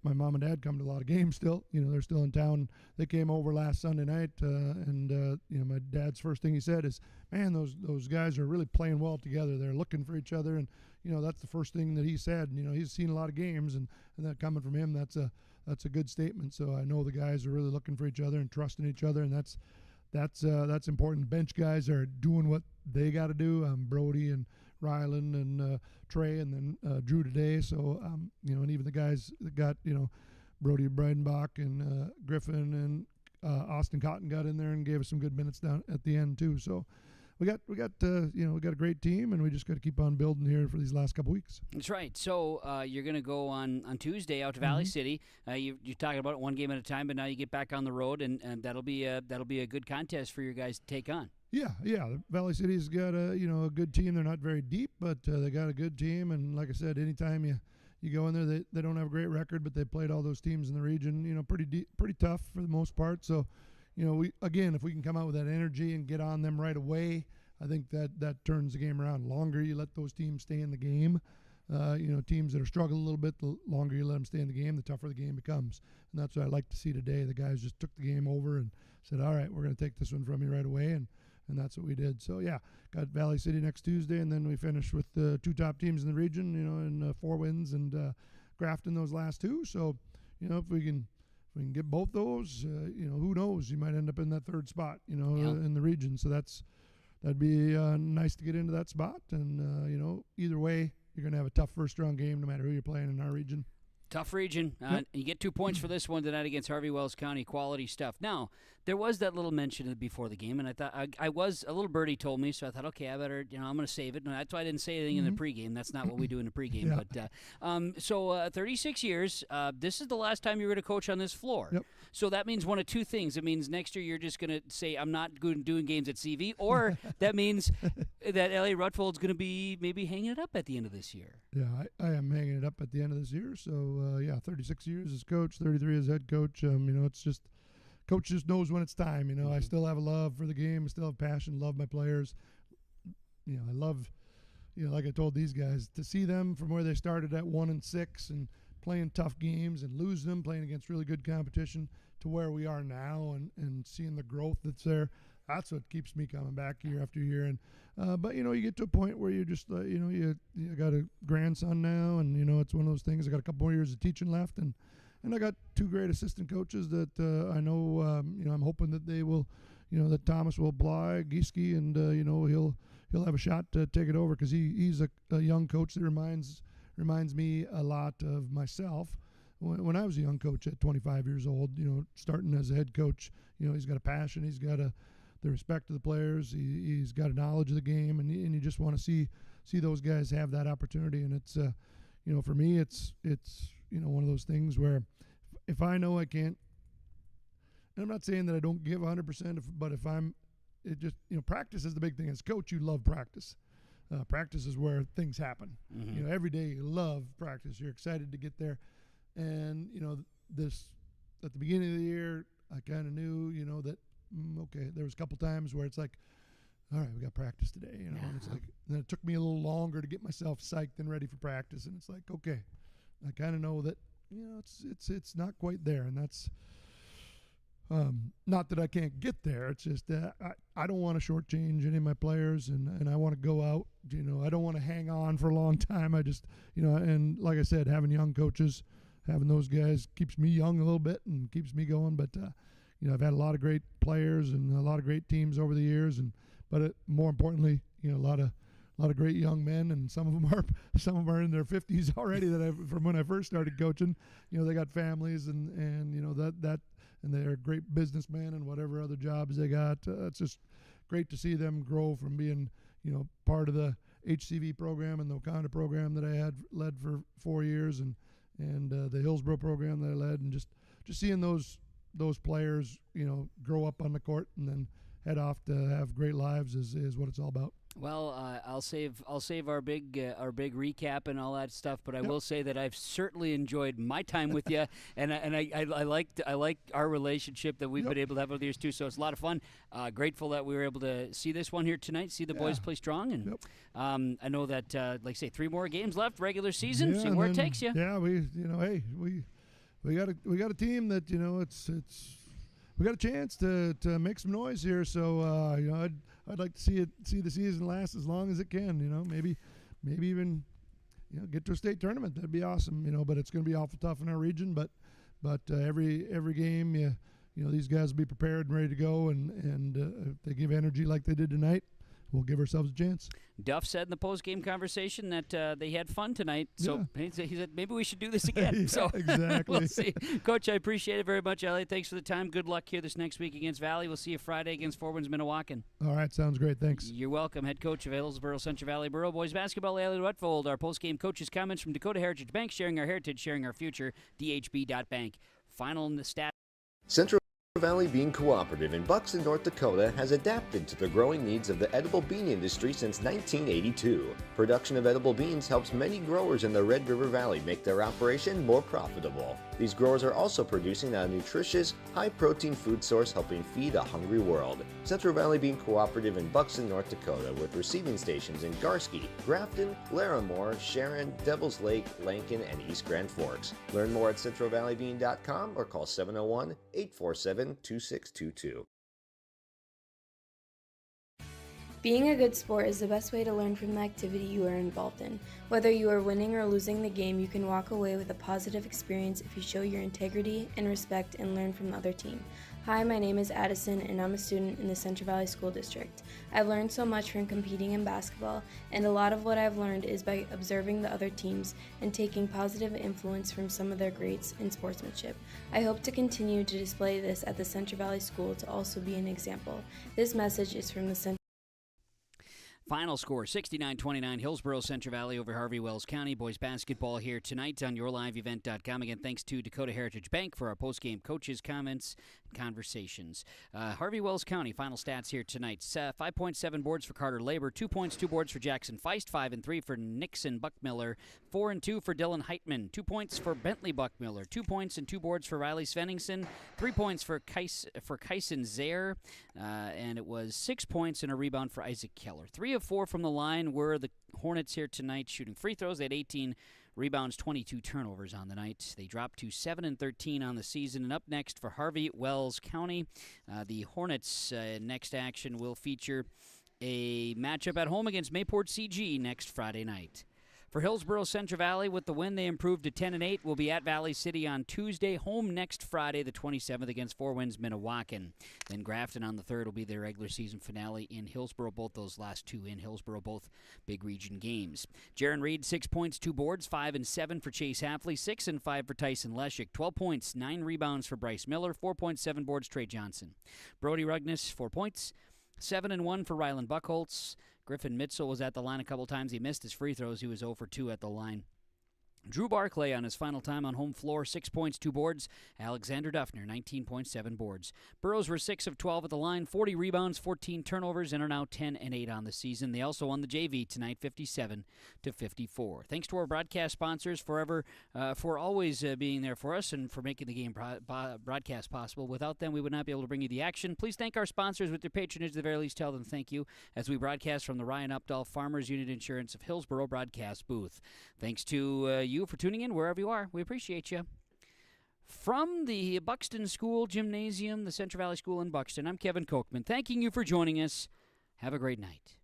my mom and dad come to a lot of games still. They're still in town. They came over last Sunday night, and my dad's first thing he said is, "Man, those guys are really playing well together. They're looking for each other." And that's the first thing that he said. He's seen a lot of games, and that coming from him, that's a good statement. So I know the guys are really looking for each other and trusting each other, and that's important. Bench guys are doing what they got to do. Brody and Rylan and Trey, and then Drew today. So and even the guys that got Brody Breidenbach and Griffin and Austin Cotton got in there and gave us some good minutes down at the end too. So we got a great team, and we just got to keep on building here for these last couple weeks. That's right. So you're going to go on Tuesday out to Valley City. You're talking about it one game at a time, but now you get back on the road, and that'll be a good contest for your guys to take on. Yeah. Valley City's got a good team. They're not very deep, but they got a good team. And like I said, anytime you go in there, they don't have a great record, but they played all those teams in the region. Pretty tough for the most part. So. If we can come out with that energy and get on them right away, I think that turns the game around. The longer you let those teams stay in the game, teams that are struggling a little bit, the longer you let them stay in the game, the tougher the game becomes. And that's what I like to see today. The guys just took the game over and said, all right, we're going to take this one from you right away, and that's what we did. So, got Valley City next Tuesday, and then we finish with the 2 top teams in the region, and 4 wins, and Grafton those last 2. So, if we can get both those, who knows? You might end up in that 3rd spot, in the region. So that'd be nice to get into that spot. And, either way, you're going to have a tough first-round game no matter who you're playing in our region. Tough region. You get 2 points for this one tonight against Harvey-Wells County. Quality stuff. Now, there was that little mention before the game, and I thought a little birdie told me, so I thought, okay, I better, I'm going to save it. And that's why I didn't say anything in the pregame. That's not what we do in the pregame. Yeah. But 36 years. This is the last time you're going to coach on this floor. Yep. So that means one of 2 things. It means next year you're just going to say I'm not doing games at CV, or that means that L.A. Rutold's going to be maybe hanging it up at the end of this year. Yeah, I am hanging it up at the end of this year. So 36 years as coach, 33 as head coach. It's just coach just knows when it's time. I still have a love for the game. I still have passion. Love my players. I love, like I told these guys, to see them from where they started at 1-6 and playing tough games and losing them, playing against really good competition, to where we are now, and seeing the growth that's there. That's what keeps me coming back year after year. And but you get to a point where you just you got a grandson now, and it's one of those things. I got a couple more years of teaching left, and I got 2 great assistant coaches that I know. I'm hoping that they will, that Thomas will apply, Gieske, and he'll have a shot to take it over, because he's a young coach that reminds me a lot of myself when I was a young coach at 25 years old. Starting as a head coach, he's got a passion, he's got the respect of the players, he's got a knowledge of the game, and you just want to see those guys have that opportunity. And it's for me, it's one of those things where if I know I can't, and I'm not saying that I don't give 100%, but if practice is the big thing. As a coach, you love practice. Practice is where things happen. Mm-hmm. Every day you love practice. You're excited to get there. And, this at the beginning of the year, I kind of knew, that, okay, there was a couple times where it's like, all right, we got practice today, and it's like, then it took me a little longer to get myself psyched and ready for practice. And it's like, okay, I kind of know that, it's not quite there. And that's, not that I can't get there. It's just that I don't want to shortchange any of my players, and I want to go out. I don't want to hang on for a long time. I just, and like I said, having young coaches, having those guys keeps me young a little bit and keeps me going. But I've had a lot of great players and a lot of great teams over the years, but more importantly, a lot of great young men, and some of them are in their 50s already. From when I first started coaching, they got families and and they're great businessmen and whatever other jobs they got. It's just great to see them grow from being, part of the HCV program and the Wakanda program that I had led for 4 years, and the Hillsboro program that I led, and just seeing those players, grow up on the court and then head off to have great lives is what it's all about. Well, I'll save our big recap and all that stuff, but I will say that I've certainly enjoyed my time with you, and I like our relationship that we've been able to have over the years too. So it's a lot of fun. Grateful that we were able to see this one here tonight, see the boys play strong, and I know that like I say, 3 more games left, regular season. See where it takes you. Yeah, we got a team that we got a chance to make some noise here. So I'd like to see the season last as long as it can. Maybe even get to a state tournament. That'd be awesome. But it's going to be awful tough in our region. But every game, these guys will be prepared and ready to go. And if they give energy like they did tonight, we'll give ourselves a chance. Duff said in the post-game conversation that they had fun tonight. So he said maybe we should do this again. So exactly. We'll see. Coach, I appreciate it very much. Elliot, thanks for the time. Good luck here this next week against Valley. We'll see you Friday against Four Winds Minnewacan. All right, sounds great. Thanks. You're welcome. Head coach of Hillsboro Central Valley Borough Boys Basketball, Elliot Rutold. Our post-game coaches' comments from Dakota Heritage Bank, sharing our heritage, sharing our future, dhb.bank. Final in the stat. Central Valley Bean Cooperative in Buxton, North Dakota has adapted to the growing needs of the edible bean industry since 1982. Production of edible beans helps many growers in the Red River Valley make their operation more profitable. These growers are also producing a nutritious, high-protein food source helping feed a hungry world. Central Valley Bean Cooperative in Buxton, North Dakota, with receiving stations in Garsky, Grafton, Larimore, Sharon, Devils Lake, Lankin, and East Grand Forks. Learn more at centralvalleybean.com or call 701-847-2622. Being a good sport is the best way to learn from the activity you are involved in. Whether you are winning or losing the game, you can walk away with a positive experience if you show your integrity and respect and learn from the other team. Hi, my name is Addison, and I'm a student in the Central Valley School District. I've learned so much from competing in basketball, and a lot of what I've learned is by observing the other teams and taking positive influence from some of their greats in sportsmanship. I hope to continue to display this at the Central Valley School to also be an example. This message is from the Central Final score, 69-29, Hillsboro Central Valley over Harvey-Wells County. Boys basketball here tonight on yourliveevent.com. Again, thanks to Dakota Heritage Bank for our postgame coaches' comments and conversations. Harvey-Wells County, final stats here tonight. 5.7 boards for Carter Labor, 2 points, 2 boards for Jackson Feist, 5 and 3 for Nixon Buckmiller, 4 and 2 for Dylan Heitman, 2 points for Bentley Buckmiller, 2 points and 2 boards for Riley Svenningson, 3 points for Kyson Zaire, and it was 6 points and a rebound for Isaac Keller. 3 of 4 from the line were the Hornets here tonight shooting free throws. They had 18 rebounds, 22 turnovers on the night. They dropped to 7 and 13 on the season. And up next for Harvey-Wells County, the Hornets' next action will feature a matchup at home against Mayport CG next Friday night. For Hillsboro Central Valley, with the win, they improved to 10-8. Will be at Valley City on Tuesday. Home next Friday, the 27th, against Four Winds Minnewacan. Then Grafton on the 3rd will be their regular season finale in Hillsboro. Both those last two in Hillsboro, both big region games. Jaron Reed, 6 points, 2 boards, 5 and 7 for Chase Hafley, 6 and 5 for Tyson Leshik, 12 points, 9 rebounds for Bryce Miller, 4.7 boards, Trey Johnson. Brody Rugnes, 4 points, 7 and 1 for Rylan Buckholtz. Griffin Mitchell was at the line a couple times. He missed his free throws. He was 0 for 2 at the line. Drew Barclay on his final time on home floor, 6 points, 2 boards. Alexander Duffner, 19.7 boards. Burrows were 6 of 12 at the line, 40 rebounds, 14 turnovers, and are now 10-8 on the season. They also won the JV tonight, 57-54. Thanks to our broadcast sponsors for always being there for us and for making the game broadcast possible. Without them, we would not be able to bring you the action. Please thank our sponsors with their patronage. At the very least, tell them thank you as we broadcast from the Ryan Updahl Farmers Unit Insurance of Hillsboro broadcast booth. Thanks to you for tuning in wherever you are. We appreciate you. From the Buxton School Gymnasium, the Central Valley School in Buxton, I'm Kevin Kochman, thanking you for joining us. Have a great night.